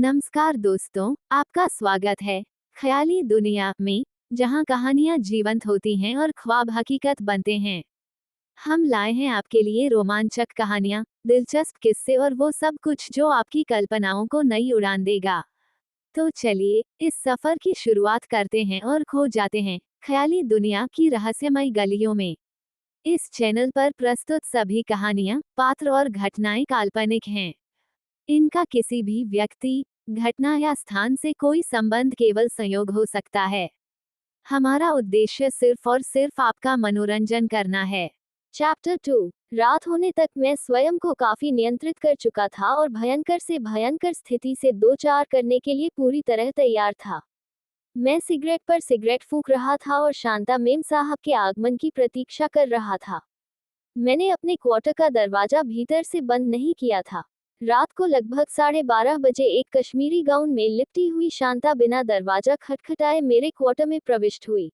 नमस्कार दोस्तों, आपका स्वागत है ख्याली दुनिया में, जहां कहानियां जीवंत होती हैं और ख्वाब हकीकत बनते हैं। हम लाए हैं आपके लिए रोमांचक कहानियां, दिलचस्प किस्से और वो सब कुछ जो आपकी कल्पनाओं को नई उड़ान देगा। तो चलिए इस सफर की शुरुआत करते हैं और खो जाते हैं ख्याली दुनिया की रहस्यमय गलियों में। इस चैनल पर प्रस्तुत सभी कहानियां, पात्र और घटनाएं काल्पनिक हैं। इनका किसी भी व्यक्ति, घटना या स्थान से कोई संबंध केवल संयोग हो सकता है। हमारा उद्देश्य सिर्फ और सिर्फ आपका मनोरंजन करना है। चैप्टर 2। रात होने तक मैं स्वयं को काफी नियंत्रित कर चुका था और भयंकर से भयंकर स्थिति से दो चार करने के लिए पूरी तरह तैयार था। मैं सिगरेट पर सिगरेट फूंक रहा था और शांता मेम साहब के आगमन की प्रतीक्षा कर रहा था। मैंने अपने क्वार्टर का दरवाजा भीतर से बंद नहीं किया था। रात को लगभग 12:30 बजे एक कश्मीरी गाउन में लिपटी हुई शांता बिना दरवाजा खटखटाए मेरे क्वार्टर में प्रविष्ट हुई।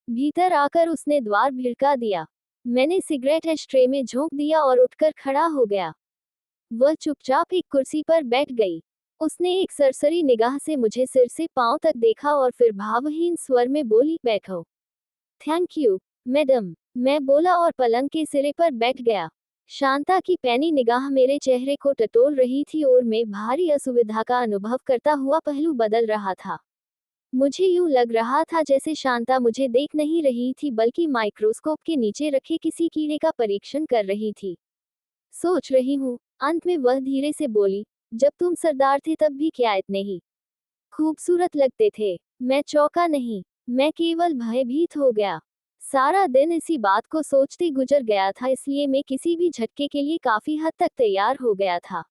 भीतर आकर उसने द्वार भिड़का दिया। मैंने सिगरेट एशट्रे में झोंक दिया और उठकर खड़ा हो गया। वह चुपचाप एक कुर्सी पर बैठ गई। उसने एक सरसरी निगाह से मुझे सिर से पांव तक देखा और फिर भावहीन स्वर में बोली, बैठो। थैंक यू, मैडम, मैं बोला और पलंग के सिरे पर बैठ गया। शांता की पैनी निगाह मेरे चेहरे को टटोल रही थी और मैं भारी असुविधा का अनुभव करता हुआ पहलू बदल रहा था। मुझे यूं लग रहा था जैसे शांता मुझे देख नहीं रही थी बल्कि माइक्रोस्कोप के नीचे रखे किसी कीड़े का परीक्षण कर रही थी। सोच रही हूँ, अंत में वह धीरे से बोली, जब तुम सरदार थे तब भी क्या इतने ही खूबसूरत लगते थे। मैं चौंका नहीं, मैं केवल भयभीत हो गया। सारा दिन इसी बात को सोचते गुजर गया था, इसलिए मैं किसी भी झटके के लिए काफी हद तक तैयार हो गया था।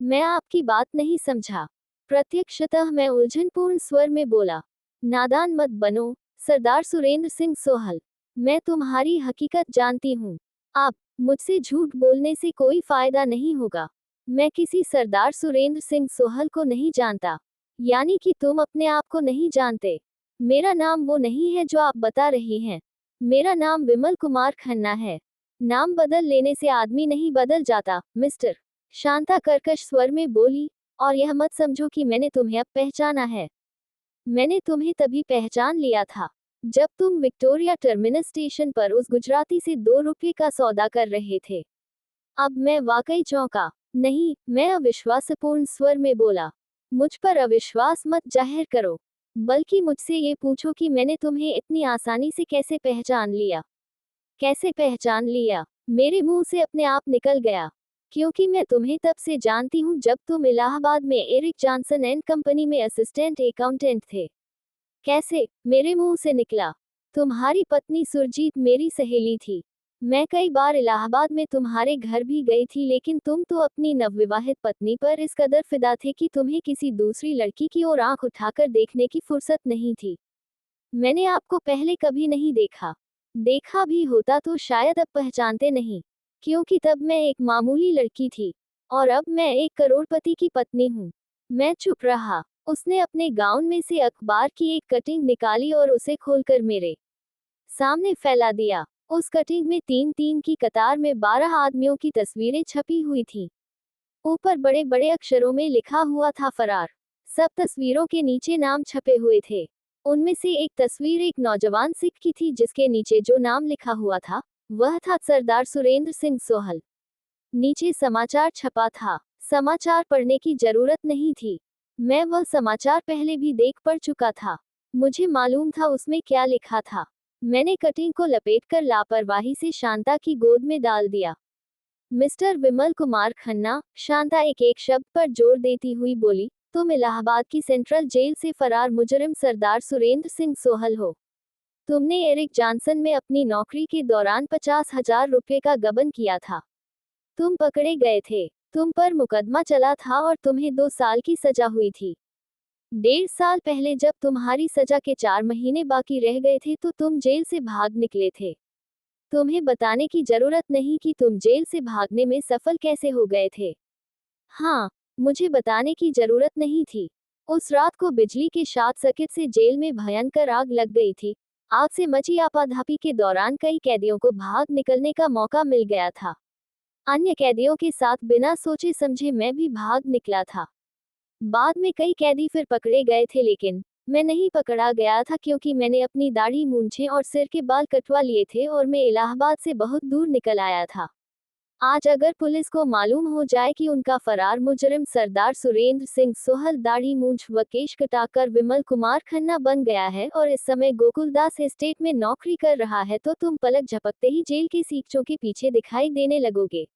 मैं आपकी बात नहीं समझा। प्रत्यक्षतः मैं उलझनपूर्ण स्वर में बोला, नादान मत बनो, सरदार सुरेंद्र सिंह सोहल। मैं तुम्हारी हकीकत जानती हूँ। अब मुझसे झूठ बोलने से कोई फायदा नहीं होगा। मैं किसी सरदार सुरेंद्र सिंह सोहल को नहीं जानता। यानी कि तुम अपने आप को नहीं जानते। मेरा नाम वो नहीं है जो आप बता रही हैं। मेरा नाम विमल कुमार खन्ना है। नाम बदल लेने से आदमी नहीं बदल जाता, मिस्टर। शांता कर्कश स्वर में बोली, और यह मत समझो कि मैंने तुम्हें अब पहचाना है। मैंने तुम्हें तभी पहचान लिया था जब तुम विक्टोरिया टर्मिनस स्टेशन पर उस गुजराती से 2 रुपये का सौदा कर रहे थे। अब मैं वाकई चौंका। नहीं, मैं अविश्वासपूर्ण स्वर में बोला, मुझ पर अविश्वास मत जाहिर करो, बल्कि मुझसे ये पूछो कि मैंने तुम्हें इतनी आसानी से कैसे पहचान लिया। कैसे पहचान लिया? मेरे मुंह से अपने आप निकल गया। क्योंकि मैं तुम्हें तब से जानती हूँ जब तुम इलाहाबाद में एरिक जॉनसन एंड कंपनी में असिस्टेंट अकाउंटेंट थे। कैसे? मेरे मुंह से निकला। तुम्हारी पत्नी सुरजीत मेरी सहेली थी। मैं कई बार इलाहाबाद में तुम्हारे घर भी गई थी, लेकिन तुम तो अपनी नवविवाहित पत्नी पर इस कदर फिदा थे कि तुम्हें किसी दूसरी लड़की की ओर आंख उठाकर देखने की फुर्सत नहीं थी। मैंने आपको पहले कभी नहीं देखा। देखा भी होता तो शायद अब पहचानते नहीं, क्योंकि तब मैं एक मामूली लड़की थी और अब मैं एक करोड़पति की पत्नी हूँ। मैं चुप रहा। उसने अपने गाउन में से अखबार की एक कटिंग निकाली और उसे खोलकर मेरे सामने फैला दिया। उस कटिंग में 3-3 की कतार में 12 आदमियों की तस्वीरें छपी हुई थीं। ऊपर बड़े बड़े अक्षरों में लिखा हुआ था, फरार। सब तस्वीरों के नीचे नाम छपे हुए थे। उनमें से एक तस्वीर एक नौजवान सिख की थी जिसके नीचे जो नाम लिखा हुआ था वह था सरदार सुरेंद्र सिंह सोहल। नीचे समाचार छपा था। समाचार पढ़ने की जरूरत नहीं थी। मैं वह समाचार पहले भी देख पढ़ चुका था। मुझे मालूम था उसमें क्या लिखा था। मैंने कटिंग को लपेटकर लापरवाही से शांता की गोद में डाल दिया। मिस्टर विमल कुमार खन्ना, शांता एक एक शब्द पर जोर देती हुई बोली, तुम इलाहाबाद की सेंट्रल जेल से फरार मुजरिम सरदार सुरेंद्र सिंह सोहल हो। तुमने एरिक जॉनसन में अपनी नौकरी के दौरान 50,000 रुपये का गबन किया था। तुम पकड़े गए थे। तुम पर मुकदमा चला था और तुम्हें 2 साल की सजा हुई थी। 1.5 साल पहले जब तुम्हारी सजा के 4 महीने बाकी रह गए थे तो तुम जेल से भाग निकले थे। तुम्हें बताने की जरूरत नहीं कि तुम जेल से भागने में सफल कैसे हो गए थे। हाँ, मुझे बताने की जरूरत नहीं थी। उस रात को बिजली के शॉर्ट सर्किट से जेल में भयंकर आग लग गई थी। आग से मची आपाधापी के दौरान कई कैदियों को भाग निकलने का मौका मिल गया था। अन्य कैदियों के साथ बिना सोचे समझे मैं भी भाग निकला था। बाद में कई कैदी फिर पकड़े गए थे, लेकिन मैं नहीं पकड़ा गया था क्योंकि मैंने अपनी दाढ़ी, मूंछें और सिर के बाल कटवा लिए थे और मैं इलाहाबाद से बहुत दूर निकल आया था। आज अगर पुलिस को मालूम हो जाए कि उनका फरार मुजरिम सरदार सुरेंद्र सिंह सोहल दाढ़ी, मूंछ व केश कटाकर विमल कुमार खन्ना बन गया है और इस समय गोकुलदास एस्टेट में नौकरी कर रहा है, तो तुम पलक झपकते ही जेल के सीखचों के पीछे दिखाई देने लगोगे।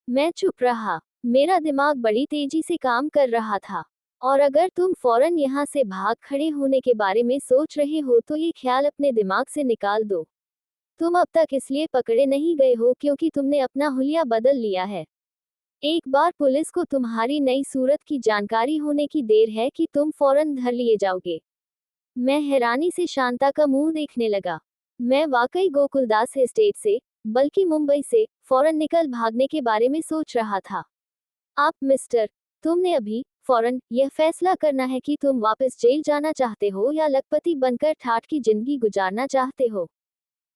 मैं चुप रहा। मेरा दिमाग बड़ी तेजी से काम कर रहा था। और अगर तुम फौरन यहाँ से भाग खड़े होने के बारे में सोच रहे हो तो ये ख्याल अपने दिमाग से निकाल दो। तुम अब तक इसलिए पकड़े नहीं गए हो क्योंकि तुमने अपना हुलिया बदल लिया है। एक बार पुलिस को तुम्हारी नई सूरत की जानकारी होने की देर है कि तुम फौरन धर लिए जाओगे। मैं हैरानी से शांता का मुंह देखने लगा। मैं वाकई गोकुलदास एस्टेट से, बल्कि मुंबई से, फौरन निकल भागने के बारे में सोच रहा था। आप मिस्टर, तुमने अभी फौरन यह फैसला करना है कि तुम वापस जेल जाना चाहते हो या लखपति बनकर ठाठ की जिंदगी गुजारना चाहते हो।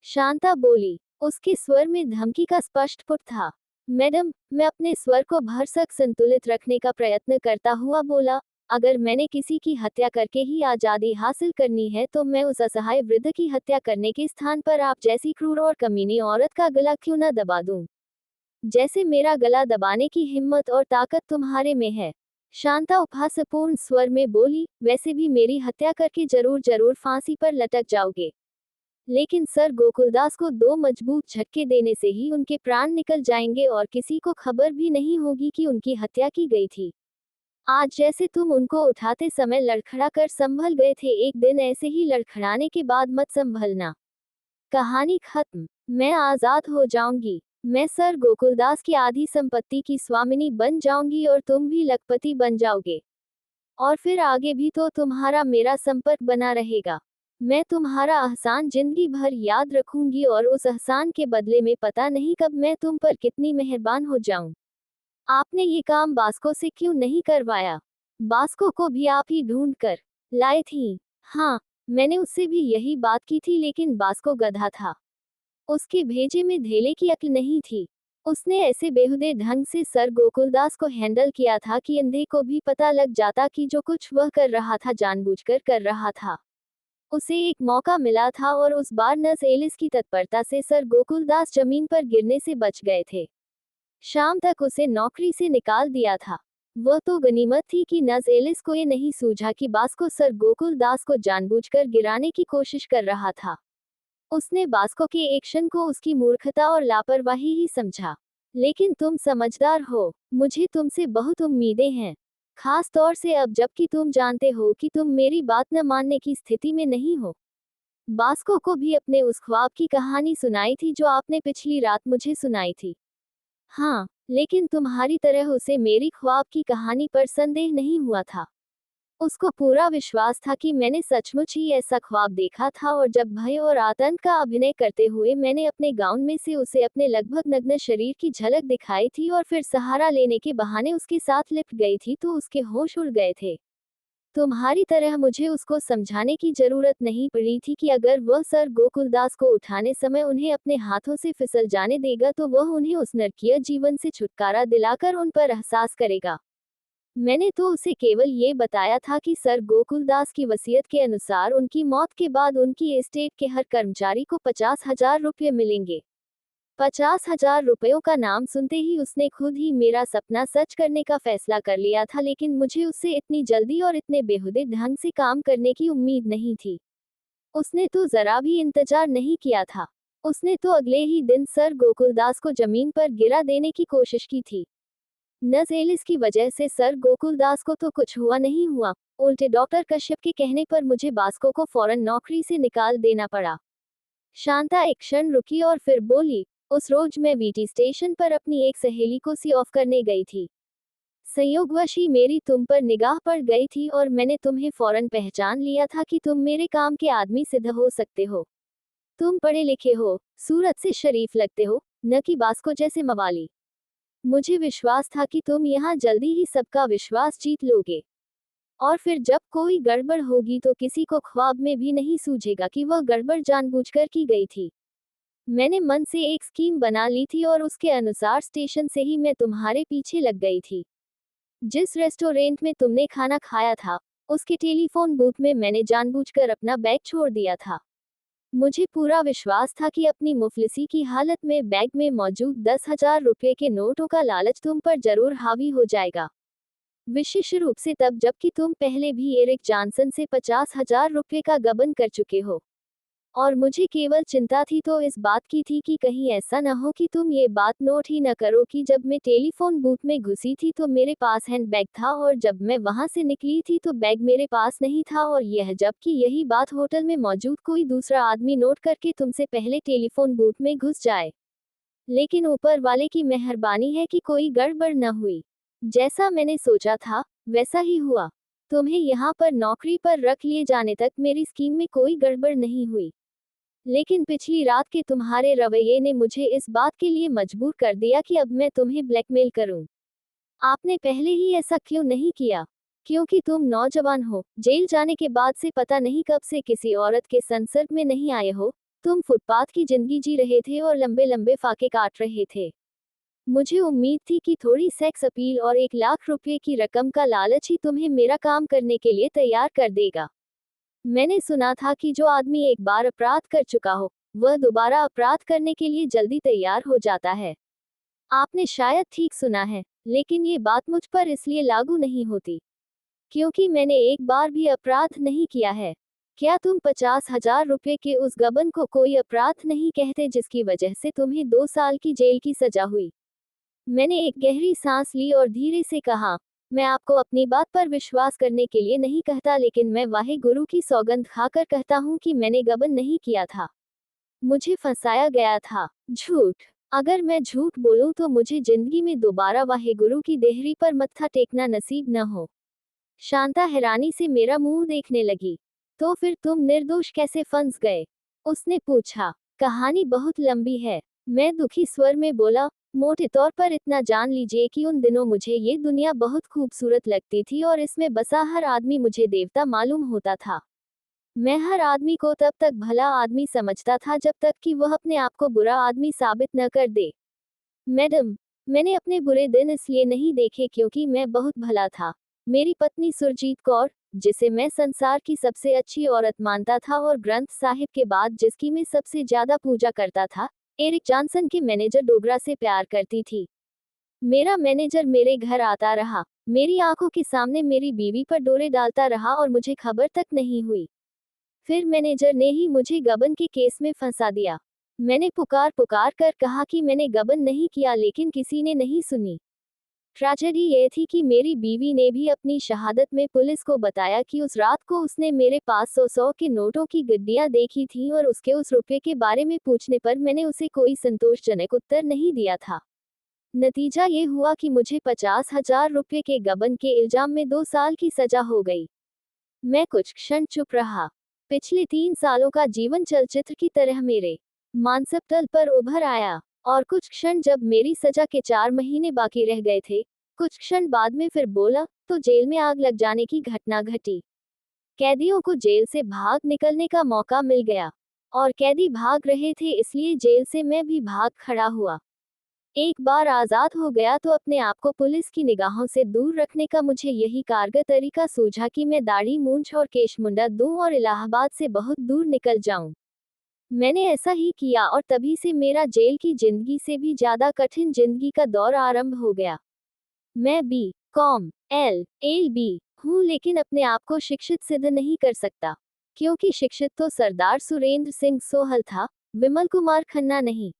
शांता बोली। उसके स्वर में धमकी का स्पष्ट पुट था। मैडम, मैं अपने स्वर को भरसक संतुलित रखने का प्रयत्न करता हुआ बोला, अगर मैंने किसी की हत्या करके ही आजादी हासिल करनी है तो मैं उस असहाय वृद्ध की हत्या करने के स्थान पर आप जैसी क्रूर और कमीनी औरत का गला क्यों न दबा दूं, जैसे मेरा गला दबाने की हिम्मत और ताकत तुम्हारे में है। शांता उपहासपूर्ण स्वर में बोली, वैसे भी मेरी हत्या करके जरूर जरूर फांसी पर लटक जाओगे। लेकिन सर गोकुलदास को 2 मजबूत झटके देने से ही उनके प्राण निकल जाएंगे और किसी को खबर भी नहीं होगी कि उनकी हत्या की गई थी। आज जैसे तुम उनको उठाते समय लड़खड़ा कर संभल गए थे, एक दिन ऐसे ही लड़खड़ाने के बाद मत संभलना। कहानी खत्म। मैं आजाद हो जाऊंगी। मैं सर गोकुलदास की आधी संपत्ति की स्वामिनी बन जाऊंगी और तुम भी लखपति बन जाओगे। और फिर आगे भी तो तुम्हारा मेरा संपर्क बना रहेगा। मैं तुम्हारा एहसान जिंदगी भर याद रखूंगी और उस एहसान के बदले में पता नहीं कब मैं तुम पर कितनी मेहरबान हो जाऊं। आपने ये काम बास्को से क्यों नहीं करवाया? बास्को को भी आप ही ढूंढ कर लाए थी। हाँ, मैंने उससे भी यही बात की थी, लेकिन बास्को गधा था। उसके भेजे में धेले की अक्ल नहीं थी। उसने ऐसे बेहुदे ढंग से सर गोकुलदास को हैंडल किया था कि अंधे को भी पता लग जाता कि जो कुछ वह कर रहा था जानबूझकर कर रहा था। उसे एक मौका मिला था और उस बार नर्स एलिस की तत्परता से सर गोकुलदास जमीन पर गिरने से बच गए थे। शाम तक उसे नौकरी से निकाल दिया था। वह तो गनीमत थी कि नर्स एलिस को ये नहीं सूझा कि बास्को सर गोकुलदास को जानबूझकर गिराने की कोशिश कर रहा था। उसने बास्को के एक्शन को उसकी मूर्खता और लापरवाही ही समझा। लेकिन तुम समझदार हो। मुझे तुमसे बहुत उम्मीदें हैं। खास तौर से अब जबकि तुम जानते हो कि तुम मेरी बात न मानने की स्थिति में नहीं हो। बास्को को भी अपने उस ख्वाब की कहानी सुनाई थी जो आपने पिछली रात मुझे सुनाई थी। हाँ, लेकिन तुम्हारी तरह उसे मेरी ख्वाब की कहानी पर संदेह नहीं हुआ था। उसको पूरा विश्वास था कि मैंने सचमुच ही ऐसा ख्वाब देखा था और जब भय और आतंक का अभिनय करते हुए मैंने अपने गाउन में से उसे अपने लगभग नग्न शरीर की झलक दिखाई थी और फिर सहारा लेने के बहाने उसके साथ लिपट गई थी तो उसके होश उड़ गए थे। तुम्हारी तरह मुझे उसको समझाने की जरूरत नहीं पड़ी थी कि अगर वह सर गोकुलदास को उठाने समय उन्हें अपने हाथों से फिसल जाने देगा तो वह उन्हें उस नरकीय जीवन से छुटकारा दिलाकर उन पर एहसास करेगा। मैंने तो उसे केवल ये बताया था कि सर गोकुलदास की वसीयत के अनुसार उनकी मौत के बाद उनकी एस्टेट के हर कर्मचारी को 50,000 रुपये मिलेंगे। 50,000 रुपयों का नाम सुनते ही उसने खुद ही मेरा सपना सच करने का फैसला कर लिया था, लेकिन मुझे उससे इतनी जल्दी और इतने बेहुदे ढंग से काम करने की उम्मीद नहीं थी। उसने तो जरा भी इंतजार नहीं किया था। उसने तो अगले ही दिन सर गोकुलदास को जमीन पर गिरा देने की कोशिश की थी। नर्स एलिस की वजह से सर गोकुलदास को तो कुछ हुआ नहीं हुआ, उल्टे डॉक्टर कश्यप के कहने पर मुझे बास्को को फौरन नौकरी से निकाल देना पड़ा। शांता एक क्षण रुकी और फिर बोली, उस रोज मैं वीटी स्टेशन पर अपनी एक सहेली को सी ऑफ करने गई थी। संयोगवश ही मेरी तुम पर निगाह पड़ गई थी और मैंने तुम्हें फौरन पहचान लिया था कि तुम मेरे काम के आदमी सिद्ध हो सकते हो। तुम पढ़े लिखे हो, सूरत से शरीफ लगते हो, न कि बास्को जैसे मवाली। मुझे विश्वास था कि तुम यहाँ जल्दी ही सबका विश्वास जीत लोगे। और फिर जब कोई गड़बड़ होगी तो किसी को ख्वाब में भी नहीं सूझेगा कि वह गड़बड़ जानबूझकर की गई थी। मैंने मन से एक स्कीम बना ली थी और उसके अनुसार स्टेशन से ही मैं तुम्हारे पीछे लग गई थी। जिस रेस्टोरेंट में तुमने खाना खाया था, उसके टेलीफोन बूथ में मैंने जानबूझकर अपना बैग छोड़ दिया था। मुझे पूरा विश्वास था कि अपनी मुफलिसी की हालत में बैग में मौजूद 10,000 रुपये के नोटों का लालच तुम पर जरूर हावी हो जाएगा। विशेष रूप से तब जबकि तुम पहले भी एरिक जॉनसन से 50,000 रुपये का गबन कर चुके हो। और मुझे केवल चिंता थी तो इस बात की थी कि कहीं ऐसा न हो कि तुम ये बात नोट ही न करो कि जब मैं टेलीफोन बूथ में घुसी थी तो मेरे पास हैंड बैग था और जब मैं वहां से निकली थी तो बैग मेरे पास नहीं था, और यह जबकि यही बात होटल में मौजूद कोई दूसरा आदमी नोट करके तुमसे पहले टेलीफोन बूथ में घुस जाए। लेकिन ऊपर वाले की मेहरबानी है कि कोई गड़बड़ न हुई। जैसा मैंने सोचा था वैसा ही हुआ। तुम्हें यहाँ पर नौकरी पर रख लिए जाने तक मेरी स्कीम में कोई गड़बड़ नहीं हुई। लेकिन पिछली रात के तुम्हारे रवैये ने मुझे इस बात के लिए मजबूर कर दिया कि अब मैं तुम्हें ब्लैकमेल करूं। आपने पहले ही ऐसा क्यों नहीं किया? क्योंकि तुम नौजवान हो, जेल जाने के बाद से पता नहीं कब से किसी औरत के संसर्ग में नहीं आए हो। तुम फुटपाथ की जिंदगी जी रहे थे और लंबे लंबे फाके काट रहे थे। मुझे उम्मीद थी कि थोड़ी सेक्स अपील और 1 लाख रुपए की रकम का लालच ही तुम्हें मेरा काम करने के लिए तैयार कर देगा। मैंने सुना था कि जो आदमी एक बार अपराध कर चुका हो, वह दोबारा अपराध करने के लिए जल्दी तैयार हो जाता है। आपने शायद ठीक सुना है, लेकिन ये बात मुझ पर इसलिए लागू नहीं होती क्योंकि मैंने एक बार भी अपराध नहीं किया है। क्या तुम 50,000 रुपये के उस गबन को कोई अपराध नहीं कहते जिसकी वजह से तुम्हें 2 साल की जेल की सजा हुई? मैंने एक गहरी सांस ली और धीरे से कहा, मैं आपको अपनी बात पर विश्वास करने के लिए नहीं कहता, लेकिन मैं वाहे गुरु की सौगंध खाकर कहता हूँ कि मैंने गबन नहीं किया था। मुझे फंसाया गया था। झूठ। अगर मैं झूठ बोलूं तो मुझे जिंदगी में दोबारा वाहे गुरु की देहरी पर मत्था टेकना नसीब न हो। शांता हैरानी से मेरा मुंह देखने लगी। तो फिर तुम निर्दोष कैसे फंस गए? उसने पूछा। कहानी बहुत लंबी है, मैं दुखी स्वर में बोला। मोटे तौर पर इतना जान लीजिए कि उन दिनों मुझे ये दुनिया बहुत खूबसूरत लगती थी और इसमें बसा हर आदमी मुझे देवता मालूम होता था। मैं हर आदमी को तब तक भला आदमी समझता था जब तक कि वह अपने आप को बुरा आदमी साबित न कर दे। मैडम, मैंने अपने बुरे दिन इसलिए नहीं देखे क्योंकि मैं बहुत भला था। मेरी पत्नी सुरजीत कौर, जिसे मैं संसार की सबसे अच्छी औरत मानता था और ग्रंथ साहिब के बाद जिसकी मैं सबसे ज्यादा पूजा करता था, एरिक जॉनसन के मैनेजर डोगरा से प्यार करती थी। मेरा मैनेजर मेरे घर आता रहा, मेरी आंखों के सामने मेरी बीवी पर डोरे डालता रहा और मुझे खबर तक नहीं हुई। फिर मैनेजर ने ही मुझे गबन के केस में फंसा दिया। मैंने पुकार पुकार कर कहा कि मैंने गबन नहीं किया, लेकिन किसी ने नहीं सुनी। ट्रेजेडी ये थी कि मेरी बीवी ने भी अपनी शहादत में पुलिस को बताया कि उस रात को उसने मेरे पास 100 के नोटों की गड्डियां देखी थीं और उसके उस रुपये के बारे में पूछने पर मैंने उसे कोई संतोषजनक उत्तर नहीं दिया था। नतीजा ये हुआ कि मुझे 50,000 रुपये के गबन के इल्जाम में 2 साल की सजा हो गई। मैं कुछ क्षण चुप रहा। पिछले 3 सालों का जीवन चलचित्र की तरह मेरे मानसिक तल पर उभर आया, और कुछ क्षण जब मेरी सजा के 4 महीने बाकी रह गए थे, कुछ क्षण बाद में फिर बोला, तो जेल में आग लग जाने की घटना घटी। कैदियों को जेल से भाग निकलने का मौका मिल गया, और कैदी भाग रहे थे इसलिए जेल से मैं भी भाग खड़ा हुआ। एक बार आजाद हो गया तो अपने आप को पुलिस की निगाहों से दूर रखने का मुझे यही कारगर तरीका सूझा कि मैं दाढ़ी मूंछ और केश मुंडा दूं और इलाहाबाद से बहुत दूर निकल जाऊं। मैंने ऐसा ही किया और तभी से मेरा जेल की जिंदगी से भी ज्यादा कठिन जिंदगी का दौर आरंभ हो गया। मैं B.Com LLB हूँ, लेकिन अपने आप को शिक्षित सिद्ध नहीं कर सकता, क्योंकि शिक्षित तो सरदार सुरेंद्र सिंह सोहल था, विमल कुमार खन्ना नहीं।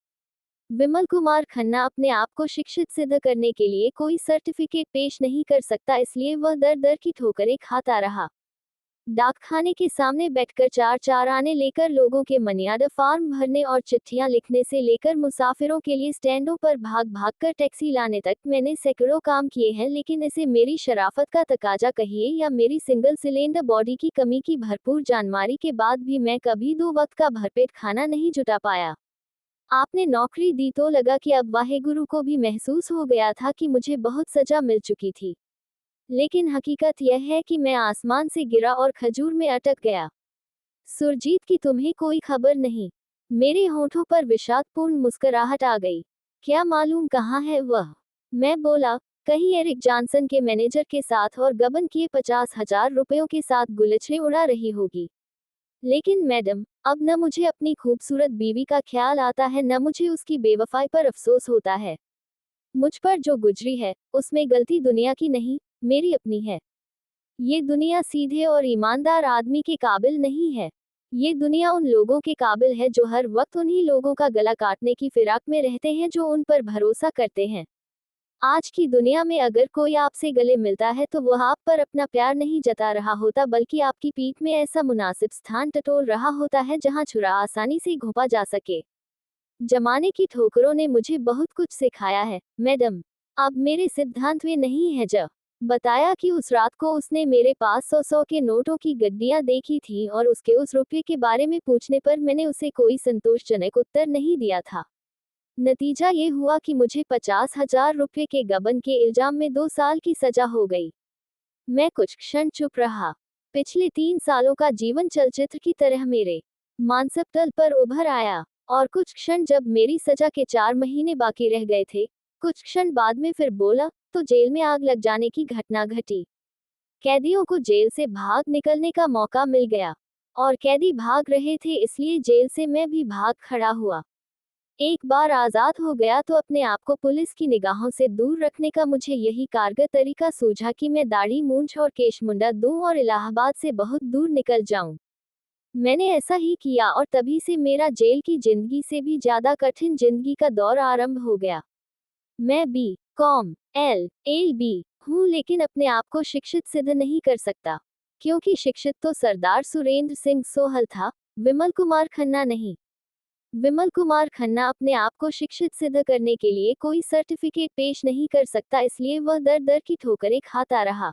विमल कुमार खन्ना अपने आप को शिक्षित सिद्ध करने के लिए कोई सर्टिफिकेट पेश नहीं कर सकता, इसलिए वह दर दर की ठोकरें खाता रहा। डाकखाने के सामने बैठकर चार चार आने लेकर लोगों के मनियार्डर फॉर्म भरने और चिट्ठियां लिखने से लेकर मुसाफिरों के लिए स्टैंडों पर भाग भाग कर टैक्सी लाने तक मैंने सैकड़ों काम किए हैं, लेकिन इसे मेरी शराफत का तकाजा कहिए या मेरी सिंगल सिलेंडर बॉडी की कमी की भरपूर जानमारी के बाद भी मैं कभी 2 वक्त का भरपेट खाना नहीं जुटा पाया। आपने नौकरी दी तो लगा कि अब वाहेगुरु को भी महसूस हो गया था कि मुझे बहुत सजा मिल चुकी थी, लेकिन हकीकत यह है कि मैं आसमान से गिरा और खजूर में अटक गया। सुरजीत की तुम्हें कोई खबर नहीं। मेरे होठों पर विषादपूर्ण मुस्कुराहट आ गई। क्या मालूम कहाँ है वह? मैं बोला, कहीं एरिक जॉनसन के मैनेजर के साथ और गबन किए 50,000 रुपयों के साथ गुलछड़े उड़ा रही होगी। लेकिन मैडम, अब न मुझे अपनी खूबसूरत बीवी का ख्याल आता है, न मुझे उसकी बेवफाई पर अफसोस होता है। मुझ पर जो गुजरी है, उसमें गलती दुनिया की नहीं, मेरी अपनी है। ये दुनिया सीधे और ईमानदार आदमी के काबिल नहीं है। ये दुनिया उन लोगों के काबिल है जो हर वक्त उन्हीं लोगों का गला काटने की फिराक में रहते हैं जो उन पर भरोसा करते हैं। आज की दुनिया में अगर कोई आपसे गले मिलता है तो वह आप पर अपना प्यार नहीं जता रहा होता, बल्कि आपकी पीठ में ऐसा मुनासिब स्थान टटोल रहा होता है जहां छुरा आसानी से घोंपा जा सके। जमाने की ठोकरों ने मुझे बहुत कुछ सिखाया है, मैडम। अब मेरे सिद्धांत वे नहीं है। जब बताया कि उस रात को उसने मेरे पास 100 के नोटों की गड्डियां देखी थी और उसके उस रुपये के बारे में पूछने पर मैंने उसे कोई संतोषजनक उत्तर नहीं दिया था। नतीजा ये हुआ कि मुझे 50,000 रुपये के गबन के इल्जाम में 2 साल की सजा हो गई। मैं कुछ क्षण चुप रहा। पिछले 3 सालों का जीवन चलचित्र की तरह मेरे मानसिक तल पर उभर आया, और कुछ क्षण जब मेरी सजा के 4 महीने बाकी रह गए थे, कुछ क्षण बाद में फिर बोला, तो जेल में आग लग जाने की घटना घटी। कैदियों को जेल से भाग निकलने का मौका मिल गया, और कैदी भाग रहे थे, इसलिए जेल से मैं भी भाग खड़ा हुआ। एक बार आजाद हो गया तो अपने आप को पुलिस की निगाहों से दूर रखने का मुझे यही कारगर तरीका सूझा कि मैं दाढ़ी मूंछ और केश मुंडा दूं और इलाहाबाद से बहुत दूर निकल जाऊं। मैंने ऐसा ही किया, और तभी से मेरा जेल की जिंदगी से भी ज्यादा कठिन जिंदगी का दौर आरंभ हो गया। मैं B.Com LLB हूँ, लेकिन अपने आप को शिक्षित सिद्ध नहीं कर सकता, क्योंकि शिक्षित तो सरदार सुरेंद्र सिंह सोहल था, विमल कुमार खन्ना नहीं। विमल कुमार खन्ना अपने आप को शिक्षित सिद्ध करने के लिए कोई सर्टिफिकेट पेश नहीं कर सकता, इसलिए वह दर दर की ठोकरें खाता रहा।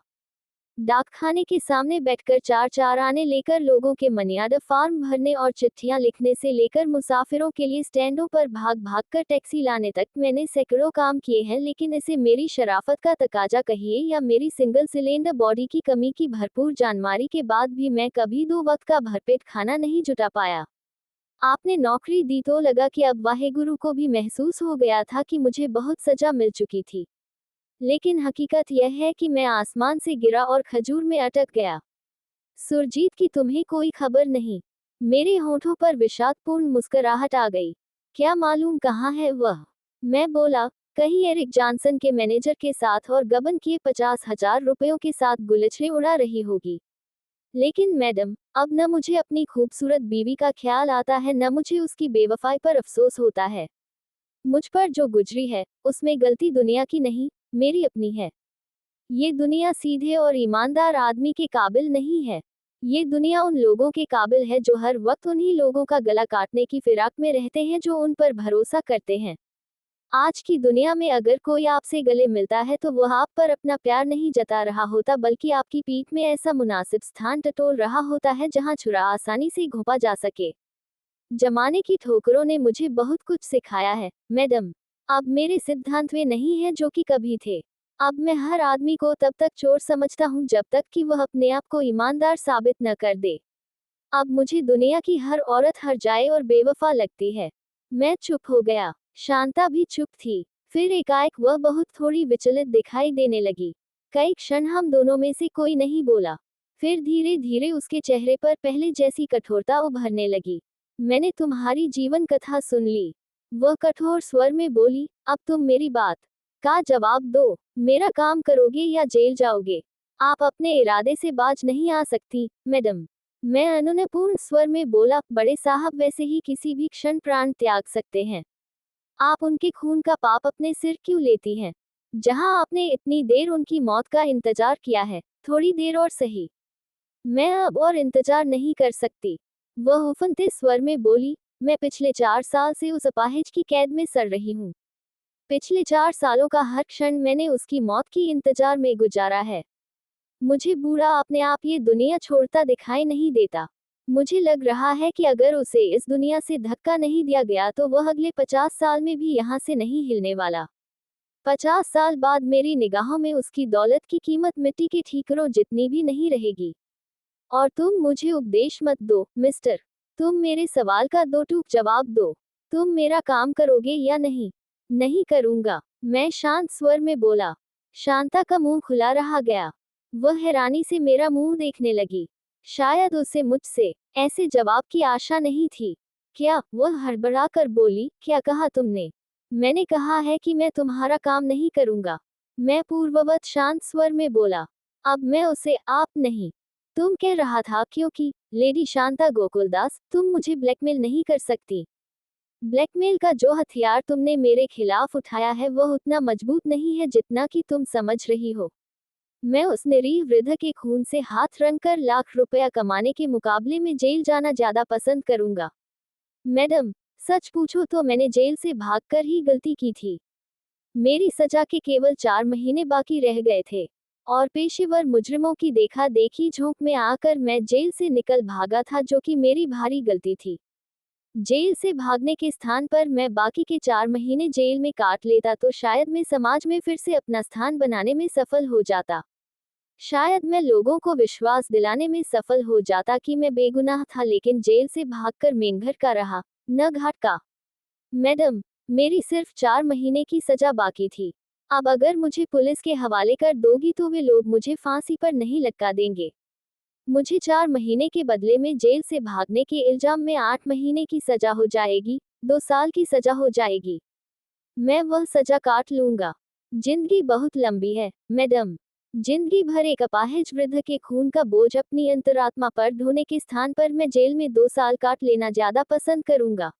डाकखाने के सामने बैठकर 4-4 आने लेकर लोगों के मनियाद फॉर्म भरने और चिट्ठियां लिखने से लेकर मुसाफिरों के लिए स्टैंडों पर भाग भाग कर टैक्सी लाने तक मैंने सैकड़ों काम किए हैं, लेकिन इसे मेरी शराफत का तकाजा कहिए या मेरी सिंगल सिलेंडर बॉडी की कमी की भरपूर जानमारी के बाद भी मैं कभी 2 वक्त का भरपेट खाना नहीं जुटा पाया। आपने नौकरी दी तो लगा कि अब वाहेगुरु को भी महसूस हो गया था कि मुझे बहुत सजा मिल चुकी थी। लेकिन हकीकत यह है कि मैं आसमान से गिरा और खजूर में अटक गया। सुरजीत की तुम्हें कोई खबर नहीं। मेरे होठों पर विषादपूर्ण मुस्कुराहट आ गई। क्या मालूम कहाँ है वह? मैं बोला, कहीं एरिक जॉनसन के मैनेजर के साथ और गबन किए 50,000 रुपयों के साथ गुलछड़े उड़ा रही होगी। लेकिन मैडम, अब न मुझे अपनी खूबसूरत बीवी का ख्याल आता है, न मुझे उसकी बेवफाई पर अफसोस होता है। मुझ पर जो गुजरी है, उसमें गलती दुनिया की नहीं, मेरी अपनी है। ये दुनिया सीधे और ईमानदार आदमी के काबिल नहीं है। ये दुनिया उन लोगों के काबिल है जो हर वक्त उन्हीं लोगों का गला काटने की फिराक में रहते हैं जो उन पर भरोसा करते हैं। आज की दुनिया में अगर कोई आपसे गले मिलता है तो वह आप पर अपना प्यार नहीं जता रहा होता, बल्कि आपकी पीठ में ऐसा मुनासिब स्थान टटोल रहा होता है जहां छुरा आसानी से घोंपा जा सके। जमाने की ठोकरों ने मुझे बहुत कुछ सिखाया है, मैडम। अब मेरे सिद्धांत वे नहीं हैं जो कि कभी थे। अब मैं हर आदमी को तब तक चोर समझता हूँ जब तक कि वह अपने आप को ईमानदार साबित न कर दे। अब मुझे दुनिया की हर औरत हर जाए और बेवफा लगती है। मैं चुप हो गया। शांता भी चुप थी। फिर एकाएक वह बहुत थोड़ी विचलित दिखाई देने लगी। कई क्षण हम दोनों में से कोई नहीं बोला। फिर धीरे धीरे उसके चेहरे पर पहले जैसी कठोरता उभरने लगी। मैंने तुम्हारी जीवन कथा सुन ली। वह कठोर स्वर में बोली, अब तुम मेरी बात का जवाब दो। मेरा काम करोगे या जेल जाओगे? आप अपने इरादे से बाज नहीं आ सकती, मैडम। मैं अनुनयपूर्ण स्वर में बोला, बड़े साहब वैसे ही किसी भी क्षण प्राण त्याग सकते हैं। आप उनके खून का पाप अपने सिर क्यों लेती हैं? जहां आपने इतनी देर उनकी मौत का इंतजार किया है, थोड़ी देर और सही। मैं अब और इंतजार नहीं कर सकती। वह उफनते स्वर में बोली, मैं पिछले 4 साल से उस अपाहिज की कैद में सड़ रही हूँ। पिछले 4 सालों का हर क्षण मैंने उसकी मौत की इंतजार में गुजारा है। मुझे बूढ़ा अपने आप ये दुनिया छोड़ता दिखाई नहीं देता। मुझे लग रहा है कि अगर उसे इस दुनिया से धक्का नहीं दिया गया तो वह अगले 50 साल में भी यहाँ से नहीं हिलने वाला। 50 साल बाद मेरी निगाहों में उसकी दौलत की कीमत मिट्टी के ठीकरों जितनी भी नहीं रहेगी। और तुम मुझे उपदेश मत दो, मिस्टर। तुम मेरे सवाल का दो टूक जवाब दो। तुम मेरा काम करोगे या नहीं? नहीं करूंगा, मैं शांत स्वर में बोला। शांता का मुंह खुला रहा गया। वह हैरानी से मेरा मुंह देखने लगी। शायद उसे मुझसे ऐसे जवाब की आशा नहीं थी। क्या? वह हड़बड़ा कर बोली, क्या कहा तुमने? मैंने कहा है कि मैं तुम्हारा काम नहीं करूंगा। मैं पूर्ववत शांत स्वर में बोला। अब मैं उसे आप नहीं तुम कह रहा था क्योंकि लेडी शांता गोकुलदास, तुम मुझे ब्लैकमेल नहीं कर सकती। ब्लैकमेल का जो हथियार तुमने मेरे खिलाफ उठाया है वह उतना मजबूत नहीं है जितना कि तुम समझ रही हो। मैं उस निरीह वृद्ध के खून से हाथ रंगकर लाख रुपया कमाने के मुकाबले में जेल जाना ज्यादा पसंद करूंगा। मैडम, सच पूछो तो मैंने जेल से भागकर ही गलती की थी। मेरी सजा के केवल 4 महीने बाकी रह गए थे और पेशेवर मुजरिमों की देखा देखी झोंक में आकर मैं जेल से निकल भागा था, जो कि मेरी भारी गलती थी। जेल से भागने के स्थान पर मैं बाकी के 4 महीने जेल में काट लेता तो शायद मैं समाज में फिर से अपना स्थान बनाने में सफल हो जाता। शायद मैं लोगों को विश्वास दिलाने में सफल हो जाता कि मैं बेगुनाह था, लेकिन जेल से भागकर मेंढर का रहा, न घाट का। मैडम, मेरी सिर्फ 4 महीने की सजा बाकी थी। अब अगर मुझे पुलिस के हवाले कर दोगी तो वे लोग मुझे फांसी पर नहीं लटका देंगे। मुझे 4 महीने के बदले में जेल से भागने के इल्जाम में 8 महीने की सजा हो जाएगी, 2 साल की सजा हो जाएगी। मैं वह सजा काट लूंगा। जिंदगी बहुत लंबी है, मैडम। जिंदगी भर एक अपाहिज वृद्ध के खून का बोझ अपनी अंतरात्मा पर ढोने के स्थान पर मैं जेल में 2 साल काट लेना ज्यादा पसंद करूंगा।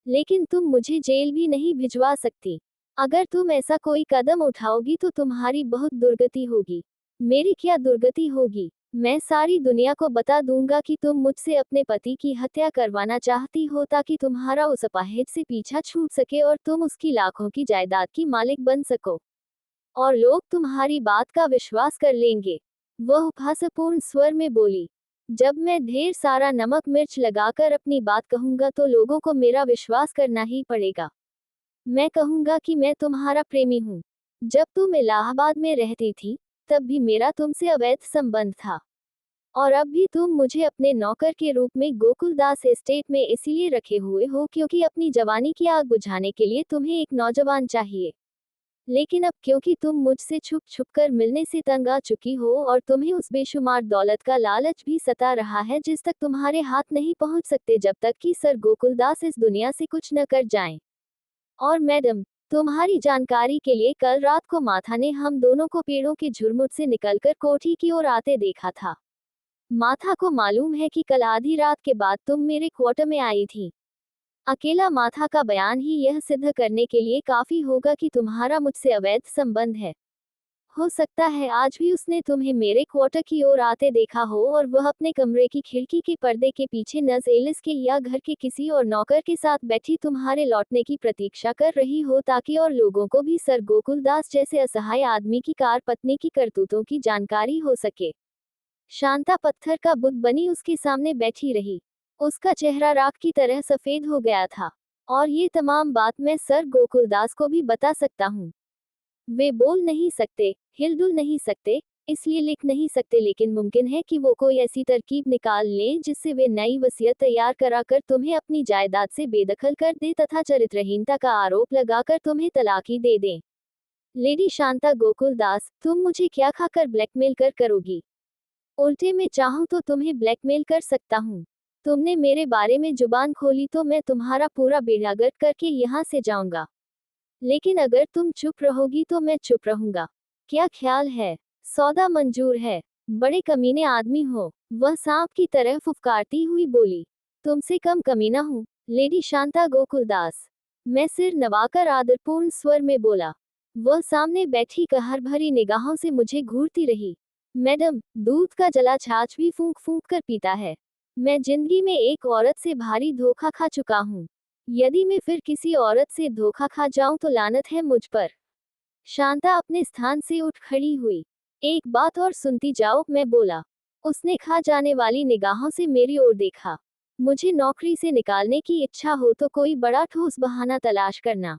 लेकिन तुम मुझे जेल भी नहीं भिजवा सकती। अगर तुम ऐसा कोई कदम उठाओगी तो तुम्हारी बहुत दुर्गति होगी। मेरी क्या दुर्गति होगी? मैं सारी दुनिया को बता दूंगा कि तुम मुझसे अपने पति की हत्या करवाना चाहती हो ताकि तुम्हारा उस अपाहिज से पीछा छूट सके और तुम उसकी लाखों की जायदाद की मालिक बन सको। और लोग तुम्हारी बात का विश्वास कर लेंगे। वह उपहासपूर्ण स्वर में बोली। जब मैं ढेर सारा नमक मिर्च लगाकर अपनी बात कहूंगा तो लोगों को मेरा विश्वास करना ही पड़ेगा। मैं कहूंगा कि मैं तुम्हारा प्रेमी हूँ। जब तुम इलाहाबाद में रहती थी तब भी मेरा तुमसे अवैध संबंध था। और अब भी तुम मुझे अपने नौकर के रूप में गोकुलदास एस्टेट में इसीलिए रखे हुए हो क्योंकि अपनी जवानी की आग बुझाने के लिए तुम्हें एक नौजवान चाहिए। लेकिन अब क्योंकि तुम मुझसे छुप छुप कर मिलने से तंग आ चुकी हो और तुम्हें उस बेशुमार दौलत का लालच भी सता रहा है जिस तक तुम्हारे हाथ नहीं पहुंच सकते जब तक कि सर गोकुलदास इस दुनिया से कुछ न कर जाएं। और मैडम, तुम्हारी जानकारी के लिए कल रात को माथा ने हम दोनों को पेड़ों के झुरमुट से निकलकर कोठी की ओर आते देखा था। माथा को मालूम है कि कल आधी रात के बाद तुम मेरे क्वार्टर में आई थी। अकेला माथा का बयान ही यह सिद्ध करने के लिए काफी होगा कि तुम्हारा मुझसे अवैध संबंध है। हो सकता है आज भी उसने तुम्हें मेरे क्वार्टर की ओर आते देखा हो और वह अपने कमरे की खिड़की के पर्दे के पीछे नज़ेलिस के या घर के किसी और नौकर के साथ बैठी तुम्हारे लौटने की प्रतीक्षा कर रही हो ताकि और लोगों को भी सर गोकुलदास जैसे असहाय आदमी की कार पत्नी की करतूतों की जानकारी हो सके। शांता पत्थर का बुत बनी उसके सामने बैठी रही। उसका चेहरा राख की तरह सफेद हो गया था। और ये तमाम बात मैं सर गोकुलदास को भी बता सकता हूँ। वे बोल नहीं सकते, हिलडुल नहीं सकते, इसलिए लिख नहीं सकते, लेकिन मुमकिन है कि वो कोई ऐसी तरकीब निकाल लें जिससे वे नई वसीयत तैयार कराकर तुम्हें अपनी जायदाद से बेदखल कर दे तथा चरित्रहीनता का आरोप लगाकर तुम्हें तलाकी दे दें। लेडी शांता गोकुलदास, तुम मुझे क्या खाकर ब्लैकमेल करोगी? उल्टे में चाहूं तो तुम्हें ब्लैकमेल कर सकता हूँ। तुमने मेरे बारे में जुबान खोली तो मैं तुम्हारा पूरा बेड़ा गर्क करके यहाँ से जाऊंगा। लेकिन अगर तुम चुप रहोगी तो मैं चुप रहूंगा। क्या ख्याल है? सौदा मंजूर है। बड़े कमीने आदमी हो, वह सांप की तरह फुफकारती हुई बोली। तुमसे कम कमीना हूँ, लेडी शांता गोकुलदास। मैं सिर नवाकर आदरपूर्ण स्वर में बोला। वह सामने बैठी कहर भरी निगाहों से मुझे घूरती रही। मैडम, दूध का जला छाछ भी फूंक फूंक कर पीता है। मैं जिंदगी में एक औरत से भारी धोखा खा चुका हूँ। यदि मैं फिर किसी औरत से धोखा खा जाऊं तो लानत है मुझ पर। शांता अपने स्थान से उठ खड़ी हुई। एक बात और सुनती जाओ, मैं बोला। उसने खा जाने वाली निगाहों से मेरी ओर देखा। मुझे नौकरी से निकालने की इच्छा हो तो कोई बड़ा ठोस बहाना तलाश करना।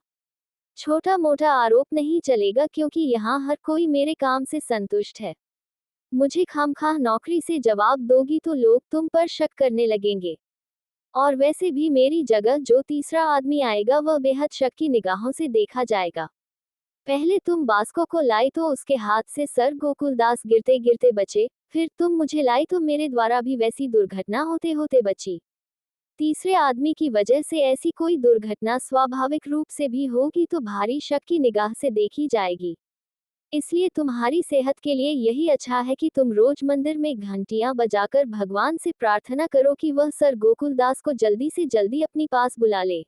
छोटा मोटा आरोप नहीं चलेगा क्योंकि यहाँ हर कोई मेरे काम से संतुष्ट है। मुझे खामखाह नौकरी से जवाब दोगी तो लोग तुम पर शक करने लगेंगे। और वैसे भी मेरी जगह जो तीसरा आदमी आएगा वह बेहद शक की निगाहों से देखा जाएगा। पहले तुम बास्को को लाई तो उसके हाथ से सर गोकुलदास गिरते गिरते बचे, फिर तुम मुझे लाई तो मेरे द्वारा भी वैसी दुर्घटना होते होते बची। तीसरे आदमी की वजह से ऐसी कोई दुर्घटना स्वाभाविक रूप से भी होगी तो भारी शक की निगाह से देखी जाएगी। इसलिए तुम्हारी सेहत के लिए यही अच्छा है कि तुम रोज मंदिर में घंटियां बजाकर भगवान से प्रार्थना करो कि वह सर गोकुलदास को जल्दी से जल्दी अपनी पास बुला ले।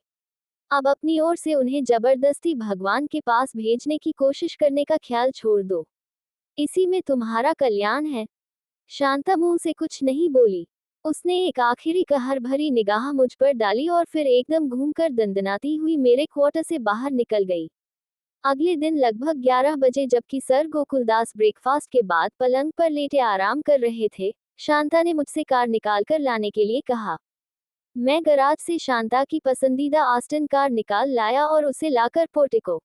अब अपनी ओर से उन्हें जबरदस्ती भगवान के पास भेजने की कोशिश करने का ख्याल छोड़ दो। इसी में तुम्हारा कल्याण है। शांता मुंह से कुछ नहीं बोली। उसने एक आखिरी कहर भरी निगाह मुझ पर डाली और फिर एकदम घूमकर दंदनाती हुई मेरे क्वार्टर से बाहर निकल गई। अगले दिन लगभग 11 बजे जबकि सर गोकुलदास ब्रेकफास्ट के बाद पलंग पर लेटे आराम कर रहे थे, शांता ने मुझसे कार निकाल कर लाने के लिए कहा। मैं गराज से शांता की पसंदीदा आस्टन कार निकाल लाया और उसे लाकर पोर्टिको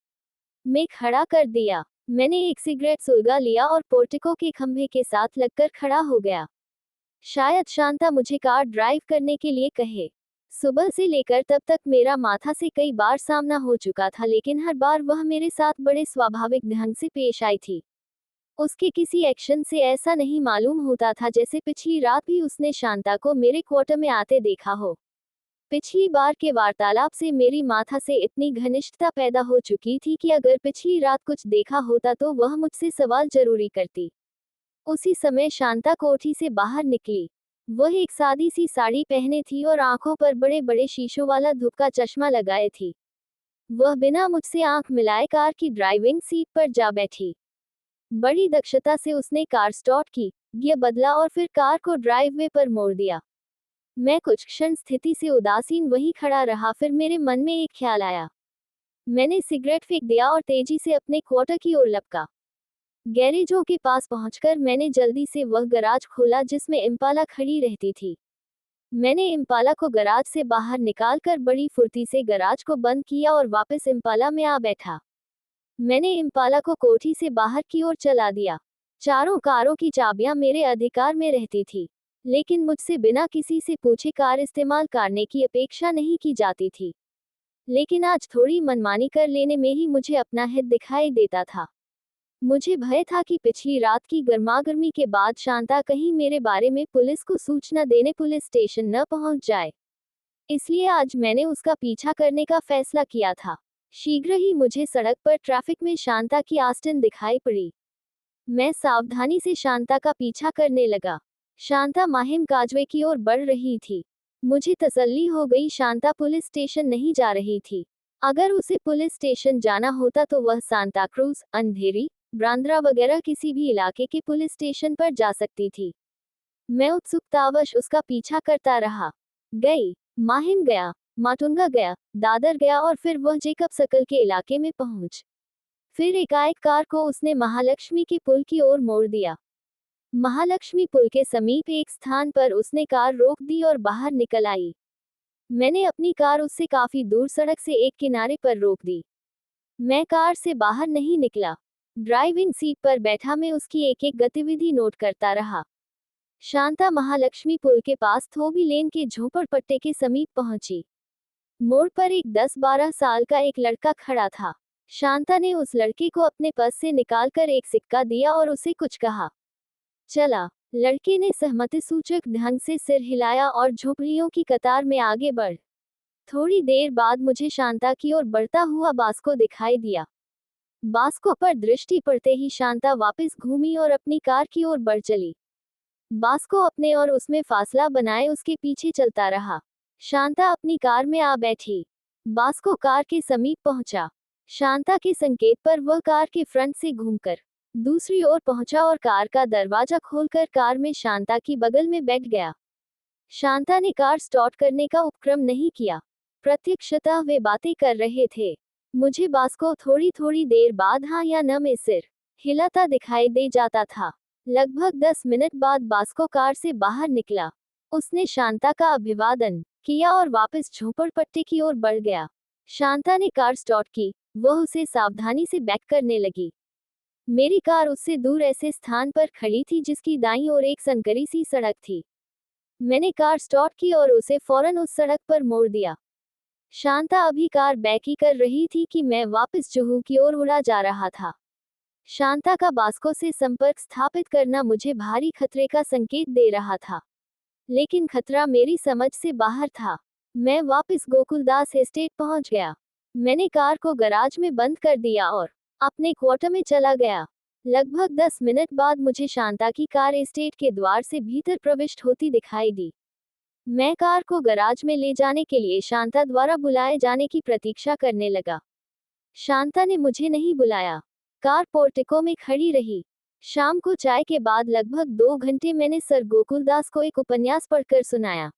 में खड़ा कर दिया। मैंने एक सिगरेट सुलगा लिया और पोर्टिको के खंभे के साथ लगकर खड़ा हो गया। शायद शांता मुझे कार ड्राइव करने के लिए कहे। सुबह से लेकर तब तक मेरा माथा से कई बार सामना हो चुका था, लेकिन हर बार वह मेरे साथ बड़े स्वाभाविक ढंग से पेश आई थी। उसके किसी एक्शन से ऐसा नहीं मालूम होता था जैसे पिछली रात भी उसने शांता को मेरे क्वार्टर में आते देखा हो। पिछली बार के वार्तालाप से मेरी माथा से इतनी घनिष्ठता पैदा हो चुकी थी कि अगर पिछली रात कुछ देखा होता तो वह मुझसे सवाल जरूरी करती। उसी समय शांता कोठी से बाहर निकली। वह एक सादी सी साड़ी पहने थी और आंखों पर बड़े बड़े शीशों वाला धूप का चश्मा लगाए थी। वह बिना मुझसे आंख मिलाए कार की ड्राइविंग सीट पर जा बैठी। बड़ी दक्षता से उसने कार स्टार्ट की, गियर बदला और फिर कार को ड्राइववे पर मोड़ दिया। मैं कुछ क्षण स्थिति से उदासीन वहीं खड़ा रहा, फिर मेरे मन में एक ख्याल आया। मैंने सिगरेट फेंक दिया और तेजी से अपने क्वार्टर की ओर लपका। गैरेजों के पास पहुंचकर मैंने जल्दी से वह गराज खोला जिसमें इम्पाला खड़ी रहती थी। मैंने इम्पाला को गराज से बाहर निकालकर बड़ी फुर्ती से गराज को बंद किया और वापस इम्पाला में आ बैठा। मैंने इम्पाला को कोठी से बाहर की ओर चला दिया। चारों कारों की चाबियां मेरे अधिकार में रहती थी, लेकिन मुझसे बिना किसी से पूछे कार इस्तेमाल करने की अपेक्षा नहीं की जाती थी। लेकिन आज थोड़ी मनमानी कर लेने में ही मुझे अपना हित दिखाई देता था। मुझे भय था कि पिछली रात की गर्मागर्मी के बाद शांता कहीं मेरे बारे में पुलिस को सूचना देने पुलिस स्टेशन न पहुंच जाए। इसलिए आज मैंने उसका पीछा करने का फैसला किया था। शीघ्र ही मुझे सड़क पर ट्रैफिक में शांता की आस्टन दिखाई पड़ी। मैं सावधानी से शांता का पीछा करने लगा। शांता माहिम काजवे की ओर बढ़ रही थी। मुझे तसल्ली हो गई, शांता पुलिस स्टेशन नहीं जा रही थी। अगर उसे पुलिस स्टेशन जाना होता तो वह सांता क्रूज, अंधेरी, ब्रांद्रा वगैरह किसी भी इलाके के पुलिस स्टेशन पर जा सकती थी। मैं उत्सुकतावश उसका पीछा करता रहा। गई, माहिम गया, माटुंगा गया, दादर गया और फिर वह जेकब सर्कल के इलाके में पहुंच। फिर एकाएक कार को उसने महालक्ष्मी के पुल की ओर मोड़ दिया। महालक्ष्मी पुल के समीप एक स्थान पर उसने कार रोक दी और बाहर निकल आई। मैंने अपनी कार उससे काफी दूर सड़क से एक किनारे पर रोक दी। मैं कार से बाहर नहीं निकला। ड्राइविंग सीट पर बैठा मैं उसकी एक एक गतिविधि नोट करता रहा। शांता महालक्ष्मी पुल के पास थोबी लेन के झोपड़पट्टे के समीप पहुंची। मोड़ पर एक 10-12 साल का एक लड़का खड़ा था। शांता ने उस लड़के को अपने पर्स से निकालकर एक सिक्का दिया और उसे कुछ कहा। चला। लड़के ने सहमति सूचक ढंग से सिर हिलाया और झोपड़ियों की कतार में आगे बढ़। थोड़ी देर बाद मुझे शांता की ओर बढ़ता हुआ बास्को दिखाई दिया। बास्को पर दृष्टि पड़ते ही शांता वापस घूमी और अपनी कार की ओर बढ़ चली। बास्को अपने और उसमें फासला बनाए उसके पीछे चलता रहा। शांता अपनी कार में आ बैठी। बास्को कार के समीप पहुंचा। शांता के संकेत पर वह कार के फ्रंट से घूमकर दूसरी ओर पहुंचा और कार का दरवाजा खोलकर कार में शांता की बगल में बैठ गया। शांता ने कार स्टार्ट करने का उपक्रम नहीं किया। प्रत्यक्षतः वे बातें कर रहे थे। मुझे बास्को थोड़ी थोड़ी देर बाद हाँ या न में सिर हिलाता दिखाई दे जाता था। लगभग 10 मिनट बाद बास्को कार से बाहर निकला। उसने शांता का अभिवादन किया और वापस झोपड़पट्टी की ओर बढ़ गया। शांता ने कार स्टार्ट की। वह उसे सावधानी से बैक करने लगी। मेरी कार उससे दूर ऐसे स्थान पर खड़ी थी जिसकी दाईं ओर एक संकरी सी सड़क थी। मैंने कार स्टार्ट की और उसे फौरन उस सड़क पर मोड़ दिया। शांता अभी कार बैकी कर रही थी कि मैं वापस जुहू की ओर उड़ा जा रहा था। शांता का बास्को से संपर्क स्थापित करना मुझे भारी खतरे का संकेत दे रहा था, लेकिन खतरा मेरी समझ से बाहर था। मैं वापस गोकुलदास एस्टेट पहुंच गया। मैंने कार को गराज में बंद कर दिया और अपने क्वार्टर में चला गया। लगभग 10 मिनट बाद मुझे शांता की कार एस्टेट के द्वार से भीतर प्रविष्ट होती दिखाई दी। मैं कार को गराज में ले जाने के लिए शांता द्वारा बुलाए जाने की प्रतीक्षा करने लगा। शांता ने मुझे नहीं बुलाया। कार पोर्टिको में खड़ी रही। शाम को चाय के बाद लगभग 2 घंटे मैंने सर गोकुलदास को एक उपन्यास पढ़कर सुनाया।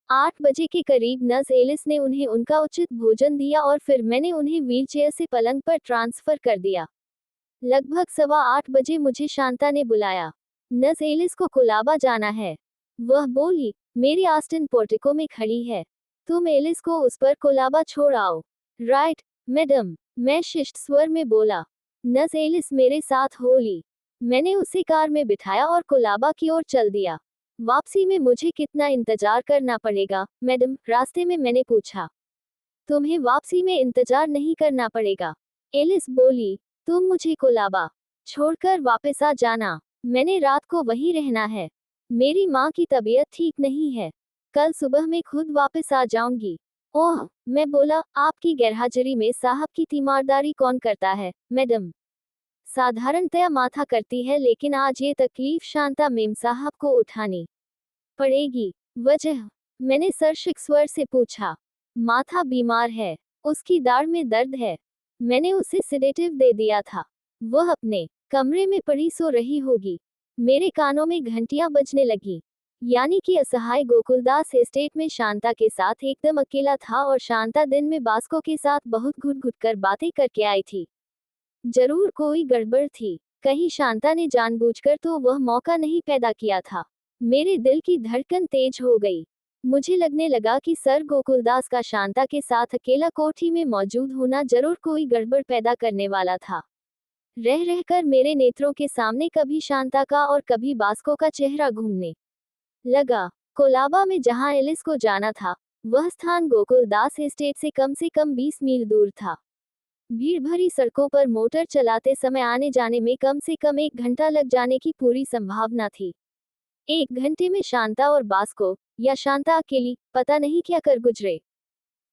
8 बजे के करीब नर्स एलिस ने उन्हें उनका उचित भोजन दिया और फिर मैंने उन्हें व्हीलचेयर से पलंग पर ट्रांसफर कर दिया। लगभग 7:15 बजे मुझे शांता ने बुलाया। नर्स एलिस को कोलाबा जाना है। वह बोली, मेरी आस्टिन पोर्टिको में खड़ी है। तुम एलिस को उस पर कोलाबा छोड़ आओ। राइट, मैडम, मैं शिष्ट स्वर में बोला। नर्स एलिस मेरे साथ हो ली। मैंने उसे कार में बिठाया और कोलाबा की ओर चल दिया। वापसी में मुझे कितना इंतजार करना पड़ेगा, मैडम? रास्ते में मैंने पूछा। तुम्हें वापसी में इंतजार नहीं करना पड़ेगा, एलिस बोली। तुम मुझे कोलाबा छोड़कर वापस आ जाना। मैंने रात को वहीं रहना है। मेरी माँ की तबीयत ठीक नहीं है। कल सुबह मैं खुद वापस आ जाऊंगी। ओह, मैं बोला, आपकी गैरहाजिरी में साहब की तीमारदारी कौन करता है, मैडम? साधारणतया माथा करती है, लेकिन आज ये तकलीफ शांता मेम साहब को उठानी पड़ेगी। वजह? मैंने सर्शिक स्वर से पूछा। माथा बीमार है। उसकी दाढ़ में दर्द है। मैंने उसे सिडेटिव दे दिया था। वह अपने कमरे में पड़ी सो रही होगी। मेरे कानों में घंटियां बजने लगी। यानी कि असहाय गोकुलदास एस्टेट में शांता के साथ एकदम अकेला था और शांता दिन में बास्को के साथ बहुत घुट-घुट कर बातें करके आई थी। जरूर कोई गड़बड़ थी। कहीं शांता ने जानबूझकर तो वह मौका नहीं पैदा किया था। मेरे दिल की धड़कन तेज हो गई। मुझे लगने लगा कि सर गोकुलदास का शांता के साथ अकेला कोठी में मौजूद होना जरूर कोई गड़बड़ पैदा करने वाला था। रह रहकर मेरे नेत्रों के सामने कभी शांता का और कभी बास्को का चेहरा घूमने लगा। कोलाबा में जहां एलिस को जाना था, वह स्थान गोकुलदास एस्टेट से कम 20 मील दूर था। भीड़ भरी सड़कों पर मोटर चलाते समय आने जाने में कम से कम 1 घंटा लग जाने की पूरी संभावना थी। 1 घंटे में शांता और बास्को, या शांता अकेली, पता नहीं क्या कर गुजरे।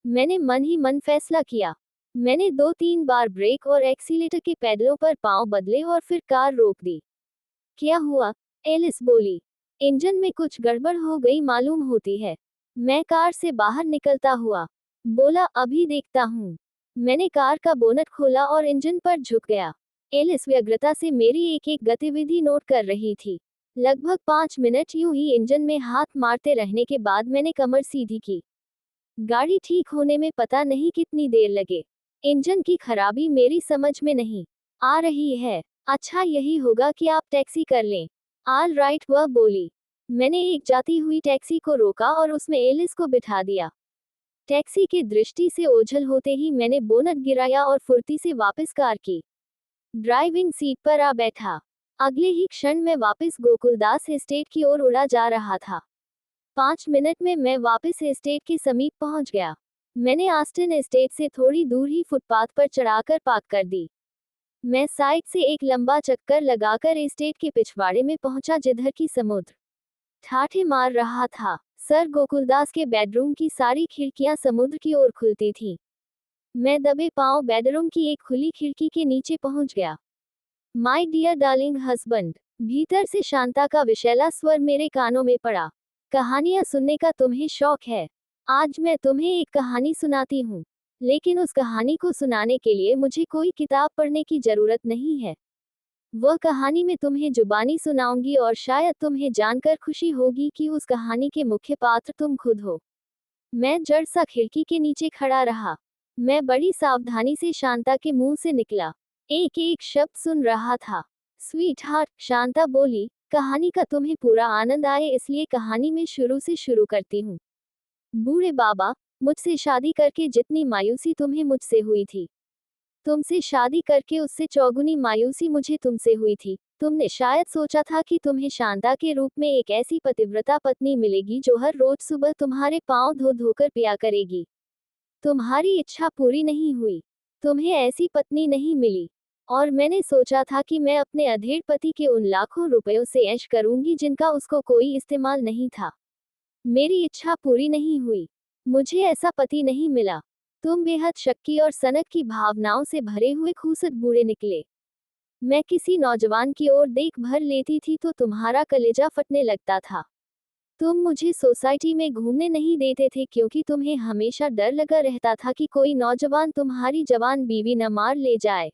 मैंने मन ही मन फैसला किया। मैंने 2-3 बार ब्रेक और एक्सीलेटर के पैडलों पर पांव बदले और फिर कार रोक दी। क्या हुआ? एलिस बोली। इंजन में कुछ गड़बड़ हो गई मालूम होती है। मैं कार से बाहर निकलता हुआ बोला, अभी देखता हूँ। मैंने कार का बोनट खोला और इंजन पर झुक गया। एलिस व्यग्रता से मेरी एक एक गतिविधि नोट कर रही थी। लगभग 5 मिनट यूं ही इंजन में हाथ मारते रहने के बाद मैंने कमर सीधी की। गाड़ी ठीक होने में पता नहीं कितनी देर लगे। इंजन की खराबी मेरी समझ में नहीं आ रही है। अच्छा, यही होगा कि आप टैक्सी कर लें। ऑल राइट, वह बोली। मैंने एक जाती हुई टैक्सी को रोका और उसमें एलिस को बिठा दिया। टैक्सी की दृष्टि से ओझल होते ही मैंने बोनट गिराया और फुर्ती से वापस कार की ड्राइविंग सीट पर आ बैठा। अगले ही क्षण मैं वापस गोकुलदास एस्टेट की ओर उड़ा जा रहा था। 5 मिनट में मैं वापस एस्टेट के समीप पहुंच गया। मैंने आस्टिन एस्टेट से थोड़ी दूर ही फुटपाथ पर चढ़ाकर पार्क कर दी। मैं साइड से एक लंबा चक्कर लगाकर एस्टेट के पिछवाड़े में पहुंचा, जिधर की समुद्र ठाठे मार रहा था। सर गोकुलदास के बेडरूम की सारी खिड़कियां समुद्र की ओर खुलती थीं। मैं दबे पांव बेडरूम की एक खुली खिड़की के नीचे पहुंच गया। माय डियर डार्लिंग हस्बैंड, भीतर से शांता का विशैला स्वर मेरे कानों में पड़ा। कहानियां सुनने का तुम्हें शौक है। आज मैं तुम्हें एक कहानी सुनाती हूँ, लेकिन उस कहानी को सुनाने के लिए मुझे कोई किताब पढ़ने की जरूरत नहीं है। वह कहानी मैं तुम्हें जुबानी सुनाऊंगी और शायद तुम्हें जानकर खुशी होगी कि उस कहानी के मुख्य पात्र तुम खुद हो। मैं जड़ सा खिड़की के नीचे खड़ा रहा। मैं बड़ी सावधानी से शांता के मुंह से निकला एक एक शब्द सुन रहा था। स्वीट हार्ट, शांता बोली, कहानी का तुम्हें पूरा आनंद आए इसलिए कहानी में शुरू से शुरू करती हूँ। बूढ़े बाबा, मुझसे शादी करके जितनी मायूसी तुम्हें मुझसे हुई थी, तुमसे शादी करके उससे चौगुनी मायूसी मुझे तुमसे हुई थी। तुमने शायद सोचा था कि तुम्हें शांता के रूप में एक ऐसी पतिव्रता पत्नी मिलेगी जो हर रोज सुबह तुम्हारे पांव धो धोकर पिया करेगी। तुम्हारी इच्छा पूरी नहीं हुई। तुम्हें ऐसी पत्नी नहीं मिली। और मैंने सोचा था कि मैं अपने अधेड़ पति के उन लाखों रुपयों से ऐश करूंगी जिनका उसको कोई इस्तेमाल नहीं था। मेरी इच्छा पूरी नहीं हुई। मुझे ऐसा पति नहीं मिला। तुम बेहद शक्की और सनक की भावनाओं से भरे हुए खूसट बूढ़े निकले। मैं किसी नौजवान की ओर देख भर लेती थी तो तुम्हारा कलेजा फटने लगता था। तुम मुझे सोसाइटी में घूमने नहीं देते थे क्योंकि तुम्हें हमेशा डर लगा रहता था कि कोई नौजवान तुम्हारी जवान बीवी न मार ले जाए।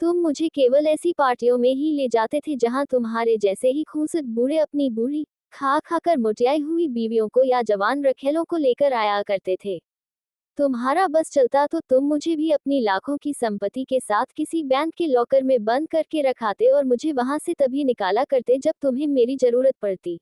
तुम मुझे केवल ऐसी पार्टियों में ही ले जाते थे जहां तुम्हारे जैसे ही खूंसट बूढ़े अपनी बूढ़ी खा खाकर मोटियाई हुई बीवियों को या जवान रखेलों को लेकर आया करते थे। तुम्हारा बस चलता तो तुम मुझे भी अपनी लाखों की संपत्ति के साथ किसी बैंक के लॉकर में बंद करके रखाते और मुझे वहां से तभी निकाला करते जब तुम्हें मेरी जरूरत पड़ती।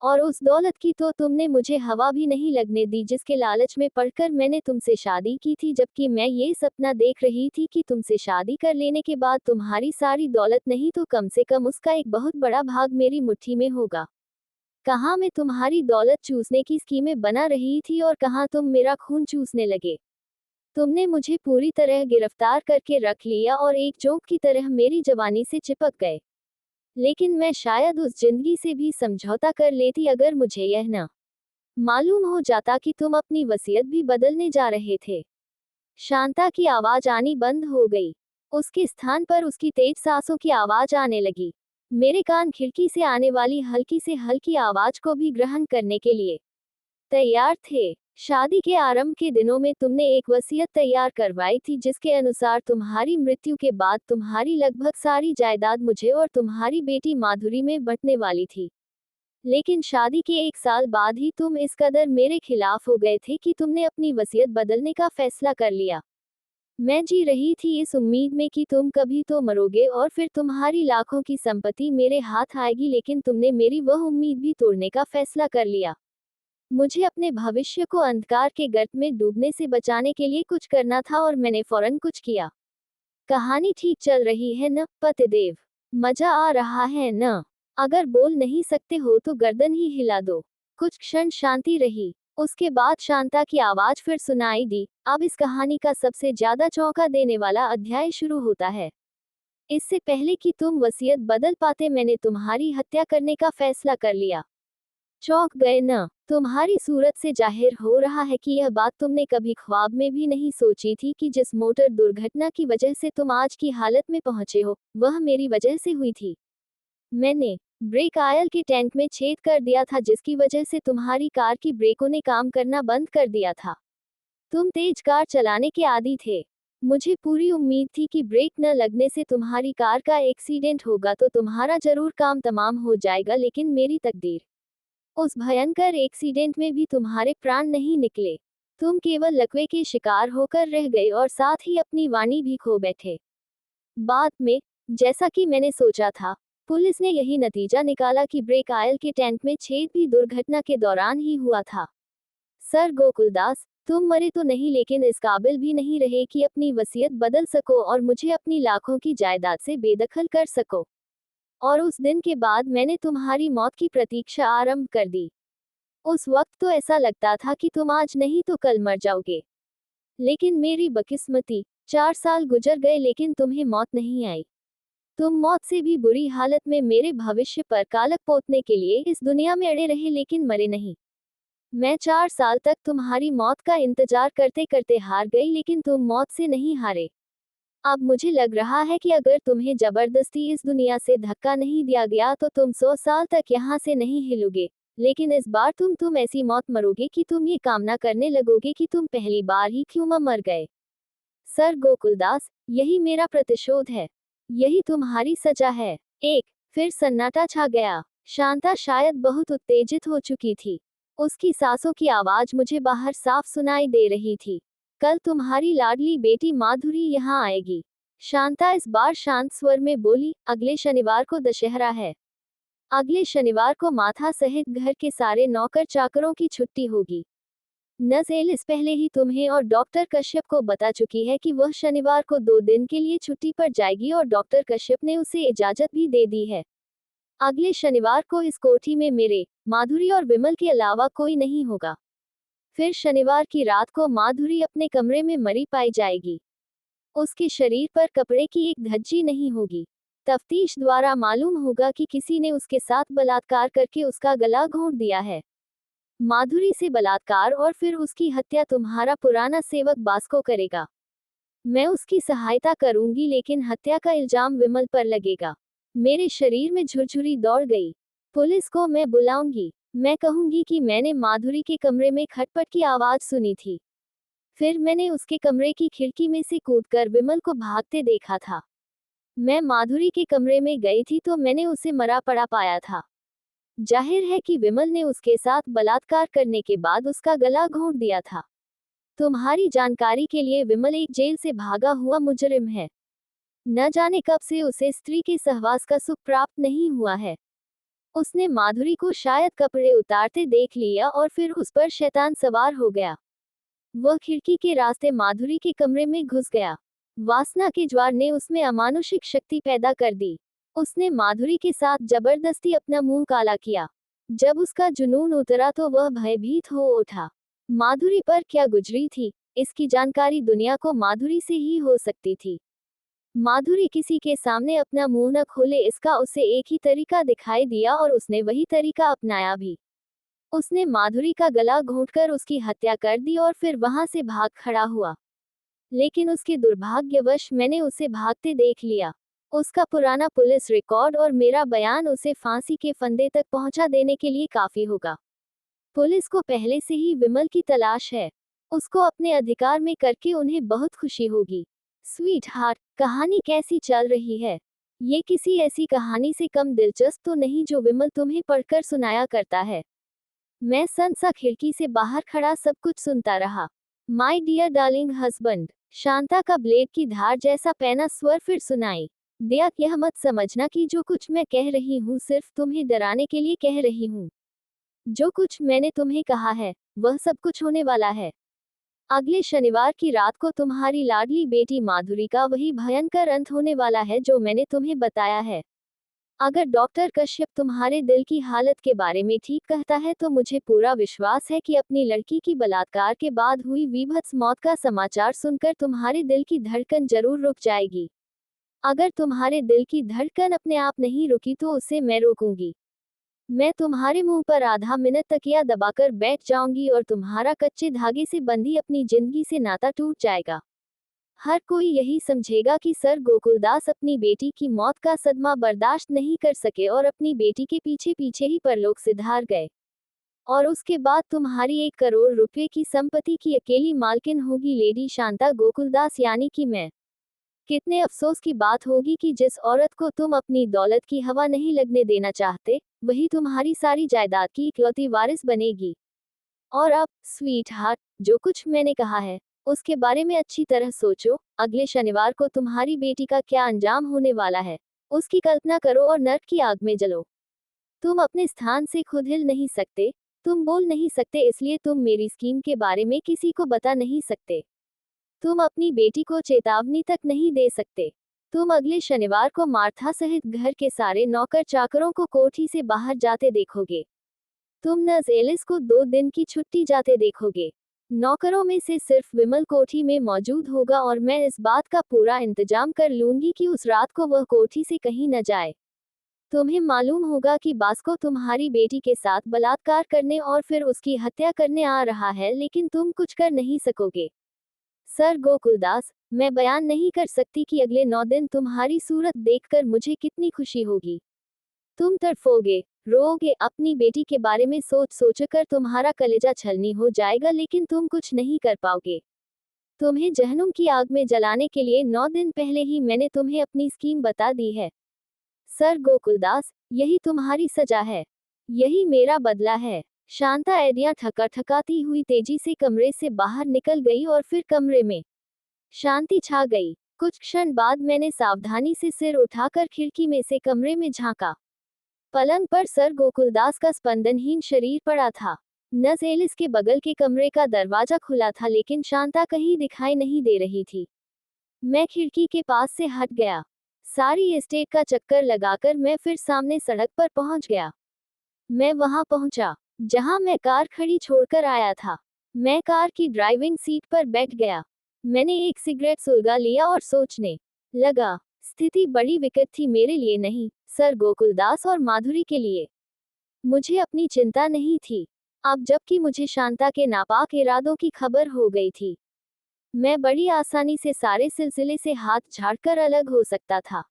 और उस दौलत की तो तुमने मुझे हवा भी नहीं लगने दी जिसके लालच में पड़कर मैंने तुमसे शादी की थी, जबकि मैं ये सपना देख रही थी कि तुमसे शादी कर लेने के बाद तुम्हारी सारी दौलत नहीं तो कम से कम उसका एक बहुत बड़ा भाग मेरी मुट्ठी में होगा। कहाँ मैं तुम्हारी दौलत चूसने की स्कीमें बना रही थी और कहाँ तुम मेरा खून चूसने लगे। तुमने मुझे पूरी तरह गिरफ्तार करके रख लिया और एक जोंक की तरह मेरी जवानी से चिपक गए। लेकिन मैं शायद उस जिंदगी से भी समझौता कर लेती अगर मुझे यह न मालूम हो जाता कि तुम अपनी वसीयत भी बदलने जा रहे थे। शांता की आवाज आनी बंद हो गई। उसके स्थान पर उसकी तेज सांसों की आवाज आने लगी। मेरे कान खिड़की से आने वाली हल्की से हल्की आवाज को भी ग्रहण करने के लिए तैयार थे। शादी के आरंभ के दिनों में तुमने एक वसीयत तैयार करवाई थी जिसके अनुसार तुम्हारी मृत्यु के बाद तुम्हारी लगभग सारी जायदाद मुझे और तुम्हारी बेटी माधुरी में बंटने वाली थी। लेकिन शादी के 1 साल बाद ही तुम इस कदर मेरे खिलाफ हो गए थे कि तुमने अपनी वसीयत बदलने का फैसला कर लिया। मैं जी रही थी इस उम्मीद में कि तुम कभी तो मरोगे और फिर तुम्हारी लाखों की संपत्ति मेरे हाथ आएगी, लेकिन तुमने मेरी वह उम्मीद भी तोड़ने का फैसला कर लिया। मुझे अपने भविष्य को अंधकार के गर्त में डूबने से बचाने के लिए कुछ करना था और मैंने फौरन कुछ किया। कहानी ठीक चल रही है न पतिदेव? मजा आ रहा है न? अगर बोल नहीं सकते हो तो गर्दन ही हिला दो। कुछ क्षण शांति रही। उसके बाद शांता की आवाज फिर सुनाई दी। अब इस कहानी का सबसे ज्यादा चौंका देने वाला अध्याय शुरू होता है। इससे पहले कि तुम वसीयत बदल पाते मैंने तुम्हारी हत्या करने का फैसला कर लिया। चौंक गए न? तुम्हारी सूरत से जाहिर हो रहा है कि यह बात तुमने कभी ख्वाब में भी नहीं सोची थी कि जिस मोटर दुर्घटना की वजह से तुम आज की हालत में पहुंचे हो, वह मेरी वजह से हुई थी। मैंने ब्रेक आयल के टैंक में छेद कर दिया था जिसकी वजह से तुम्हारी कार की ब्रेकों ने काम करना बंद कर दिया था। तुम तेज कार चलाने के आदी थे। मुझे पूरी उम्मीद थी कि ब्रेक न लगने से तुम्हारी कार का एक्सीडेंट होगा तो तुम्हारा जरूर काम तमाम हो जाएगा, लेकिन मेरी तकदीर, उस भयंकर एक्सीडेंट में भी तुम्हारे प्राण नहीं निकले। तुम केवल लकवे के शिकार होकर रह गए और साथ ही अपनी वाणी भी खो बैठे। बाद में, जैसा कि मैंने सोचा था, पुलिस ने यही नतीजा निकाला कि ब्रेक आयल के टैंक में छेद भी दुर्घटना के दौरान ही हुआ था। सर गोकुलदास, तुम मरे तो नहीं लेकिन इस काबिल भी नहीं रहे कि अपनी वसीयत बदल सको और मुझे अपनी लाखों की जायदाद से बेदखल कर सको। और उस दिन के बाद मैंने तुम्हारी मौत की प्रतीक्षा आरंभ कर दी। उस वक्त तो ऐसा लगता था कि तुम आज नहीं तो कल मर जाओगे। लेकिन मेरी बदकिस्मती, 4 साल गुजर गए लेकिन तुम्हें मौत नहीं आई। तुम मौत से भी बुरी हालत में मेरे भविष्य पर कालक पोतने के लिए इस दुनिया में अड़े रहे लेकिन मरे नहीं। मैं 4 साल तक तुम्हारी मौत का इंतजार करते करते हार गई, लेकिन तुम मौत से नहीं हारे। अब मुझे लग रहा है कि अगर तुम्हें जबरदस्ती इस दुनिया से धक्का नहीं दिया गया तो तुम 100 साल तक यहाँ से नहीं हिलोगे। लेकिन इस बार तुम ऐसी मौत मरोगे कि तुम ये कामना करने लगोगे कि तुम पहली बार ही क्यों मर गए। सर गोकुलदास, यही मेरा प्रतिशोध है। यही तुम्हारी सजा है। एक फिर सन्नाटा छा गया। शांता शायद बहुत उत्तेजित हो चुकी थी। उसकी सांसों की आवाज मुझे बाहर साफ सुनाई दे रही थी। कल तुम्हारी लाडली बेटी माधुरी यहाँ आएगी। शांता इस बार शांत स्वर में बोली। अगले शनिवार को दशहरा है। अगले शनिवार को माथा सहित घर के सारे नौकर चाकरों की छुट्टी होगी। नज़ेल इस पहले ही तुम्हें और डॉक्टर कश्यप को बता चुकी है कि वह शनिवार को 2 दिन के लिए छुट्टी पर जाएगी और डॉक्टर कश्यप ने उसे इजाजत भी दे दी है। अगले शनिवार को इस कोठी में मेरे, माधुरी और विमल के अलावा कोई नहीं होगा। फिर शनिवार की रात को माधुरी अपने कमरे में मरी पाई जाएगी। उसके शरीर पर कपड़े की एक धज्जी नहीं होगी। तफ्तीश द्वारा मालूम होगा कि किसी ने उसके साथ बलात्कार करके उसका गला घोंट दिया है। माधुरी से बलात्कार और फिर उसकी हत्या तुम्हारा पुराना सेवक बास्को करेगा। मैं उसकी सहायता करूंगी, लेकिन हत्या का इल्जाम विमल पर लगेगा। मेरे शरीर में झुरझुरी दौड़ गई। पुलिस को मैं बुलाऊंगी। मैं कहूंगी कि मैंने माधुरी के कमरे में खटपट की आवाज सुनी थी। फिर मैंने उसके कमरे की खिड़की में से कूदकर विमल को भागते देखा था। मैं माधुरी के कमरे में गई थी तो मैंने उसे मरा पड़ा पाया था। जाहिर है कि विमल ने उसके साथ बलात्कार करने के बाद उसका गला घोंट दिया था। तुम्हारी जानकारी के लिए विमल एक जेल से भागा हुआ मुजरिम है। न जाने कब से उसे स्त्री के सहवास का सुख प्राप्त नहीं हुआ है। उसने माधुरी को शायद कपड़े उतारते देख लिया और फिर उस पर शैतान सवार हो गया। वह खिड़की के रास्ते माधुरी के कमरे में घुस गया। वासना के ज्वार ने उसमें अमानुषिक शक्ति पैदा कर दी। उसने माधुरी के साथ जबरदस्ती अपना मुंह काला किया। जब उसका जुनून उतरा तो वह भयभीत हो उठा। माधुरी पर क्या गुजरी थी, इसकी जानकारी दुनिया को माधुरी से ही हो सकती थी। माधुरी किसी के सामने अपना मुंह न खोले, इसका उसे एक ही तरीका दिखाई दिया और उसने वही तरीका अपनाया भी। उसने माधुरी का गला घोंटकर उसकी हत्या कर दी और फिर वहां से भाग खड़ा हुआ। लेकिन उसके दुर्भाग्यवश मैंने उसे भागते देख लिया। उसका पुराना पुलिस रिकॉर्ड और मेरा बयान उसे फांसी के फंदे तक पहुंचा देने के लिए काफी होगा। पुलिस को पहले से ही विमल की तलाश है। उसको अपने अधिकार में करके उन्हें बहुत खुशी होगी। स्वीट हार्ट, कहानी कैसी चल रही है? ये किसी ऐसी कहानी से कम दिलचस्प तो नहीं जो विमल तुम्हें पढ़कर सुनाया करता है। मैं सनसा खिड़की से बाहर खड़ा सब कुछ सुनता रहा। My dear darling husband, Shanta का ब्लेड की धार जैसा पैना स्वर फिर सुनाई दिया। यह मत समझना कि जो कुछ मैं कह रही हूँ सिर्फ तुम्हें डराने के लिए कह रही हूँ। जो कुछ मैंने तुम्हें कहा है वह सब कुछ होने वाला है। अगले शनिवार की रात को तुम्हारी लाडली बेटी माधुरी का वही भयंकर अंत होने वाला है जो मैंने तुम्हें बताया है। अगर डॉक्टर कश्यप तुम्हारे दिल की हालत के बारे में ठीक कहता है तो मुझे पूरा विश्वास है कि अपनी लड़की की बलात्कार के बाद हुई वीभत्स मौत का समाचार सुनकर तुम्हारे दिल की धड़कन जरूर रुक जाएगी। अगर तुम्हारे दिल की धड़कन अपने आप नहीं रुकी तो उसे मैं रोकूंगी। मैं तुम्हारे मुंह पर आधा मिनट तकिया दबाकर बैठ जाऊंगी और तुम्हारा कच्चे धागे से बंधी अपनी जिंदगी से नाता टूट जाएगा। हर कोई यही समझेगा कि सर गोकुलदास अपनी बेटी की मौत का सदमा बर्दाश्त नहीं कर सके और अपनी बेटी के पीछे पीछे ही परलोक सिधार गए। और उसके बाद तुम्हारी 1 करोड़ रुपए की संपत्ति की अकेली मालकिन होगी लेडी शांता गोकुलदास, यानी कि मैं। कितने अफसोस की बात होगी कि जिस औरत को तुम अपनी दौलत की हवा नहीं लगने देना चाहते, वही तुम्हारी सारी जायदाद की इकलौती वारिस बनेगी। और अब स्वीट हार्ट, जो कुछ मैंने कहा है उसके बारे में अच्छी तरह सोचो। अगले शनिवार को तुम्हारी बेटी का क्या अंजाम होने वाला है, उसकी कल्पना करो और नर्क की आग में जलो। तुम अपने स्थान से खुद हिल नहीं सकते, तुम बोल नहीं सकते, इसलिए तुम मेरी स्कीम के बारे में किसी को बता नहीं सकते। तुम अपनी बेटी को चेतावनी तक नहीं दे सकते। तुम अगले शनिवार को मार्था सहित घर के सारे नौकर चाकरों को कोठी से बाहर जाते देखोगे। तुम नज एलिस को 2 दिन की छुट्टी जाते देखोगे। नौकरों में से सिर्फ विमल कोठी में मौजूद होगा और मैं इस बात का पूरा इंतजाम कर लूंगी कि उस रात को वह कोठी से कहीं न जाए। तुम्हें मालूम होगा कि बास्को तुम्हारी बेटी के साथ बलात्कार करने और फिर उसकी हत्या करने आ रहा है, लेकिन तुम कुछ कर नहीं सकोगे। सर गोकुलदास, मैं बयान नहीं कर सकती कि अगले 9 दिन तुम्हारी सूरत देखकर मुझे कितनी खुशी होगी। तुम तड़फोगे, रोओगे, अपनी बेटी के बारे में सोच सोचकर तुम्हारा कलेजा छलनी हो जाएगा, लेकिन तुम कुछ नहीं कर पाओगे। तुम्हें जहन्नुम की आग में जलाने के लिए 9 दिन पहले ही मैंने तुम्हें अपनी स्कीम बता दी है। सर गोकुलदास, यही तुम्हारी सजा है, यही मेरा बदला है। शांता एडियां ठकाठकाती हुई तेजी से कमरे से बाहर निकल गई और फिर कमरे में शांति छा गई। कुछ क्षण बाद मैंने सावधानी से सिर उठाकर खिड़की में से कमरे में झांका। पलंग पर सर गोकुलदास का स्पंदनहीन शरीर पड़ा था। नज एलिस के बगल के कमरे का दरवाजा खुला था, लेकिन शांता कहीं दिखाई नहीं दे रही थी। मैं खिड़की के पास से हट गया। सारी एस्टेट का चक्कर लगाकर मैं फिर सामने सड़क पर पहुंच गया। मैं वहां पहुंचा जहां मैं कार खड़ी छोड़कर आया था। मैं कार की ड्राइविंग सीट पर बैठ गया। मैंने एक सिगरेट सुलगा लिया और सोचने लगा। स्थिति बड़ी विकट थी मेरे लिए नहीं, सर गोकुलदास और माधुरी के लिए। मुझे अपनी चिंता नहीं थी। अब जबकि मुझे शांता के नापाक इरादों की खबर हो गई थी, मैं बड़ी आसानी से सारे सिलसिले से हाथ झाड़कर अलग हो सकता था।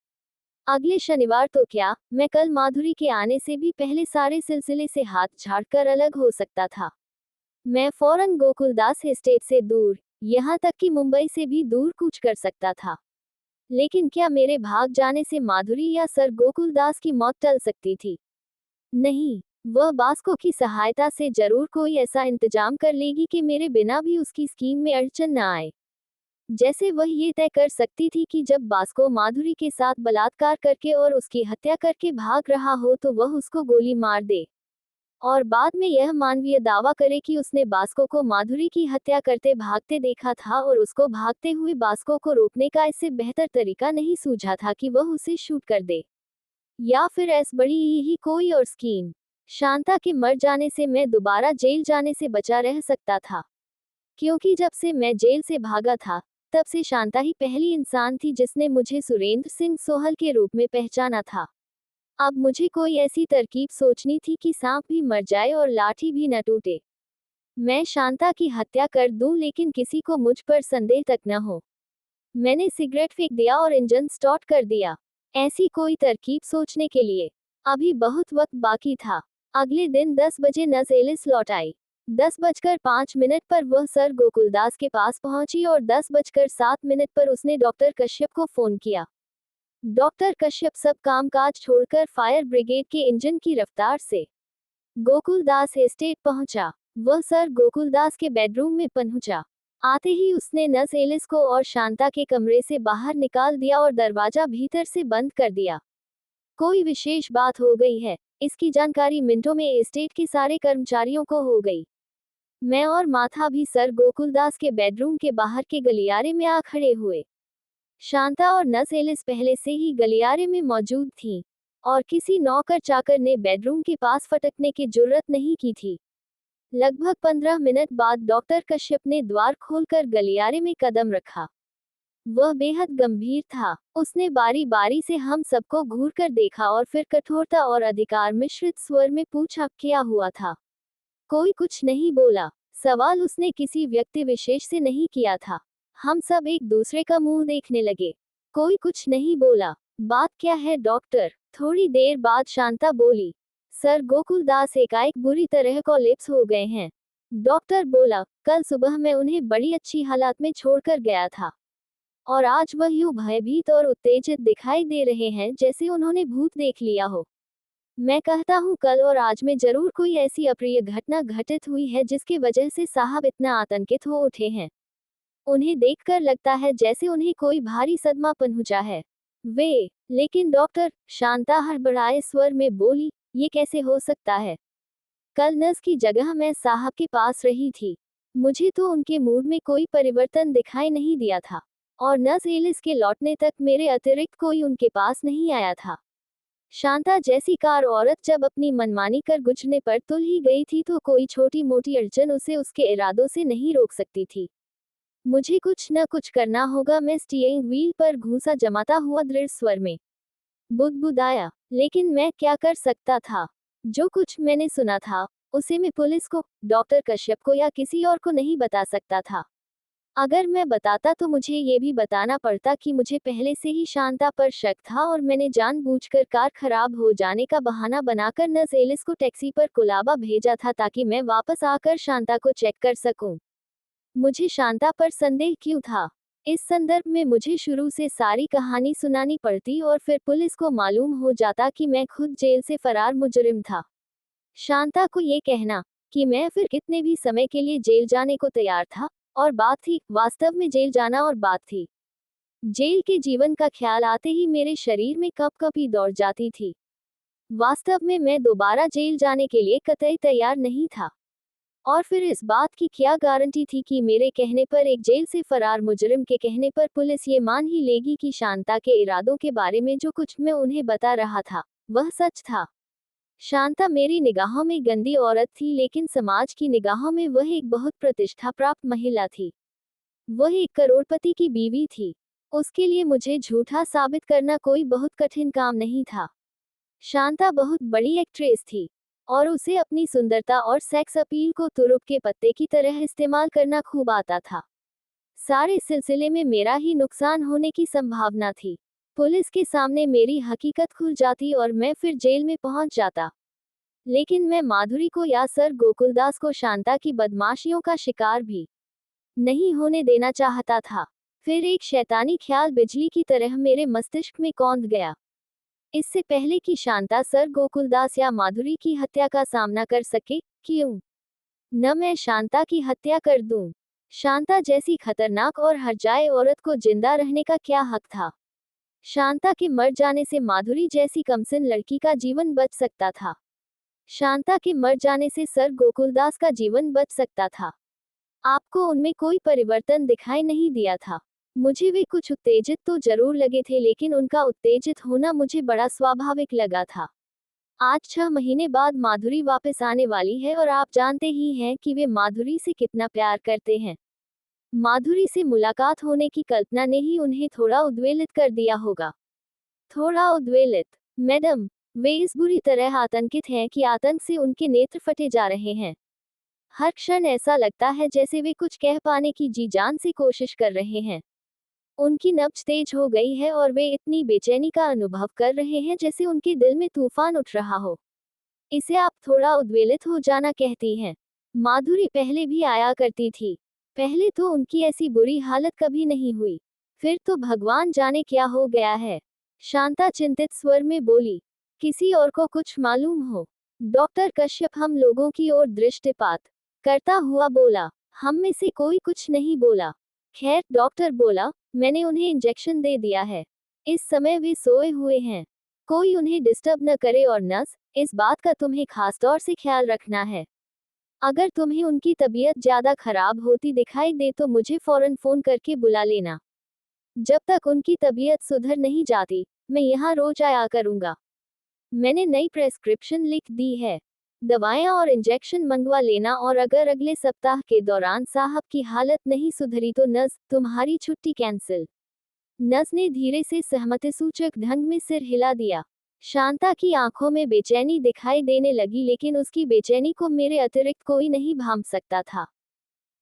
अगले शनिवार तो क्या, मैं कल माधुरी के आने से भी पहले सारे सिलसिले से हाथ झाड़कर अलग हो सकता था। मैं फौरन गोकुलदास एस्टेट से दूर, यहाँ तक कि मुंबई से भी दूर कूच कर सकता था। लेकिन क्या मेरे भाग जाने से माधुरी या सर गोकुलदास की मौत टल सकती थी? नहीं, वह बास्को की सहायता से जरूर कोई ऐसा इंतजाम कर लेगी कि मेरे बिना भी उसकी स्कीम में अड़चन न आए। जैसे वह ये तय कर सकती थी कि जब बास्को माधुरी के साथ बलात्कार करके और उसकी हत्या करके भाग रहा हो तो वह उसको गोली मार दे, और बाद में यह मानवीय दावा करे कि उसने बास्को को माधुरी की हत्या करते भागते देखा था और उसको भागते हुए बास्को को रोकने का इससे बेहतर तरीका नहीं सूझा था कि वह उसे शूट कर दे। या फिर ऐस बड़ी ही कोई और स्कीम। शांता के मर जाने से मैं दोबारा जेल जाने से बचा रह सकता था, क्योंकि जब से मैं जेल से भागा था, तब से शांता ही पहली इंसान थी जिसने मुझे सुरेंद्र सिंह सोहल के रूप में पहचाना था। अब मुझे कोई ऐसी तरकीब सोचनी थी कि सांप भी मर जाए और लाठी भी न टूटे। मैं शांता की हत्या कर दूं लेकिन किसी को मुझ पर संदेह तक न हो। मैंने सिगरेट फेंक दिया और इंजन स्टार्ट कर दिया, ऐसी कोई तरकीब सोचने के लिए। अभी बहुत वक्त बाकी था। अगले दिन 10 बजे नस एलिस लौट आई। 10:05 पर वह सर गोकुलदास के पास पहुंची और 10:07 पर उसने डॉक्टर कश्यप को फोन किया। डॉक्टर कश्यप सब कामकाज छोड़कर फायर ब्रिगेड के इंजन की रफ्तार से गोकुलदास एस्टेट पहुंचा। वह सर गोकुलदास के बेडरूम में पहुंचा। आते ही उसने नस एलिस को और शांता के कमरे से बाहर निकाल दिया और दरवाजा भीतर से बंद कर दिया। कोई विशेष बात हो गई है, इसकी जानकारी मिनटों में एस्टेट के सारे कर्मचारियों को हो गई। मैं और माथा भी सर गोकुलदास के बेडरूम के बाहर के गलियारे में आ खड़े हुए। शांता और नस एलिस पहले से ही गलियारे में मौजूद थीं, और किसी नौकर चाकर ने बेडरूम के पास फटकने की जुर्रत नहीं की थी। लगभग 15 मिनट बाद डॉक्टर कश्यप ने द्वार खोलकर गलियारे में कदम रखा। वह बेहद गंभीर था। उसने बारी बारी से हम सबको घूर कर देखा और फिर कठोरता और अधिकार मिश्रित स्वर में पूछा, क्या हुआ था? कोई कुछ नहीं बोला। सवाल उसने किसी व्यक्ति विशेष से नहीं किया था। हम सब एक दूसरे का मुंह देखने लगे। कोई कुछ नहीं बोला। बात क्या है डॉक्टर? थोड़ी देर बाद शांता बोली, सर गोकुलदास एकाएक बुरी तरह कोलैप्स हो गए हैं। डॉक्टर बोला, कल सुबह मैं उन्हें बड़ी अच्छी हालत में छोड़कर गया था, और आज वह यूं भयभीत और उत्तेजित दिखाई दे रहे हैं जैसे उन्होंने भूत देख लिया हो। मैं कहता हूँ कल और आज में जरूर कोई ऐसी अप्रिय घटना घटित हुई है जिसकी वजह से साहब इतना आतंकित हो उठे हैं। उन्हें देखकर लगता है जैसे उन्हें कोई भारी सदमा पहुंचा है। लेकिन डॉक्टर, शांता हड़बड़ाए स्वर में बोली, ये कैसे हो सकता है? कल नर्स की जगह मैं साहब के पास रही थी। मुझे तो उनके मूड में कोई परिवर्तन दिखाई नहीं दिया था, और नर्स एलिस के लौटने तक मेरे अतिरिक्त कोई उनके पास नहीं आया था। शांता जैसी कार औरत जब अपनी मनमानी कर गुजरने पर तुल ही गई थी तो कोई छोटी मोटी अड़चन उसे उसके इरादों से नहीं रोक सकती थी। मुझे कुछ न कुछ करना होगा, मैं स्टीयरिंग व्हील पर घूंसा जमाता हुआ दृढ़ स्वर में बुदबुदाया। लेकिन मैं क्या कर सकता था? जो कुछ मैंने सुना था, उसे मैं पुलिस को, डॉक्टर कश्यप को या किसी और को नहीं बता सकता था। अगर मैं बताता तो मुझे ये भी बताना पड़ता कि मुझे पहले से ही शांता पर शक था और मैंने जानबूझकर कार खराब हो जाने का बहाना बनाकर नर्स एलिस को टैक्सी पर कुलाबा भेजा था ताकि मैं वापस आकर शांता को चेक कर सकूं। मुझे शांता पर संदेह क्यों था? इस संदर्भ में मुझे शुरू से सारी कहानी सुनानी पड़ती और फिर पुलिस को मालूम हो जाता कि मैं खुद जेल से फरार मुजरिम था। शांता को ये कहना कि मैं फिर कितने भी समय के लिए जेल जाने को तैयार था, और बात थी, वास्तव में जेल जाना और बात थी। जेल के जीवन का ख्याल आते ही मेरे शरीर में कपकपी दौड़ जाती थी। वास्तव में मैं दोबारा जेल जाने के लिए कतई तैयार नहीं था। और फिर इस बात की क्या गारंटी थी कि मेरे कहने पर, एक जेल से फरार मुजरिम के कहने पर, पुलिस ये मान ही लेगी कि शांता के इरादों के बारे में जो कुछ मैं उन्हें बता रहा था, वह सच था। शांता मेरी निगाहों में गंदी औरत थी, लेकिन समाज की निगाहों में वह एक बहुत प्रतिष्ठा प्राप्त महिला थी। वह एक करोड़पति की बीवी थी। उसके लिए मुझे झूठा साबित करना कोई बहुत कठिन काम नहीं था। शांता बहुत बड़ी एक्ट्रेस थी और उसे अपनी सुंदरता और सेक्स अपील को तुरुप के पत्ते की तरह इस्तेमाल करना खूब आता था। सारे सिलसिले में मेरा ही नुकसान होने की संभावना थी। पुलिस के सामने मेरी हकीकत खुल जाती और मैं फिर जेल में पहुंच जाता। लेकिन मैं माधुरी को या सर गोकुलदास को शांता की बदमाशियों का शिकार भी नहीं होने देना चाहता था। फिर एक शैतानी ख्याल बिजली की तरह मेरे मस्तिष्क में कौंध गया। इससे पहले कि शांता सर गोकुलदास या माधुरी की हत्या का सामना कर सके, क्यों न मैं शांता की हत्या कर दूं। शांता जैसी खतरनाक और हरजाए औरत को जिंदा रहने का क्या हक था। शांता के मर जाने से माधुरी जैसी कमसिन लड़की का जीवन बच सकता था। शांता के मर जाने से सर गोकुलदास का जीवन बच सकता था। आपको उनमें कोई परिवर्तन दिखाई नहीं दिया था। मुझे वे कुछ उत्तेजित तो जरूर लगे थे, लेकिन उनका उत्तेजित होना मुझे बड़ा स्वाभाविक लगा था। आज 6 महीने बाद माधुरी वापस आने वाली है और आप जानते ही हैं कि वे माधुरी से कितना प्यार करते हैं। माधुरी से मुलाकात होने की कल्पना ने ही उन्हें थोड़ा उद्वेलित कर दिया होगा। थोड़ा उद्वेलित, मैडम। वे इस बुरी तरह आतंकित हैं कि आतंक से उनके नेत्र फटे जा रहे हैं। हर क्षण ऐसा लगता है जैसे वे कुछ कह पाने की जी जान से कोशिश कर रहे हैं। उनकी नब्ज तेज हो गई है और वे इतनी बेचैनी का अनुभव कर रहे हैं जैसे उनके दिल में तूफान उठ रहा हो। इसे आप थोड़ा उद्वेलित हो जाना कहती हैं। माधुरी पहले भी आया करती थी। पहले तो उनकी ऐसी बुरी हालत कभी नहीं हुई। फिर तो भगवान जाने क्या हो गया है। शांता चिंतित स्वर में बोली। किसी और को कुछ मालूम हो? डॉक्टर कश्यप हम लोगों की ओर दृष्टिपात करता हुआ बोला। हम में से कोई कुछ नहीं बोला। खैर, डॉक्टर बोला, मैंने उन्हें इंजेक्शन दे दिया है। इस समय वे सोए हुए हैं। कोई उन्हें डिस्टर्ब न करे और नस, इस बात का तुम्हें खास तौर से ख्याल रखना है। अगर तुम्हें उनकी तबीयत ज्यादा खराब होती दिखाई दे तो मुझे फौरन फोन करके बुला लेना। जब तक उनकी तबीयत सुधर नहीं जाती, मैं यहाँ रोज आया करूँगा। मैंने नई प्रेस्क्रिप्शन लिख दी है। दवाएं और इंजेक्शन मंगवा लेना, और अगर अगले सप्ताह के दौरान साहब की हालत नहीं सुधरी तो नस, तुम्हारी छुट्टी कैंसिल। नस ने धीरे से सहमतिसूचक ढंग में सिर हिला दिया। शांता की आंखों में बेचैनी दिखाई देने लगी, लेकिन उसकी बेचैनी को मेरे अतिरिक्त कोई नहीं भांप सकता था।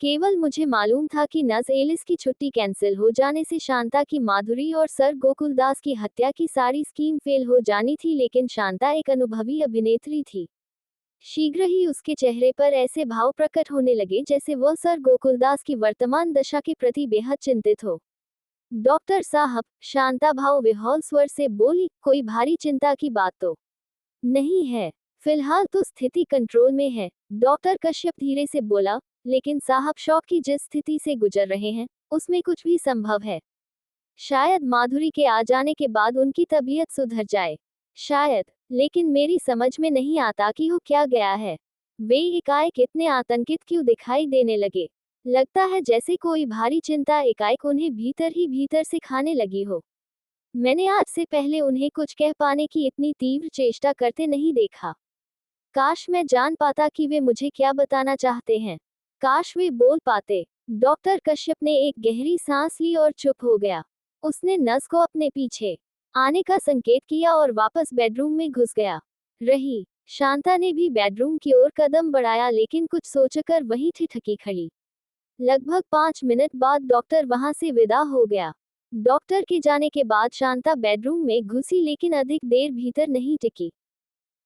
केवल मुझे मालूम था कि नस एलिस की छुट्टी कैंसिल हो जाने से शांता की माधुरी और सर गोकुलदास की हत्या की सारी स्कीम फेल हो जानी थी, लेकिन शांता एक अनुभवी अभिनेत्री थी। शीघ्र ही उसके चेहरे पर ऐसे भाव प्रकट होने लगे जैसे वह सर गोकुलदास की वर्तमान दशा के प्रति बेहद चिंतित हो। डॉक्टर साहब, शांता भाव विह्वल स्वर से बोली, कोई भारी चिंता की बात तो नहीं है। फिलहाल तो स्थिति कंट्रोल में है। डॉक्टर कश्यप धीरे से बोला, लेकिन साहब शॉक की जिस स्थिति से गुजर रहे हैं, उसमें कुछ भी संभव है। शायद माधुरी के आ जाने के बाद उनकी तबीयत सुधर जाए। शायद, लेकिन मेरी समझ में नहीं आता कि हो क्या गया है। वे एकाएक इतने आतंकित क्यों दिखाई देने लगे। लगता है जैसे कोई भारी चिंता एकाएक उन्हें भीतर ही भीतर से खाने लगी हो। मैंने आज से पहले उन्हें कुछ कह पाने की इतनी तीव्र चेष्टा करते नहीं देखा। काश मैं जान पाता कि वे मुझे क्या बताना चाहते हैं। काश वे बोल पाते। डॉक्टर कश्यप ने एक गहरी सांस ली और चुप हो गया। उसने नस को अपने पीछे आने का संकेत किया और वापस बेडरूम में घुस गया। रही शांता ने भी बेडरूम की ओर कदम बढ़ाया, लेकिन कुछ सोचकर वहीं ठिठकी खड़ी। लगभग 5 मिनट बाद डॉक्टर वहां से विदा हो गया। डॉक्टर के जाने के बाद शांता बेडरूम में घुसी, लेकिन अधिक देर भीतर नहीं टिकी।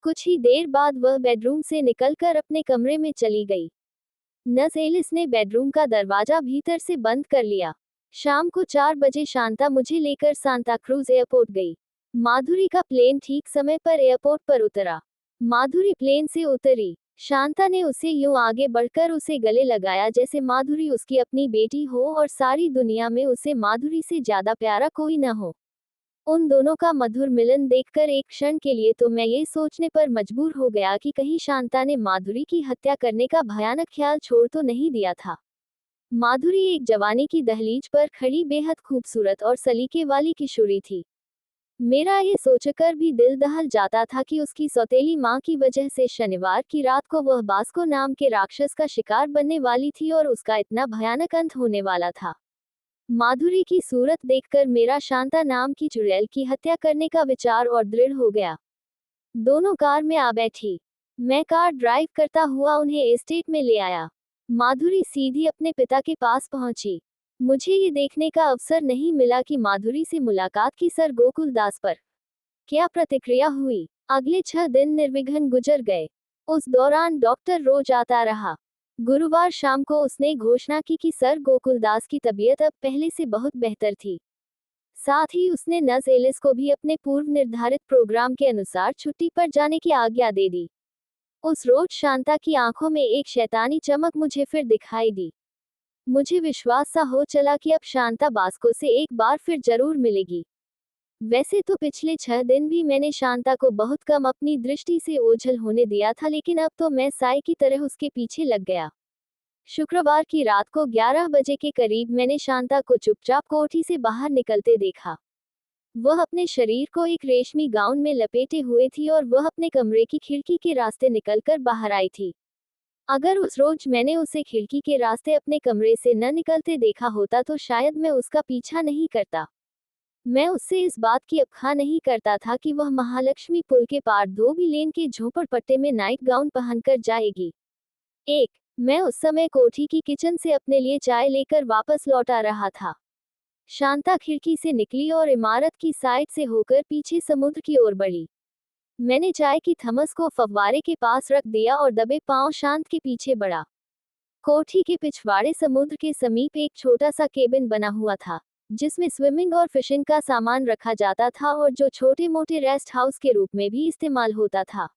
कुछ ही देर बाद वह बेडरूम से निकलकर अपने कमरे में चली गई। नस एलिस ने बेडरूम का दरवाजा भीतर से बंद कर लिया। शाम को 4 बजे शांता मुझे लेकर सांता क्रूज एयरपोर्ट गई। माधुरी का प्लेन ठीक समय पर एयरपोर्ट पर उतरा। माधुरी प्लेन से उतरी। शांता ने उसे यूं आगे बढ़कर उसे गले लगाया जैसे माधुरी उसकी अपनी बेटी हो और सारी दुनिया में उसे माधुरी से ज्यादा प्यारा कोई न हो। उन दोनों का मधुर मिलन देखकर एक क्षण के लिए तो मैं ये सोचने पर मजबूर हो गया कि कहीं शांता ने माधुरी की हत्या करने का भयानक ख्याल छोड़ तो नहीं दिया था। माधुरी एक जवानी की दहलीज पर खड़ी बेहद खूबसूरत और सलीके वाली किशोरी थी। मेरा ये सोचकर भी दिल दहल जाता था कि उसकी सौतेली माँ की वजह से शनिवार की रात को वह बास्को नाम के राक्षस का शिकार बनने वाली थी और उसका इतना भयानक अंत होने वाला था। माधुरी की सूरत देखकर मेरा शांता नाम की चुड़ैल की हत्या करने का विचार और दृढ़ हो गया। दोनों कार में आ बैठी। मैं कार ड्राइव करता हुआ उन्हें एस्टेट में ले आया। माधुरी सीधी अपने पिता के पास पहुंची। मुझे ये देखने का अवसर नहीं मिला कि माधुरी से मुलाकात की सर गोकुल दास पर क्या प्रतिक्रिया हुई। अगले 6 दिन निर्विघ्न गुजर गए। उस दौरान डॉक्टर रोज आता रहा। गुरुवार शाम को उसने घोषणा की कि सर गोकुल दास की तबीयत अब पहले से बहुत बेहतर थी। साथ ही उसने नर्स एलिस को भी अपने पूर्व निर्धारित प्रोग्राम के अनुसार छुट्टी पर जाने की आज्ञा दे दी। उस रोज शांता की आंखों में एक शैतानी चमक मुझे फिर दिखाई दी। मुझे विश्वास सा हो चला कि अब शांता बास्को से एक बार फिर जरूर मिलेगी। वैसे तो पिछले 6 दिन भी मैंने शांता को बहुत कम अपनी दृष्टि से ओझल होने दिया था, लेकिन अब तो मैं साए की तरह उसके पीछे लग गया। शुक्रवार की रात को 11 बजे के करीब मैंने शांता को चुपचाप कोठी से बाहर निकलते देखा। वह अपने शरीर को एक रेशमी गाउन में लपेटे हुए थी और वह अपने कमरे की खिड़की के रास्ते निकलकर बाहर आई थी। अगर उस रोज मैंने उसे खिड़की के रास्ते अपने कमरे से न निकलते देखा होता तो शायद मैं उसका पीछा नहीं करता। मैं उससे इस बात की अफवाह नहीं करता था कि वह महालक्ष्मी पुल के पार धोबी लेन के झोपड़पट्टे में नाइट गाउन पहनकर जाएगी। एक मैं उस समय कोठी की किचन से अपने लिए चाय लेकर वापस लौट आ रहा था। शांता खिड़की से निकली और इमारत की साइड से होकर पीछे समुद्र की ओर बढ़ी। मैंने चाय की थमस को फव्वारे के पास रख दिया और दबे पांव शांत के पीछे बढ़ा। कोठी के पिछवाड़े समुद्र के समीप एक छोटा सा केबिन बना हुआ था, जिसमें स्विमिंग और फिशिंग का सामान रखा जाता था और जो छोटे मोटे रेस्ट हाउस के रूप में भी इस्तेमाल होता था।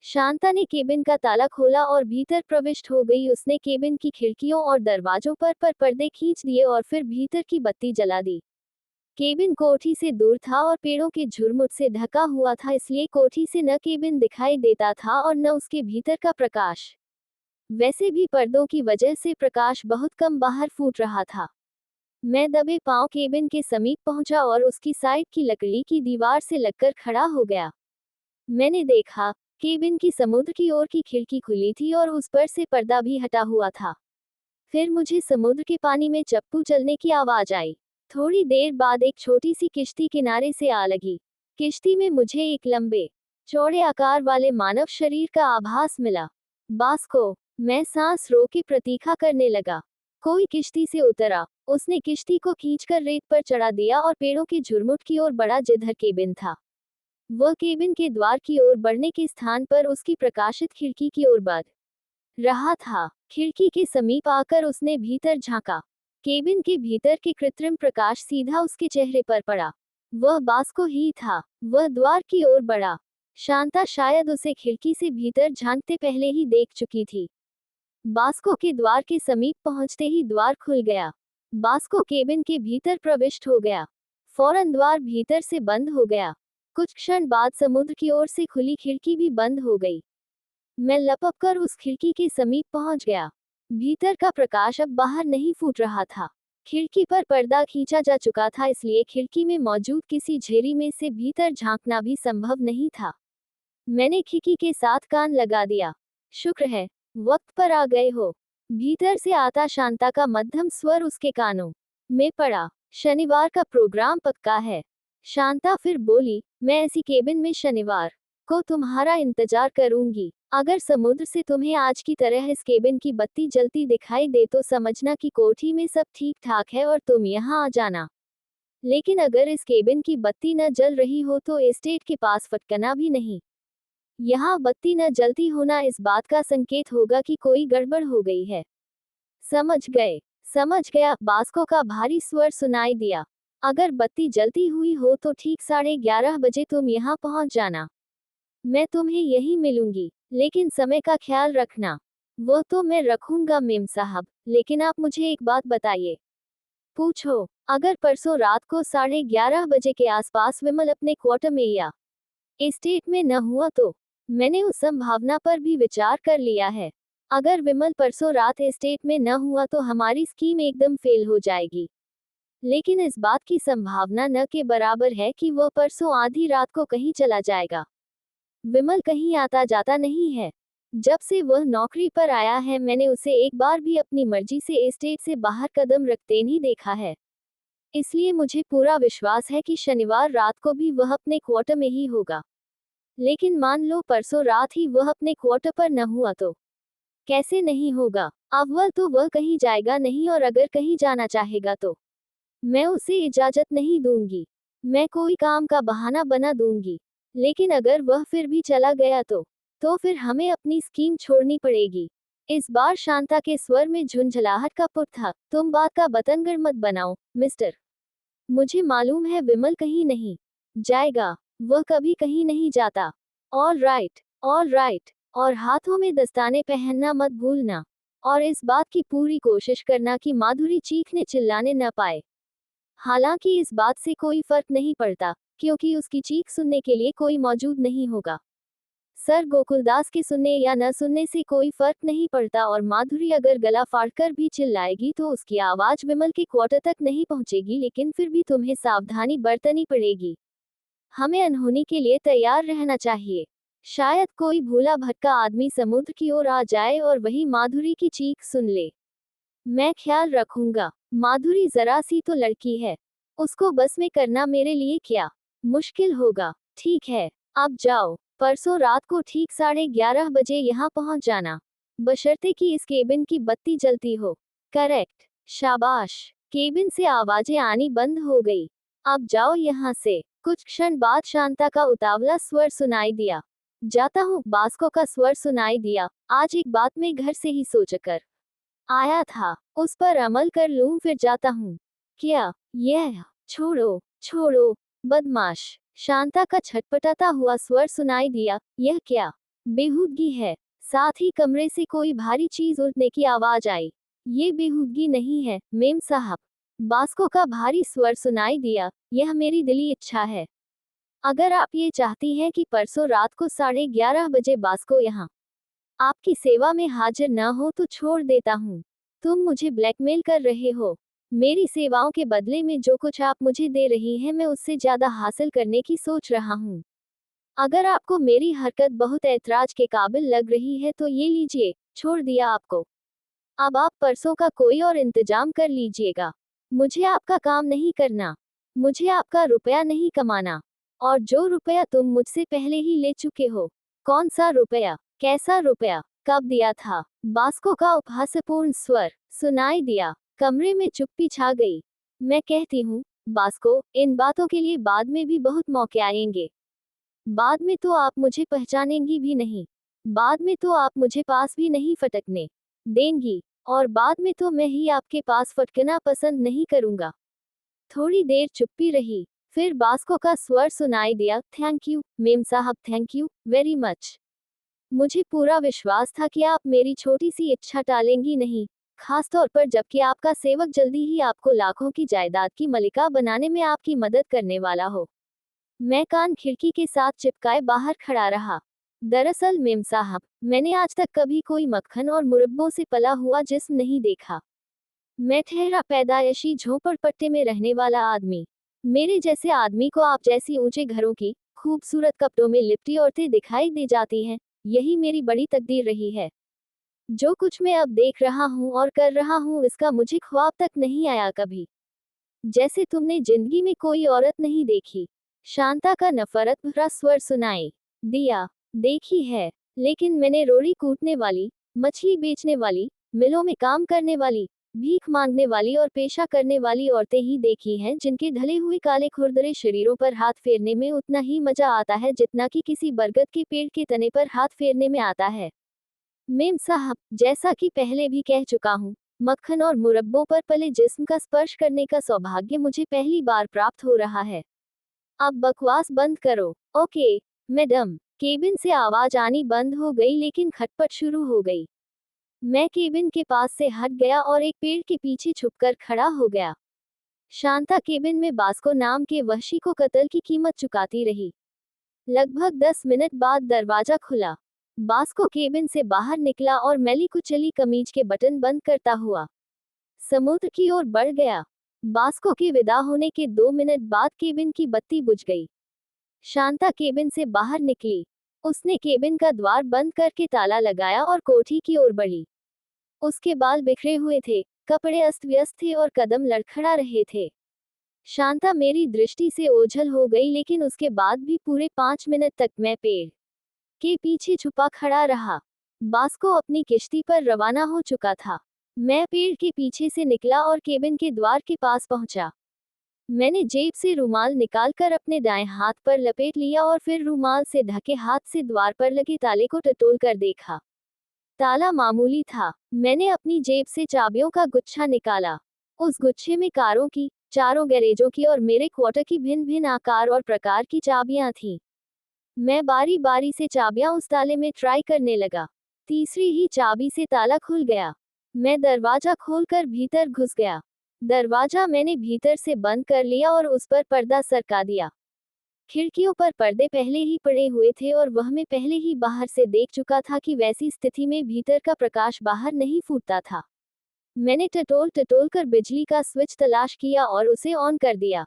शांता ने केबिन का ताला खोला और भीतर प्रविष्ट हो गई। उसने केबिन की खिड़कियों और दरवाजों पर पर्दे खींच दिए और फिर भीतर की बत्ती जला दी। केबिन कोठी से दूर था और पेड़ों के झुरमुट से ढका हुआ था, इसलिए कोठी से न केबिन दिखाई देता था और न उसके भीतर का प्रकाश। वैसे भी पर्दों की वजह से प्रकाश बहुत कम बाहर फूट रहा था। मैं दबे पांव केबिन के समीप पहुंचा और उसकी साइड की लकड़ी की दीवार से लगकर खड़ा हो गया। मैंने देखा, केबिन की समुद्र की ओर की खिड़की खुली थी और उस पर से पर्दा भी हटा हुआ था। फिर मुझे समुद्र के पानी में चप्पू चलने की आवाज आई। थोड़ी देर बाद एक छोटी सी किश्ती किनारे से आ लगी। किश्ती में मुझे एक लंबे चौड़े आकार वाले मानव शरीर का आभास मिला। बास्को। मैं सांस रोके प्रतीक्षा करने लगा। कोई किश्ती से उतरा। उसने किश्ती को खींचकर रेत पर चढ़ा दिया और पेड़ों के झुरमुट की ओर बढ़ा जिधर केबिन था। वह केबिन के द्वार की ओर बढ़ने के स्थान पर उसकी प्रकाशित खिड़की की ओर बढ़ रहा था। खिड़की के समीप आकर उसने भीतर झांका। केबिन के भीतर के कृत्रिम प्रकाश सीधा उसके चेहरे पर पड़ा। वह बास्को ही था। वह द्वार की ओर बढ़ा। शांता शायद उसे खिड़की से भीतर झांकते पहले ही देख चुकी थी। बास्को के द्वार के समीप पहुंचते ही द्वार खुल गया। बास्को केबिन के भीतर प्रविष्ट हो गया। फौरन द्वार भीतर से बंद हो गया। कुछ क्षण बाद समुद्र की ओर से खुली खिड़की भी बंद हो गई। मैं लपककर उस खिड़की के समीप पहुंच गया। भीतर का प्रकाश अब बाहर नहीं फूट रहा था। खिड़की पर पर्दा खींचा जा चुका था, इसलिए खिड़की में मौजूद किसी झेरी में से भीतर झांकना भी संभव नहीं था। मैंने खिड़की के साथ कान लगा दिया। शुक्र है, वक्त पर आ गए हो। भीतर से आता शांता का मध्यम स्वर उसके कानों में पड़ा। शनिवार का प्रोग्राम पक्का है। शांता फिर बोली, मैं ऐसी केबिन में शनिवार को तुम्हारा इंतजार करूंगी। अगर समुद्र से तुम्हें आज की तरह इस केबिन की बत्ती जलती दिखाई दे तो समझना कि कोठी में सब ठीक ठाक है और तुम यहाँ आ जाना। लेकिन अगर इस केबिन की बत्ती न जल रही हो तो एस्टेट के पास फटकना भी नहीं। यहाँ बत्ती न जलती होना इस बात का संकेत होगा कि कोई गड़बड़ हो गई है। समझ गए? समझ गया, बास्को का भारी स्वर सुनाई दिया। अगर बत्ती जलती हुई हो तो ठीक 11:30 बजे तुम यहाँ पहुँच जाना। मैं तुम्हें यहीं मिलूंगी, लेकिन समय का ख्याल रखना। वो तो मैं रखूंगा मेम साहब, लेकिन आप मुझे एक बात बताइए। पूछो। अगर परसों रात को 11:30 बजे के आसपास विमल अपने क्वार्टर में या एस्टेट में न हुआ तो? मैंने उस संभावना पर भी विचार कर लिया है। अगर विमल परसों रात एस्टेट में न हुआ तो हमारी स्कीम एकदम फेल हो जाएगी। लेकिन इस बात की संभावना न के बराबर है कि वह परसों आधी रात को कहीं चला जाएगा। विमल कहीं आता जाता नहीं है। जब से वह नौकरी पर आया है मैंने उसे एक बार भी अपनी मर्जी से एस्टेट से बाहर कदम रखते नहीं देखा है। इसलिए मुझे पूरा विश्वास है कि शनिवार रात को भी वह अपने क्वार्टर में ही होगा। लेकिन मान लो परसों रात ही वह अपने क्वार्टर पर न हुआ तो? कैसे नहीं होगा? अव्वल तो वह कहीं जाएगा नहीं और अगर कहीं जाना चाहेगा तो मैं उसे इजाजत नहीं दूंगी। मैं कोई काम का बहाना बना दूंगी। लेकिन अगर वह फिर भी चला गया तो फिर हमें अपनी स्कीम छोड़नी पड़ेगी। इस बार शांता के स्वर में झुंझलाहट का पुट था। तुम बात का बतंगड़ मत बनाओ, मिस्टर। मुझे मालूम है विमल कहीं नहीं जाएगा। वह कभी कहीं नहीं जाता। All right, all right. और हाथों में दस्ताने पहनना मत भूलना। और इस बात की पूरी कोशिश करना कि माधुरी चीखने चिल्लाने न पाए। हालांकि इस बात से कोई फर्क नहीं पड़ता, क्योंकि उसकी चीख सुनने के लिए कोई मौजूद नहीं होगा। सर गोकुलदास के सुनने या न सुनने से कोई फर्क नहीं पड़ता और माधुरी अगर गला फाड़कर भी चिल्लाएगी तो उसकी आवाज विमल के क्वार्टर तक नहीं पहुंचेगी, लेकिन फिर भी तुम्हें सावधानी बरतनी पड़ेगी। हमें अनहोनी के लिए तैयार रहना चाहिए। शायद कोई भूला भटका आदमी समुद्र की ओर आ जाए और वही माधुरी की चीख सुन ले। मैं ख्याल रखूंगा। माधुरी जरा सी तो लड़की है। उसको बस में करना मेरे लिए क्या मुश्किल होगा। ठीक है, अब जाओ। परसों रात को ठीक 11:30 बजे यहाँ पहुँच जाना। बशर्ते कि इस केबिन की बत्ती जलती हो। करेक्ट। शाबाश। केबिन से आवाजें आनी बंद हो गई। अब जाओ यहाँ से। कुछ क्षण बाद शांता का उतावला स्वर सुनाई दिया। जाता हूँ, बास्को का स्वर सुनाई दिया। आज एक बात मैं घर से ही सोचकर आया था, उस पर अमल कर लूं फिर जाता हूँ। क्या? यह? छोड़ो, छोड़ो, बदमाश। शांता का छटपटाता हुआ स्वर सुनाई दिया। यह क्या बेहूदगी है? साथ ही कमरे से कोई भारी चीज उठने की आवाज आई। ये बेहूदगी नहीं है, मेम साहब। बास्को का भारी स्वर सुनाई दिया। यह मेरी दिली इच्छा है। अगर आप ये चाहती हैं कि परसों रात को 11:30 बजे बास्को यहाँ आपकी सेवा में हाजिर न हो तो छोड़ देता हूँ। तुम मुझे ब्लैकमेल कर रहे हो। मेरी सेवाओं के बदले में जो कुछ आप मुझे दे रही हैं मैं उससे ज्यादा हासिल करने की सोच रहा हूँ। अगर आपको मेरी हरकत बहुत ऐतराज के काबिल लग रही है तो ये लीजिए, छोड़ दिया आपको। अब आप परसों का कोई और इंतजाम कर लीजिएगा। मुझे आपका काम नहीं करना। मुझे आपका रुपया नहीं कमाना। और जो रुपया तुम मुझसे पहले ही ले चुके हो। कौन सा रुपया? कैसा रुपया? कब दिया था? बास्को का उपहासपूर्ण स्वर सुनाई दिया। कमरे में चुप्पी छा गई। मैं कहती हूँ, बास्को, इन बातों के लिए बाद में भी बहुत मौके आएंगे। बाद में तो आप मुझे पहचानेंगी भी नहीं। बाद में तो आप मुझे पास भी नहीं फटकने देंगी। और बाद में तो मैं ही आपके पास फटकना पसंद नहीं करूंगा। थोड़ी देर चुप्पी रही। फिर बास्को का स्वर सुनाई दिया। थैंक यू, मेम साहब, थैंक यू वेरी मच। मुझे पूरा विश्वास था कि आप मेरी छोटी सी इच्छा टालेंगी नहीं, खासतौर पर जबकि आपका सेवक जल्दी ही आपको लाखों की जायदाद की मलिका बनाने में आपकी मदद करने वाला हो। मैं कान खिड़की के साथ चिपकाए बाहर खड़ा रहा। दरअसल मेम साहब, मैंने आज तक कभी कोई मक्खन और मुरब्बों से पला हुआ जिस्म नहीं देखा। मैं ठहरा पैदाइशी झोपड़पट्टी में रहने वाला आदमी। मेरे जैसे आदमी को आप जैसी ऊंचे घरों की खूबसूरत कपड़ों में लिपटी औरतें दिखाई दे जाती हैं। यही मेरी बड़ी तकदीर रही है। जो कुछ मैं अब देख रहा हूँ और कर रहा हूँ इसका मुझे ख्वाब तक नहीं आया कभी। जैसे तुमने जिंदगी में कोई औरत नहीं देखी। शांता का नफरत भरा स्वर सुनाई दिया। देखी है, लेकिन मैंने रोड़ी कूटने वाली, मछली बेचने वाली, मिलों में काम करने वाली, भीख मांगने वाली और पेशा करने वाली औरतें ही देखी हैं जिनके ढले हुए काले खुरदरे शरीरों पर हाथ फेरने में उतना ही मजा आता है जितना कि किसी बरगद के पेड़ के तने पर हाथ फेरने में आता है। मेम साहब, जैसा कि पहले भी कह चुका हूँ, मक्खन और मुरब्बों पर पले जिस्म का स्पर्श करने का सौभाग्य मुझे पहली बार प्राप्त हो रहा है। अब बकवास बंद करो। Okay, madam. केबिन से आवाज आनी बंद हो गई लेकिन खटपट शुरू हो गई। मैं केबिन के पास से हट गया और एक पेड़ के पीछे छुपकर खड़ा हो गया। शांता केबिन में बास्को नाम के वहशी को कत्ल की कीमत चुकाती रही। लगभग 10 मिनट बाद दरवाजा खुला। बास्को केबिन से बाहर निकला और मैली कुचली कमीज के बटन बंद करता हुआ समुद्र की ओर बढ़ गया। बास्को के विदा होने के 2 मिनट बाद केबिन की बत्ती बुझ गई। शांता केबिन से बाहर निकली। उसने केबिन का द्वार बंद करके ताला लगाया और कोठी की ओर बढ़ी। उसके बाल बिखरे हुए थे, कपड़े अस्त व्यस्त थे और कदम लड़खड़ा रहे थे। शांता मेरी दृष्टि से ओझल हो गई, लेकिन उसके बाद भी पूरे 5 मिनट तक मैं पेड़ के पीछे छुपा खड़ा रहा। बास्को अपनी किश्ती पर रवाना हो चुका था। मैं पेड़ के पीछे से निकला और केबिन के द्वार के पास पहुंचा। मैंने जेब से रुमाल निकालकर अपने दाएं हाथ पर लपेट लिया और फिर रुमाल से ढके हाथ से द्वार पर लगे ताले को टटोल कर देखा। ताला मामूली था। मैंने अपनी जेब से चाबियों का गुच्छा निकाला। उस गुच्छे में कारों की, चारों गैरेजों की और मेरे क्वार्टर की भिन्न भिन्न आकार और प्रकार की चाबियां थीं। मैं बारी बारी से चाबियां उस ताले में ट्राई करने लगा। तीसरी ही चाबी से ताला खुल गया। मैं दरवाजा खोलकर भीतर घुस गया। दरवाजा मैंने भीतर से बंद कर लिया और उस पर पर्दा सरका दिया। खिड़कियों पर पर्दे पहले ही पड़े हुए थे और वह मैं पहले ही बाहर से देख चुका था कि वैसी स्थिति में भीतर का प्रकाश बाहर नहीं फूटता था। मैंने टटोल टटोल कर बिजली का स्विच तलाश किया और उसे ऑन कर दिया।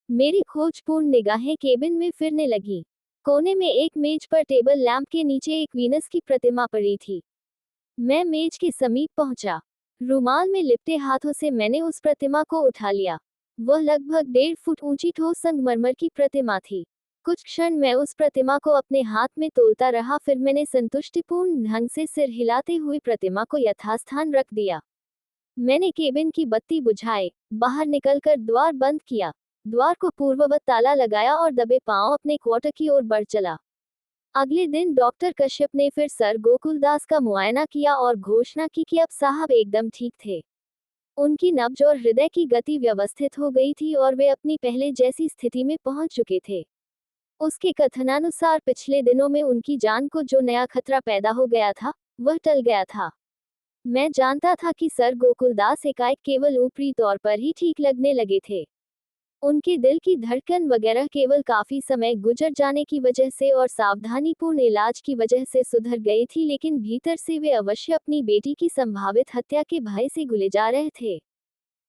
मेरी खोजपूर्ण निगाहें केबिन में फिरने लगी। कोने में एक मेज पर टेबल लैंप के नीचे एक वीनस की प्रतिमा पड़ी थी। मैं मेज के समीप पहुंचा। रुमाल में लिपटे हाथों से मैंने उस प्रतिमा को उठा लिया। वह लगभग 1.5 फुट ऊंची ठोस संगमरमर की प्रतिमा थी। कुछ क्षण मैं उस प्रतिमा को अपने हाथ में तोलता रहा, फिर मैंने संतुष्टिपूर्ण ढंग से सिर हिलाते हुए प्रतिमा को यथास्थान रख दिया। मैंने केबिन की बत्ती बुझाए, बाहर निकलकर द्वार बंद किया, द्वार को पूर्ववत ताला लगाया और दबे पांव अपने क्वार्टर की ओर बढ़ चला। अगले दिन डॉक्टर कश्यप ने फिर सर गोकुलदास का मुआयना किया और घोषणा की कि अब साहब एकदम ठीक थे। उनकी नब्ज और हृदय की गति व्यवस्थित हो गई थी और वे अपनी पहले जैसी स्थिति में पहुंच चुके थे। उसके कथनानुसार पिछले दिनों में उनकी जान को जो नया खतरा पैदा हो गया था, वह टल गया था। मैं जानता था कि सर गोकुलदास एकाएक केवल ऊपरी तौर पर ही ठीक लगने लगे थे। उनके दिल की धड़कन वगैरह केवल काफी समय गुजर जाने की वजह से और सावधानीपूर्ण इलाज की वजह से सुधर गई थी, लेकिन भीतर से वे अवश्य अपनी बेटी की संभावित हत्या के भय से घुले जा रहे थे।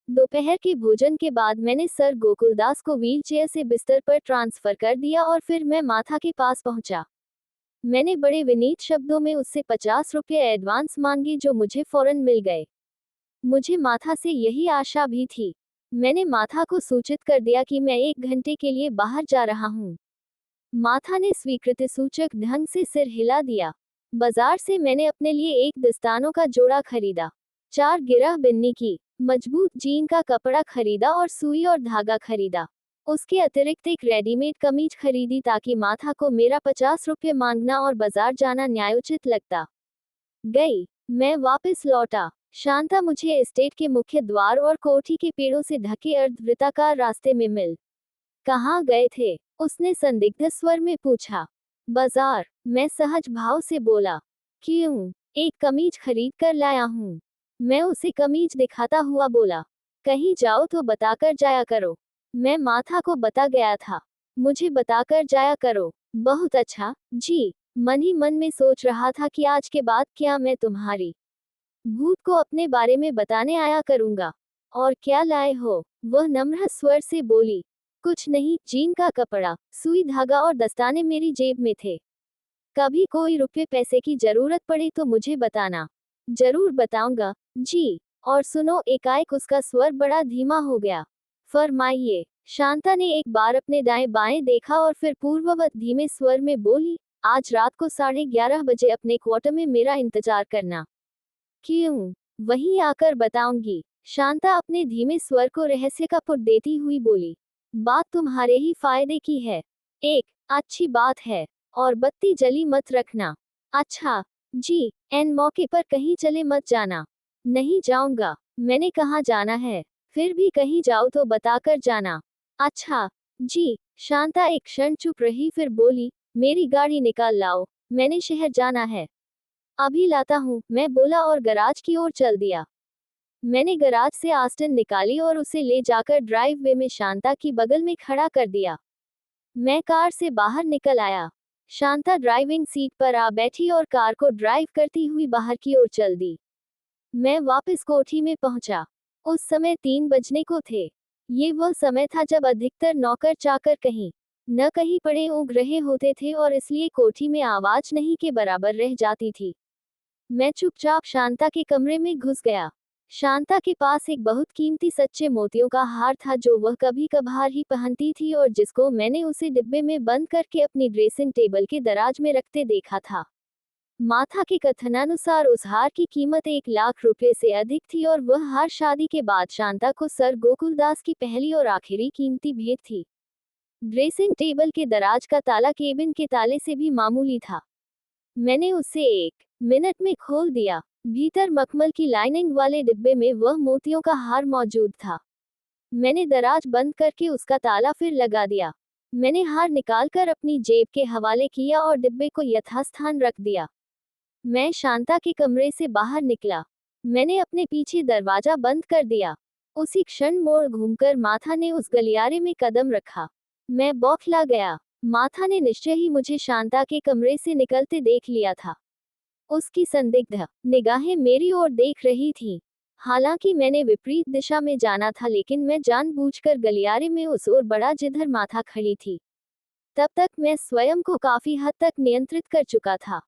दोपहर के भोजन के बाद मैंने सर गोकुलदास को व्हीलचेयर से बिस्तर पर ट्रांसफर कर दिया और फिर मैं माथा के पास पहुंचा। मैंने बड़े विनीत शब्दों में उससे 50 रुपये एडवांस मांगे, जो मुझे फौरन मिल गए। मुझे माथा से यही आशा भी थी। मैंने माथा को सूचित कर दिया कि मैं 1 घंटे के लिए बाहर जा रहा हूँ। माथा ने स्वीकृति सूचक ढंग से सिर हिला दिया। बाजार से मैंने अपने लिए एक दस्तानों का जोड़ा खरीदा, 4 गिरह बिन्नी की, मजबूत जीन का कपड़ा खरीदा और सुई और धागा खरीदा। उसके अतिरिक्त एक रेडीमेड कमीज खरीदी ताकि माथा को मेरा 50 रुपये मांगना और बाजार जाना न्यायोचित लगता। गई। मैं वापस लौटा। शांता मुझे एस्टेट के मुख्य द्वार और कोठी के पेड़ों से ढके अर्धवृत्ताकार रास्ते में मिल। कहाँ गए थे? उसने संदिग्ध स्वर में पूछा। बाजार, मैं सहज भाव से बोला। क्यों? एक कमीज खरीद कर लाया हूँ। मैं उसे कमीज दिखाता हुआ बोला। कहीं जाओ तो बताकर जाया करो। मैं माथा को बता गया था। मुझे बताकर जाया करो। बहुत अच्छा, जी। मन ही मन में सोच रहा था कि आज के बाद क्या मैं तुम्हारी भूत को अपने बारे में बताने आया करूंगा। और क्या लाए हो? वह नम्र स्वर से बोली। कुछ नहीं, जीन का कपड़ा, सुई धागा और दस्ताने मेरी जेब में थे। कभी कोई रुपये पैसे की जरूरत पड़े तो मुझे बताना। जरूर बताऊंगा, जी। और सुनो, एकाएक उसका स्वर बड़ा धीमा हो गया। फरमाइए। शांता ने एक बार अपने दाएं बाएं देखा और फिर पूर्ववत धीमे स्वर में बोली, आज रात को 11:30 बजे अपने क्वार्टर में मेरा इंतजार करना। क्यों? वहीं आकर बताऊंगी। शांता अपने धीमे स्वर को रहस्य का पुट देती हुई बोली। बात तुम्हारे ही फायदे की है। एक अच्छी बात है। और बत्ती जली मत रखना। अच्छा, जी। एन मौके पर कहीं चले मत जाना। नहीं जाऊंगा। मैंने कहाँ जाना है? फिर भी कहीं जाओ तो बताकर जाना। अच्छा, जी। शांता एक क्षण चुप रही, फिर बोली, मेरी गाड़ी निकाल लाओ, मैंने शहर जाना है। अभी लाता हूँ, मैं बोला और गराज की ओर चल दिया। मैंने गराज से आस्टन निकाली और उसे ले जाकर ड्राइववे में शांता की बगल में खड़ा कर दिया। मैं कार से बाहर निकल आया। शांता ड्राइविंग सीट पर आ बैठी और कार को ड्राइव करती हुई बाहर की ओर चल दी। मैं वापस कोठी में पहुंचा। उस समय 3 बजने को थे। ये वह समय था जब अधिकतर नौकर चाकर कहीं न कहीं पड़े ऊँघ रहे होते थे और इसलिए कोठी में आवाज नहीं के बराबर रह जाती थी। मैं चुपचाप शांता के कमरे में घुस गया। शांता के पास एक बहुत कीमती सच्चे मोतियों का हार था जो वह कभी कभार ही पहनती थी और जिसको मैंने उसे डिब्बे में बंद करके अपनी ड्रेसिंग टेबल के दराज में रखते देखा था। माथा के कथनानुसार उस हार की कीमत 1 लाख रुपए से अधिक थी और वह हार शादी के बाद शांता को सर गोकुलदास की पहली और आखिरी कीमती भेंट थी। ड्रेसिंग टेबल के दराज का ताला केबिन के ताले से भी मामूली था। मैंने उसे 1 मिनट में खोल दिया। भीतर मखमल की लाइनिंग वाले डिब्बे में वह मोतियों का हार मौजूद था। मैंने दराज बंद करके उसका ताला फिर लगा दिया। मैंने हार निकालकर अपनी जेब के हवाले किया और डिब्बे को यथास्थान रख दिया। मैं शांता के कमरे से बाहर निकला। मैंने अपने पीछे दरवाजा बंद कर दिया। उसी क्षण मोड़ घूमकर माथा ने उस गलियारे में कदम रखा। मैं बौखला गया। माथा ने निश्चय ही मुझे शांता के कमरे से निकलते देख लिया था। उसकी संदिग्ध निगाहें मेरी ओर देख रही थीं। हालांकि मैंने विपरीत दिशा में जाना था लेकिन मैं जानबूझकर गलियारे में उस ओर बढ़ा जिधर माथा खड़ी थी। तब तक मैं स्वयं को काफी हद तक नियंत्रित कर चुका था।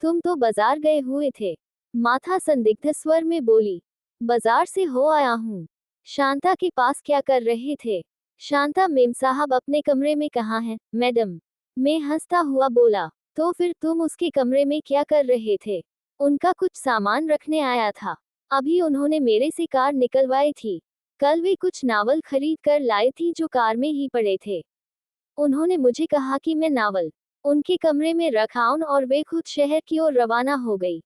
तुम तो बाजार गए हुए थे, माथा संदिग्ध स्वर में बोली। बाजार से हो आया हूँ। शांता के पास क्या कर रहे थे? शांता मेम साहब अपने कमरे में कहाँ हैं, मैडम? मैं हंसता हुआ बोला। तो फिर तुम उसके कमरे में क्या कर रहे थे? उनका कुछ सामान रखने आया था। अभी उन्होंने मेरे से कार निकलवाई थी। कल वे कुछ नावल खरीद कर लाई थी जो कार में ही पड़े थे। उन्होंने मुझे कहा कि मैं नावल उनके कमरे में रख आऊं और वे खुद शहर की ओर रवाना हो गई।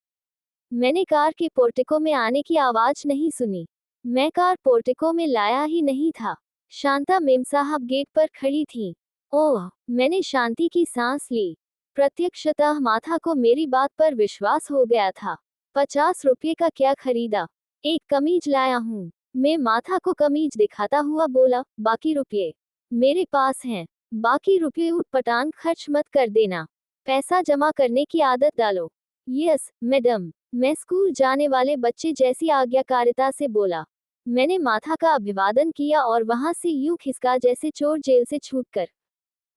मैंने कार के पोर्टिको में आने की आवाज नहीं सुनी। मैं कार पोर्टिको में लाया ही नहीं था। शांता मेम साहब गेट पर खड़ी थी। ओह, मैंने शांति की सांस ली। प्रत्यक्षतः माथा को मेरी बात पर विश्वास हो गया था। 50 रुपये का क्या खरीदा? एक कमीज लाया हूँ। मैं माथा को कमीज दिखाता हुआ बोला, बाकी रुपये मेरे पास हैं। बाकी रुपये उठपटांग खर्च मत कर देना। पैसा जमा करने की आदत डालो। यस, मैडम, मैं स्कूल जाने वाले बच्चे जैसी आज्ञाकारिता से बोला। मैंने माथा का अभिवादन किया और वहां से यूं खिसका जैसे चोर जेल से छूटकर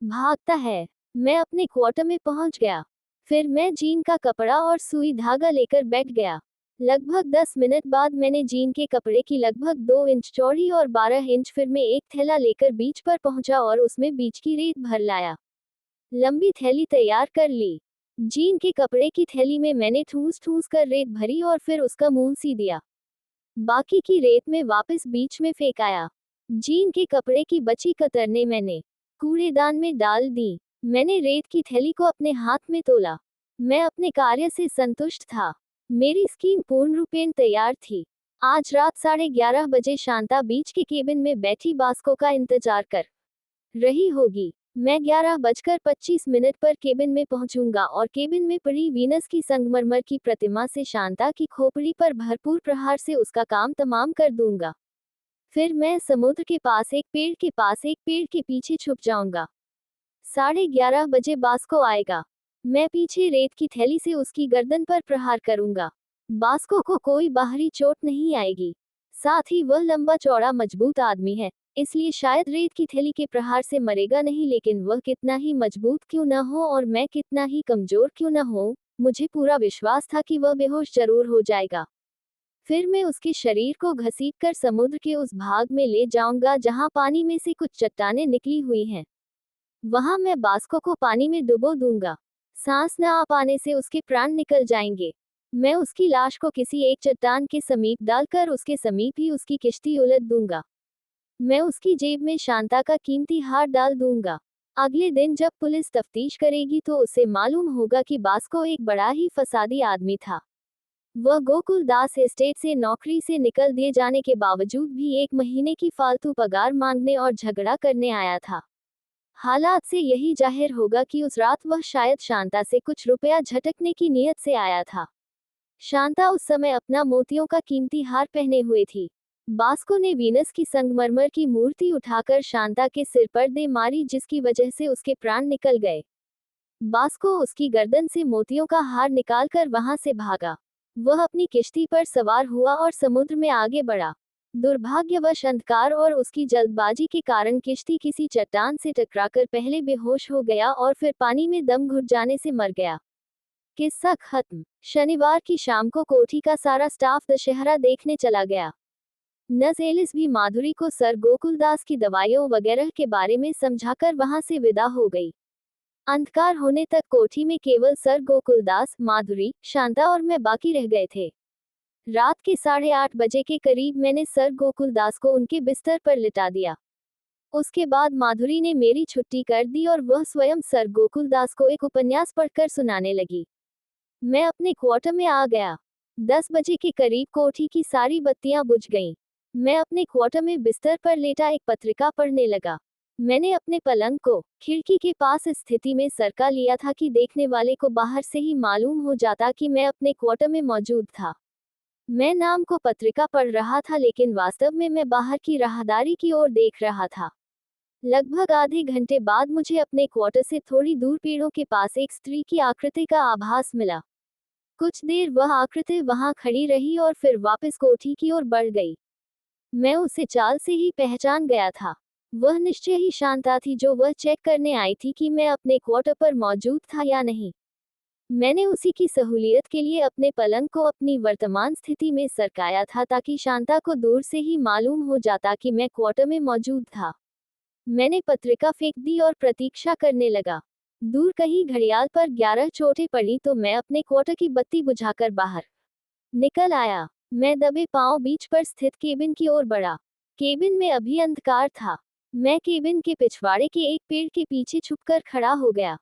भागता है। मैं अपने क्वार्टर में पहुंच गया। फिर मैं जीन का कपड़ा और सुई धागा लेकर बैठ गया। लगभग 10 मिनट बाद मैंने जीन के कपड़े की लगभग 2 इंच चौड़ी और 12 इंच फिर में एक थैला लेकर बीच पर पहुंचा और उसमें बीच की रेत भर लाया। लंबी थैली तैयार कर ली। जीन के कपड़े की थैली में मैंने ठूस ठूस कर रेत भरी और फिर उसका मुंह सी दिया। बाकी की रेत में वापस बीच में फेंक आया। जीन के कपड़े की बची कतरने मैंने कूड़ेदान में डाल दी। मैंने रेत की थैली को अपने हाथ में तोला। मैं अपने कार्य से संतुष्ट था। मेरी स्कीम पूर्ण रूपेण तैयार थी। आज रात 11:30 बजे शांता बीच के केबिन में बैठी बास्को का इंतजार कर रही होगी। मैं 11:25 पर केबिन में पहुंचूंगा और केबिन में पड़ी वीनस की संगमरमर की प्रतिमा से शांता की खोपड़ी पर भरपूर प्रहार से उसका काम तमाम कर दूंगा। फिर मैं समुद्र के पास एक पेड़ के पीछे छुप जाऊंगा। 11:30 बजे बास्को आएगा। मैं पीछे रेत की थैली से उसकी गर्दन पर प्रहार करूंगा। बास्को को कोई बाहरी चोट नहीं आएगी। साथ ही वह लंबा चौड़ा मजबूत आदमी है, इसलिए शायद रेत की थैली के प्रहार से मरेगा नहीं, लेकिन वह कितना ही मजबूत क्यों न हो और मैं कितना ही कमजोर क्यों न हो, मुझे पूरा विश्वास था कि वह बेहोश जरूर हो जाएगा। फिर मैं उसके शरीर को घसीटकर समुद्र के उस भाग में ले जाऊंगा जहां पानी में से कुछ चट्टानें निकली हुई हैं। वहां मैं बास्को को पानी में डुबो दूंगा। सांस न आ पाने से उसके प्राण निकल जाएंगे। मैं उसकी लाश को किसी एक चट्टान के समीप डालकर उसके समीप ही उसकी किश्ती उलट दूंगा। मैं उसकी जेब में शांता का कीमती हार डाल दूंगा। अगले दिन जब पुलिस तफ्तीश करेगी तो उसे मालूम होगा कि बास्को एक बड़ा ही फसादी आदमी था। वह गोकुल दास एस्टेट से नौकरी से निकल दिए जाने के बावजूद भी 1 महीने की फालतू पगार मांगने और झगड़ा करने आया था। हालात से यही जाहिर होगा कि उस रात वह शायद शांता से कुछ रुपया झटकने की नीयत से आया था। शांता उस समय अपना मोतियों का कीमती हार पहने हुए थी। बास्को ने वीनस की संगमरमर की मूर्ति उठाकर शांता के सिर पर दे मारी, जिसकी वजह से उसके प्राण निकल गए। बास्को उसकी गर्दन से मोतियों का हार निकालकर वहां से भागा। वह अपनी किश्ती पर सवार हुआ और समुद्र में आगे बढ़ा। दुर्भाग्यवश अंधकार और उसकी जल्दबाजी के कारण किश्ती किसी चट्टान से टकराकर पहले बेहोश हो गया और फिर पानी में दम घुट जाने से मर गया। किस्सा खत्म। शनिवार की शाम को कोठी का सारा स्टाफ दशहरा देखने चला गया। नर्स एलिस भी माधुरी को सर गोकुलदास की दवाइयों वगैरह के बारे में समझाकर वहां से विदा हो गई। अंधकार होने तक कोठी में केवल सर गोकुलदास, माधुरी, शांता और मैं बाकी रह गए थे। रात के 8:30 बजे के करीब मैंने सर गोकुलदास को उनके बिस्तर पर लिटा दिया। उसके बाद माधुरी ने मेरी छुट्टी कर दी और वह स्वयं सर गोकुलदास को एक उपन्यास पढ़कर सुनाने लगी। मैं अपने क्वार्टर में आ गया। 10 बजे के करीब कोठी की सारी बत्तियां बुझ गईं। मैं अपने क्वार्टर में बिस्तर पर लेटा एक पत्रिका पढ़ने लगा। मैंने अपने पलंग को खिड़की के पास इस स्थिति में सरका लिया था कि देखने वाले को बाहर से ही मालूम हो जाता कि मैं अपने क्वार्टर में मौजूद था। मैं नाम को पत्रिका पढ़ रहा था लेकिन वास्तव में मैं बाहर की राहदारी की ओर देख रहा था। लगभग आधे घंटे बाद मुझे अपने क्वार्टर से थोड़ी दूर पेड़ों के पास एक स्त्री की आकृति का आभास मिला। कुछ देर वह आकृति वहां खड़ी रही और फिर वापस कोठी की ओर बढ़ गई। मैं उसे चाल से ही पहचान गया था। वह निश्चय ही शांता थी जो वह चेक करने आई थी कि मैं अपने क्वार्टर पर मौजूद था या नहीं। मैंने उसी की सहूलियत के लिए अपने पलंग को अपनी वर्तमान स्थिति में सरकाया था ताकि शांता को दूर से ही मालूम हो जाता कि मैं क्वार्टर में मौजूद था। मैंने पत्रिका फेंक दी और प्रतीक्षा करने लगा। दूर कहीं घड़ियाल पर 11 चोटें पड़ी तो मैं अपने क्वार्टर की बत्ती बुझाकर बाहर निकल आया। मैं दबे पांव बीच पर स्थित केबिन की ओर बढ़ा। केबिन में अभी अंधकार था। मैं केबिन के पिछवाड़े के एक पेड़ के पीछे छुपकर खड़ा हो गया।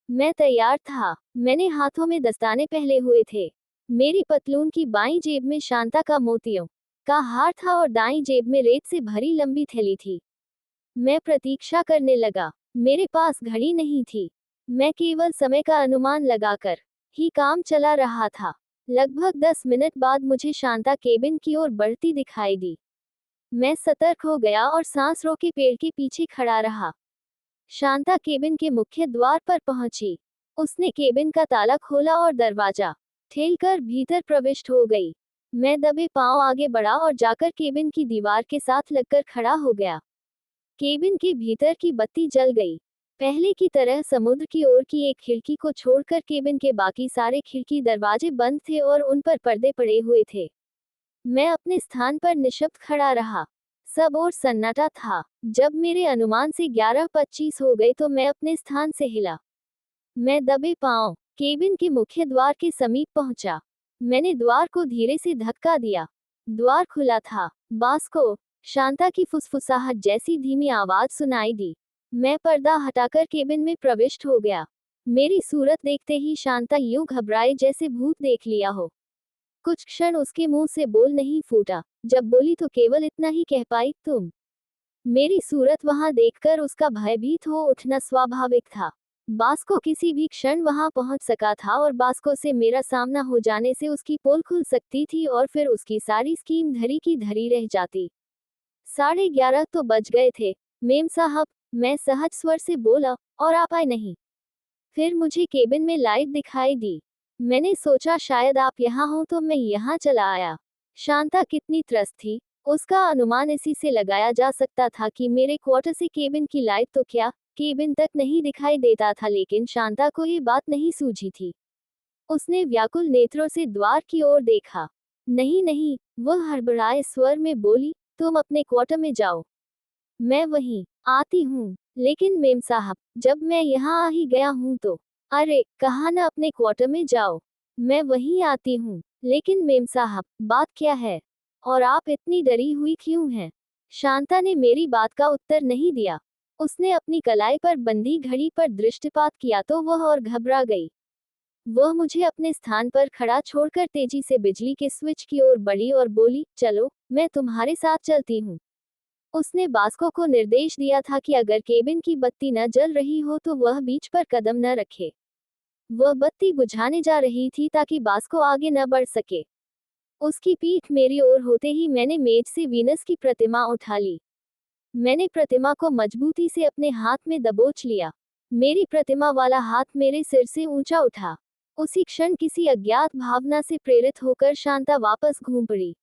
मैं तैयार था। मैंने हाथों में दस्ताने पहने हुए थे। मेरी पतलून की बाईं जेब में शांता का मोतियों का हार था और दाईं जेब में रेत से भरी लंबी थैली थी। मैं प्रतीक्षा करने लगा। मेरे पास घड़ी नहीं थी। मैं केवल समय का अनुमान लगाकर ही काम चला रहा था। लगभग 10 मिनट बाद मुझे शांता केबिन की ओर बढ़ती दिखाई दी। मैं सतर्क हो गया और सांस रोके पेड़ के पीछे खड़ा रहा। शांता केबिन के मुख्य द्वार पर पहुंची। उसने केबिन का ताला खोला और दरवाजा ठेलकर भीतर प्रविष्ट हो गई। मैं दबे पांव आगे बढ़ा और जाकर केबिन की दीवार के साथ लगकर खड़ा हो गया। केबिन के भीतर की बत्ती जल गई। पहले की तरह समुद्र की ओर की एक खिड़की को छोड़कर केबिन के बाकी सारे खिड़की दरवाजे बंद थे और उन पर पर्दे पड़े हुए थे। मैं अपने स्थान पर निशब्द खड़ा रहा। सब और सन्नाटा था। जब मेरे अनुमान से 11:25 हो गए तो मैं अपने स्थान से हिला। मैं दबे पांव केबिन के मुख्य द्वार के समीप पहुंचा। मैंने द्वार को धीरे से धक्का दिया। द्वार खुला था। बास्को, शांता की फुसफुसाहट जैसी धीमी आवाज सुनाई दी। मैं पर्दा हटाकर केबिन में प्रविष्ट हो गया। मेरी सूरत देखते ही शांता यूं घबराए जैसे भूत देख लिया हो। कुछ क्षण उसके मुंह से बोल नहीं फूटा। जब बोली तो केवल इतना ही कह पाई, तुम। मेरी सूरत वहां देखकर उसका भयभीत हो उठना स्वाभाविक था। बास्को किसी भी क्षण वहां पहुंच सका था और बास्को से मेरा सामना हो जाने से उसकी पोल खुल सकती थी और फिर उसकी सारी स्कीम धरी की धरी रह जाती। 11:30 तो बज गए थे। मेम साहब, मैं सहज स्वर से बोला, और आप आए नहीं। फिर मुझे केबिन में लाइट दिखाई दी। मैंने सोचा शायद आप यहाँ हो तो मैं यहाँ चला आया। शांता कितनी त्रस्त थी, उसका अनुमान इसी से लगाया जा सकता था कि मेरे क्वार्टर से केबिन की लाइट तो क्या, केबिन तक नहीं दिखाई देता था, लेकिन शांता को ये बात नहीं सूझी थी। उसने व्याकुल नेत्रों से द्वार की ओर देखा। नहीं नहीं, वह हड़बड़ाए स्वर में बोली, तुम अपने क्वार्टर में जाओ। मैं वहीं आती हूँ। लेकिन मेम साहब, जब मैं यहाँ आ ही गया हूँ तो। अरे, कहा ना अपने क्वार्टर में जाओ। मैं वहीं आती हूँ। लेकिन मेम साहब, बात क्या है? और आप इतनी डरी हुई क्यों हैं? शांता ने मेरी बात का उत्तर नहीं दिया। उसने अपनी कलाई पर बंधी घड़ी पर दृष्टिपात किया तो वह और घबरा गई। वह मुझे अपने स्थान पर खड़ा छोड़कर तेजी से बिजली के स्विच की ओर बढ़ी और बोली, चलो, मैं तुम्हारे साथ चलती हूँ। उसने बास्को को निर्देश दिया था कि अगर केबिन की बत्ती न जल रही हो तो वह बीच पर कदम न रखे। वह बत्ती बुझाने जा रही थी ताकि बास्को आगे न बढ़ सके। उसकी पीठ मेरी ओर होते ही मैंने मेज से वीनस की प्रतिमा उठा ली। मैंने प्रतिमा को मजबूती से अपने हाथ में दबोच लिया। मेरी प्रतिमा वाला हाथ मेरे सिर से ऊंचा उठा। उसी क्षण किसी अज्ञात भावना से प्रेरित होकर शांता वापस घूम पड़ी।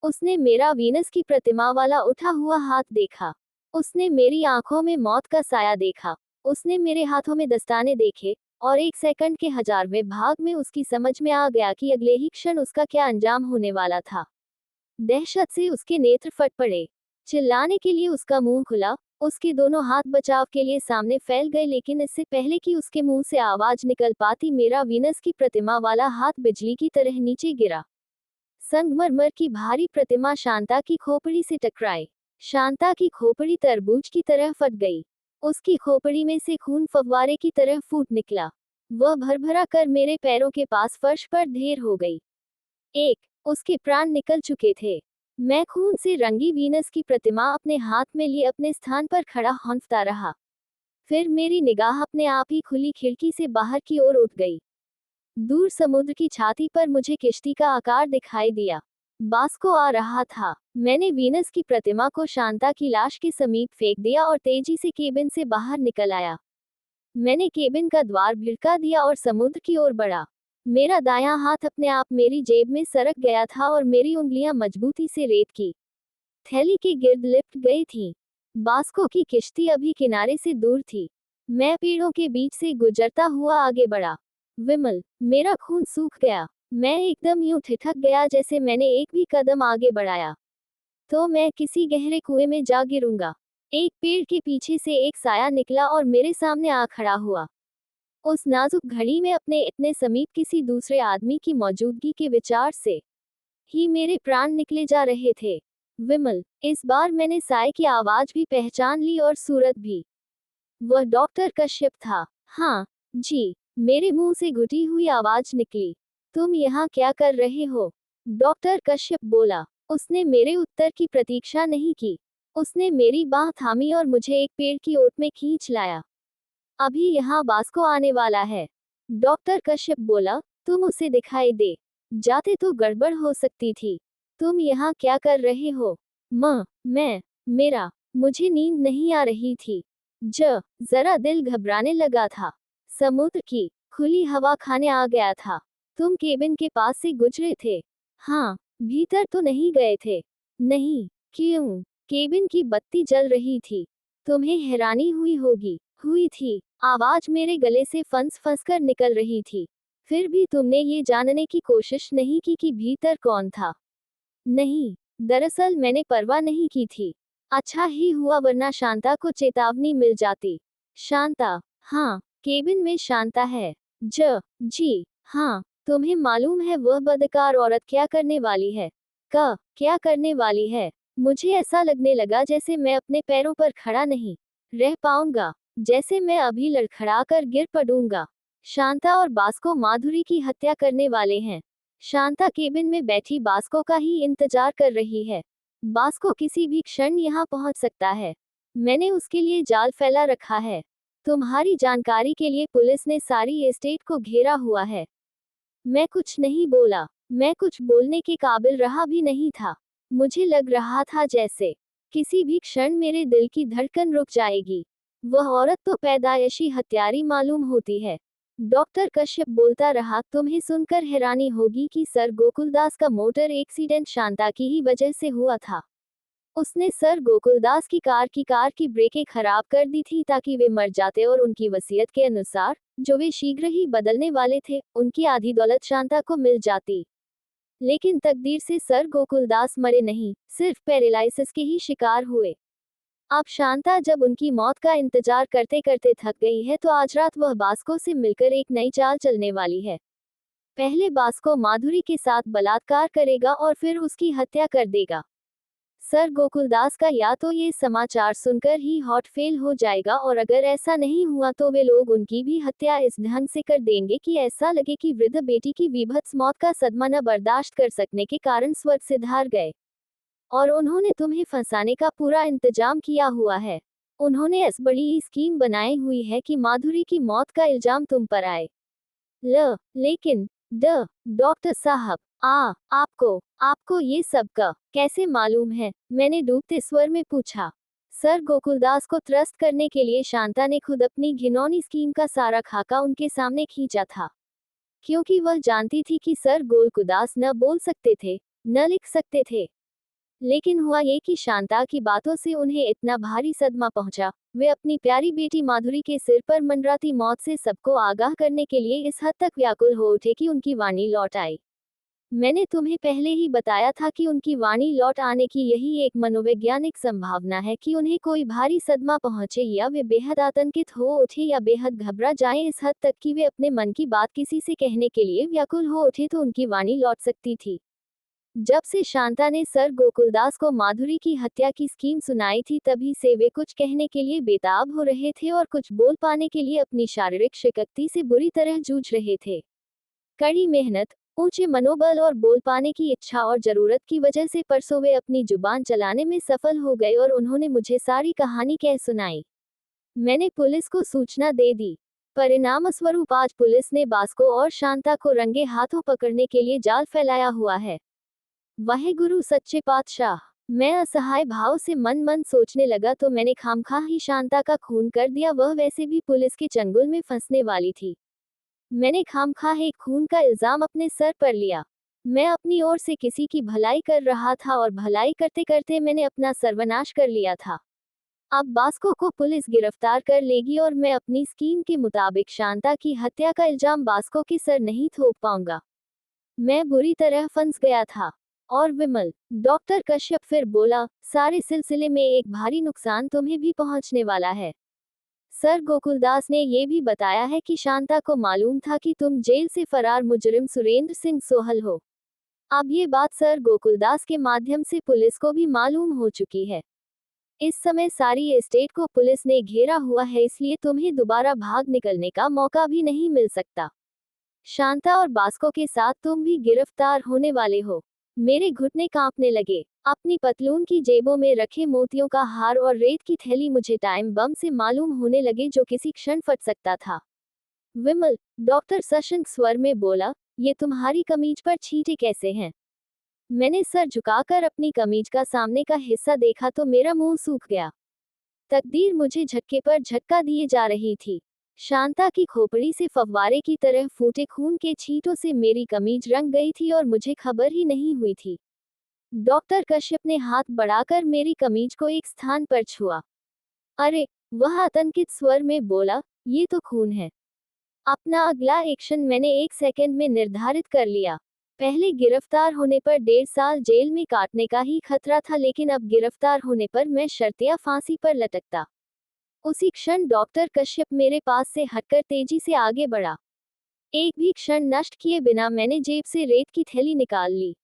उसने मेरा वीनस की प्रतिमा वाला उठा हुआ हाथ देखा। उसने मेरी आंखों में मौत का साया देखा। उसने मेरे हाथों में दस्ताने देखे, और 1 सेकंड के 1000वें भाग में उसकी समझ में आ गया कि अगले ही क्षण उसका क्या अंजाम होने वाला था। दहशत से उसके नेत्र फट पड़े। चिल्लाने के लिए उसका मुंह खुला, उसके दोनों हाथ बचाव के लिए सामने फैल गए, लेकिन इससे पहले कि उसके मुंह से आवाज निकल पाती, मेरा वीनस की प्रतिमा वाला हाथ बिजली की तरह नीचे गिरा। संगमरमर की भारी प्रतिमा शांता की खोपड़ी से टकराई। शांता की खोपड़ी तरबूज की तरह फट गई। उसकी खोपड़ी में से खून फव्वारे की तरह फूट निकला। वह भरभरा कर मेरे पैरों के पास फर्श पर ढेर हो गई। उसके प्राण निकल चुके थे। मैं खून से रंगी वीनस की प्रतिमा अपने हाथ में लिए अपने स्थान पर खड़ा हौंफता रहा। फिर मेरी निगाह अपने आप ही खुली खिड़की से बाहर की ओर उठ गई। दूर समुद्र की छाती पर मुझे किश्ती का आकार दिखाई दिया। बास्को आ रहा था। मैंने वीनस की प्रतिमा को शांता की लाश के समीप फेंक दिया और तेजी से केबिन से बाहर निकल आया। मैंने केबिन का द्वार भिड़का दिया और समुद्र की ओर बढ़ा। मेरा दायां हाथ अपने आप मेरी जेब में सरक गया था और मेरी उंगलियां मजबूती से रेत की थैली के गिर्द लिपट गई थीं। बास्को की किश्ती अभी किनारे से दूर थी। मैं पेड़ों के बीच से गुजरता हुआ आगे बढ़ा। विमल, मेरा खून सूख गया। मैं एकदम यूं ठिठक गया जैसे मैंने एक भी कदम आगे बढ़ाया तो मैं किसी गहरे कुएं में जा गिरूंगा। एक पेड़ के पीछे से एक साया निकला और मेरे सामने आ खड़ा हुआ। उस नाजुक घड़ी में अपने इतने समीप किसी दूसरे आदमी की मौजूदगी के विचार से ही मेरे प्राण निकले जा रहे थे। विमल, इस बार मैंने साय की आवाज भी पहचान ली और सूरत भी। वह डॉक्टर कश्यप था। हाँ जी, मेरे मुंह से घुटी हुई आवाज निकली। तुम यहाँ क्या कर रहे हो? डॉक्टर कश्यप बोला। उसने मेरे उत्तर की प्रतीक्षा नहीं की। उसने मेरी बाह थामी और मुझे एक पेड़ की ओट में खींच लाया। अभी यहाँ बास्को आने वाला है। डॉक्टर कश्यप बोला। तुम उसे दिखाई दे जाते तो गड़बड़ हो सकती थी। तुम यहाँ क्या कर रहे हो? मुझे नींद नहीं आ रही थी। जरा दिल घबराने लगा था। समुद्र की खुली हवा खाने आ गया था। तुम केबिन के पास से गुजरे थे? हाँ। भीतर तो नहीं गए थे? नहीं। क्यों? केबिन की बत्ती जल रही थी। तुम्हें हैरानी हुई होगी। हुई थी। आवाज मेरे गले से फंस कर निकल रही थी। फिर भी तुमने ये जानने की कोशिश नहीं की कि भीतर कौन था? नहीं, दरअसल मैंने परवाह नहीं की थी। अच्छा ही हुआ, वरना शांता को चेतावनी मिल जाती। शांता? हाँ, केबिन में शांता है। जी हाँ। तुम्हें मालूम है वह बदकार औरत क्या करने वाली है? क्या करने वाली है? मुझे ऐसा लगने लगा जैसे मैं अपने पैरों पर खड़ा नहीं रह पाऊंगा, जैसे मैं अभी लड़खड़ाकर गिर पड़ूंगा। शांता और बास्को माधुरी की हत्या करने वाले हैं। शांता केबिन में बैठी बास्को का ही इंतजार कर रही है। बास्को किसी भी क्षण यहाँ पहुंच सकता है। मैंने उसके लिए जाल फैला रखा है। तुम्हारी जानकारी के लिए पुलिस ने सारी एस्टेट को घेरा हुआ है। मैं कुछ नहीं बोला। मैं कुछ बोलने के काबिल रहा भी नहीं था। मुझे लग रहा था जैसे किसी भी क्षण मेरे दिल की धड़कन रुक जाएगी। वह औरत तो पैदाइशी हत्यारी मालूम होती है। डॉक्टर कश्यप बोलता रहा। तुम्हें सुनकर हैरानी होगी कि सर गोकुलदास का मोटर एक्सीडेंट शांता की ही वजह से हुआ था। उसने सर गोकुलदास की कार की ब्रेकें खराब कर दी थी ताकि वे मर जाते और उनकी वसीयत के अनुसार, जो वे शीघ्र ही बदलने वाले थे, उनकी आधी दौलत शांता को मिल जाती। लेकिन तकदीर से सर गोकुलदास मरे नहीं, सिर्फ पैरालिसिस के ही शिकार हुए। अब शांता जब उनकी मौत का इंतजार करते करते थक गई है तो आज रात वह बास्को से मिलकर एक नई चाल चलने वाली है। पहले बास्को माधुरी के साथ बलात्कार करेगा और फिर उसकी हत्या कर देगा। सर गोकुलदास का या तो ये समाचार सुनकर ही हॉट फेल हो जाएगा, और अगर ऐसा नहीं हुआ तो वे लोग उनकी भी हत्या इस ढंग से कर देंगे कि ऐसा लगे कि वृद्ध बेटी की विभत्स मौत का सदमा न बर्दाश्त कर सकने के कारण स्वर्ग से धार गए। और उन्होंने तुम्हें फंसाने का पूरा इंतजाम किया हुआ है। उन्होंने ऐसी बड़ी स्कीम बनाई हुई है कि माधुरी की मौत का इल्जाम तुम पर आए। लेकिन डॉक्टर साहब, आपको ये सब का कैसे मालूम है? मैंने डूबते स्वर में पूछा। सर गोकुलदास को त्रस्त करने के लिए शांता ने खुद अपनी घिनौनी स्कीम का सारा खाका उनके सामने खींचा था, क्योंकि वह जानती थी कि सर गोकुलदास न बोल सकते थे, न लिख सकते थे। लेकिन हुआ ये कि शांता की बातों से उन्हें इतना भारी सदमा पहुंचा। वे अपनी प्यारी बेटी माधुरी के सिर पर मंडराती मौत से सबको आगाह करने के लिए इस हद तक व्याकुल हो उठे कि उनकी वाणी लौट आई। मैंने तुम्हें पहले ही बताया था कि उनकी वाणी लौट आने की यही एक मनोवैज्ञानिक संभावना है कि उन्हें कोई भारी सदमा पहुंचे या वे बेहद आतंकित हो उठे या बेहद घबरा जाएं इस हद तक कि वे अपने मन की बात किसी से कहने के लिए व्याकुल हो उठे तो उनकी वाणी लौट सकती थी। जब से शांता ने सर गोकुलदास को माधुरी की हत्या की स्कीम सुनाई थी तभी से वे कुछ कहने के लिए बेताब हो रहे थे और कुछ बोल पाने के लिए अपनी शारीरिक शिकस्ती से बुरी तरह जूझ रहे थे। कड़ी मेहनत, ऊंचे मनोबल और बोल पाने की इच्छा और जरूरत की वजह से परसों वे अपनी जुबान चलाने में सफल हो गए और उन्होंने मुझे सारी कहानी कह सुनाई। मैंने पुलिस को सूचना दे दी। परिणाम स्वरूप आज पुलिस ने बास्को और शांता को रंगे हाथों पकड़ने के लिए जाल फैलाया हुआ है। वाहेगुरु सच्चे पातशाह। मैं असहाय भाव से मन मन सोचने लगा तो मैंने खामखा ही शांता का खून कर दिया। वह वैसे भी पुलिस के चंगुल में फंसने वाली थी। मैंने खामखा एक खून का इल्जाम अपने सर पर लिया। मैं अपनी ओर से किसी की भलाई कर रहा था और भलाई करते करते मैंने अपना सर्वनाश कर लिया था। अब बास्को को पुलिस गिरफ्तार कर लेगी और मैं अपनी स्कीम के मुताबिक शांता की हत्या का इल्जाम बास्को के सर नहीं थोप पाऊंगा। मैं बुरी तरह फंस गया था। और विमल, डॉक्टर कश्यप फिर बोला, सारे सिलसिले में एक भारी नुकसान तुम्हें भी पहुंचने वाला है। सर गोकुलदास ने ये भी बताया है कि शांता को मालूम था कि तुम जेल से फरार मुजरिम सुरेंद्र सिंह सोहल हो। अब ये बात सर गोकुलदास के माध्यम से पुलिस को भी मालूम हो चुकी है। इस समय सारी एस्टेट को पुलिस ने घेरा हुआ है, इसलिए तुम्हें दोबारा भाग निकलने का मौका भी नहीं मिल सकता। शांता और बास्को के साथ तुम भी गिरफ्तार होने वाले हो। मेरे घुटने कांपने लगे। अपनी पतलून की जेबों में रखे मोतियों का हार और रेत की थैली मुझे टाइम बम से मालूम होने लगे जो किसी क्षण फट सकता था। विमल, डॉक्टर सशंक स्वर में बोला, ये तुम्हारी कमीज पर छींटे कैसे हैं? मैंने सर झुकाकर अपनी कमीज का सामने का हिस्सा देखा तो मेरा मुंह सूख गया। तकदीर मुझे झटके पर झटका दिए जा रही थी। शांता की खोपड़ी से फव्वारे की तरह फूटे खून के छींटों से मेरी कमीज रंग गई थी और मुझे खबर ही नहीं हुई थी। डॉक्टर कश्यप ने हाथ बढ़ाकर मेरी कमीज को एक स्थान पर छुआ। अरे, वह आतंकित स्वर में बोला, ये तो खून है। अपना अगला एक्शन मैंने 1 सेकंड में निर्धारित कर लिया। पहले गिरफ्तार होने पर 1.5 साल जेल में काटने का ही खतरा था, लेकिन अब गिरफ्तार होने पर मैं शर्तिया फांसी पर लटकता। उसी क्षण डॉक्टर कश्यप मेरे पास से हटकर तेजी से आगे बढ़ा। एक भी क्षण नष्ट किए बिना मैंने जेब से रेत की थैली निकाल ली।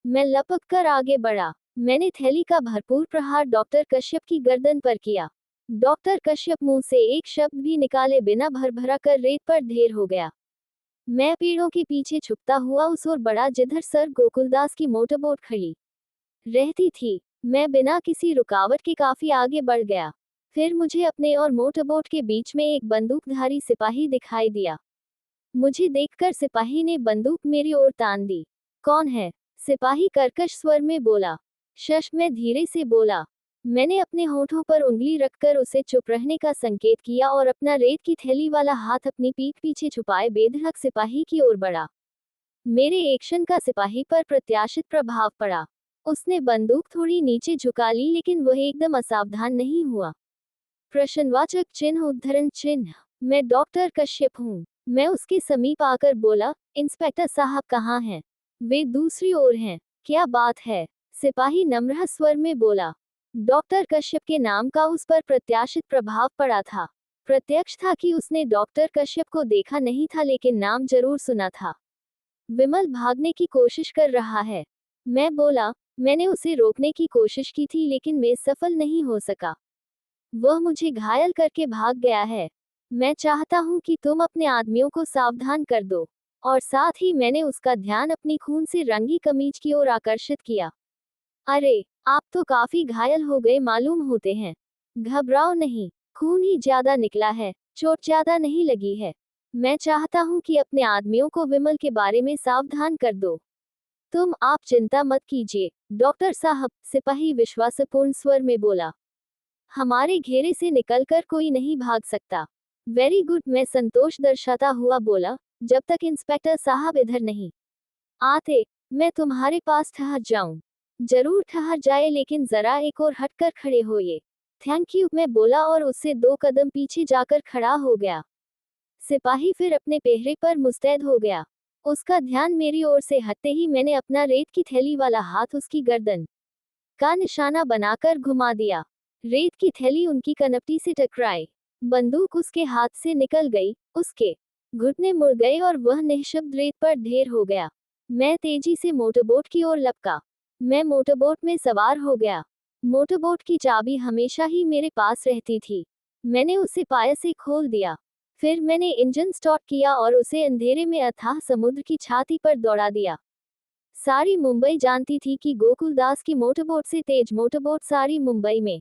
मैं लपक कर आगे बढ़ा। मैंने थैली का भरपूर प्रहार डॉक्टर कश्यप की गर्दन पर किया। डॉक्टर कश्यप मुंह से एक शब्द भी निकाले बिना भरभरा कर रेत पर ढेर हो गया। मैं पेड़ों के पीछे छुपता हुआ उस ओर बढ़ा जिधर सर गोकुलदास की मोटरबोट खड़ी रहती थी। मैं बिना किसी रुकावट के काफी आगे बढ़ गया। फिर मुझे अपने और मोटरबोट के बीच में एक बंदूकधारी सिपाही दिखाई दिया। मुझे देखकर सिपाही ने बंदूक मेरी ओर तान दी। कौन है? सिपाही कर्कश स्वर में बोला। शश, मैं धीरे से बोला। मैंने अपने होठों पर उंगली रखकर उसे चुप रहने का संकेत किया और अपना रेत की थैली वाला हाथ अपनी पीठ पीछे छुपाए बेधड़क सिपाही की ओर बढ़ा। मेरे एक्शन का सिपाही पर प्रत्याशित प्रभाव पड़ा। उसने बंदूक थोड़ी नीचे झुका ली, लेकिन वह एकदम असावधान नहीं हुआ। प्रश्नवाचक चिन्ह उद्धरण चिन्ह। मैं डॉक्टर कश्यप हूँ। मैं उसके समीप आकर बोला, इंस्पेक्टर साहब कहाँ हैं? वे दूसरी ओर हैं। क्या बात है? सिपाही नम्र स्वर में बोला। डॉक्टर कश्यप के नाम का उस पर प्रत्याशित प्रभाव पड़ा था। प्रत्यक्ष था कि उसने डॉक्टर कश्यप को देखा नहीं था, लेकिन नाम जरूर सुना था। विमल भागने की कोशिश कर रहा है। मैं बोला, मैंने उसे रोकने की कोशिश की थी लेकिन मैं सफल नहीं हो सका। वह मुझे घायल करके भाग गया है। मैं चाहता हूं कि तुम अपने आदमियों को सावधान कर दो। और साथ ही मैंने उसका ध्यान अपनी खून से रंगी कमीज की ओर आकर्षित किया। अरे, आप तो काफी घायल हो गए मालूम होते हैं। घबराओ नहीं, खून ही ज्यादा निकला है, चोट ज्यादा नहीं लगी है। मैं चाहता हूं कि अपने आदमियों को विमल के बारे में सावधान कर दो। आप चिंता मत कीजिए, डॉक्टर साहब, सिपाही विश्वासपूर्ण स्वर में बोला। हमारे घेरे से निकलकर कोई नहीं भाग सकता। वेरी गुड, मैं संतोष दर्शाता हुआ बोला, जब तक इंस्पेक्टर साहब इधर नहीं आते, मैं तुम्हारे पास ठहर जाऊं। जरूर ठहर जाए, लेकिन जरा एक और हटकर खड़े होइए। थैंक यू, मैं बोला और उससे 2 कदम पीछे जाकर खड़ा हो गया। सिपाही फिर अपने पहरे पर मुस्तैद हो गया। उसका ध्यान मेरी ओर से हटते ही मैंने अपना रेत की थैली वाला हाथ उसकी गर्दन का निशाना बनाकर घुमा दिया। रेत की थैली उनकी कनपटी से टकराई। बंदूक उसके हाथ से निकल गई, उसके घुटने मुड़ गए और वह निःशब्द रेत पर ढेर हो गया। मैं तेजी से मोटरबोट की ओर लपका। मैं मोटरबोट में सवार हो गया। मोटरबोट की चाबी हमेशा ही मेरे पास रहती थी। मैंने उसे पाए से खोल दिया। फिर मैंने इंजन स्टार्ट किया और उसे अंधेरे में अथाह समुद्र की छाती पर दौड़ा दिया। सारी मुंबई जानती थी कि गोकुलदास की मोटरबोट से तेज मोटरबोट सारी मुंबई में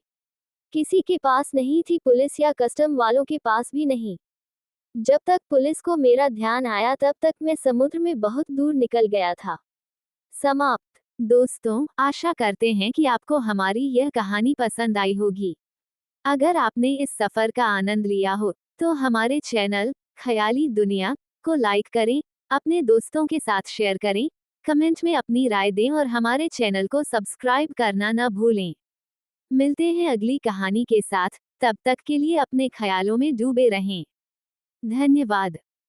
किसी के पास नहीं थी, पुलिस या कस्टम वालों के पास भी नहीं। जब तक पुलिस को मेरा ध्यान आया तब तक मैं समुद्र में बहुत दूर निकल गया था। समाप्त। दोस्तों, आशा करते हैं कि आपको हमारी यह कहानी पसंद आई होगी। अगर आपने इस सफर का आनंद लिया हो, तो हमारे चैनल ख्याली दुनिया को लाइक करें, अपने दोस्तों के साथ शेयर करें, कमेंट में अपनी राय दें और हमारे चैनल को सब्सक्राइब करना न भूलें। मिलते हैं अगली कहानी के साथ, तब तक के लिए अपने ख्यालों में डूबे रहें। धन्यवाद।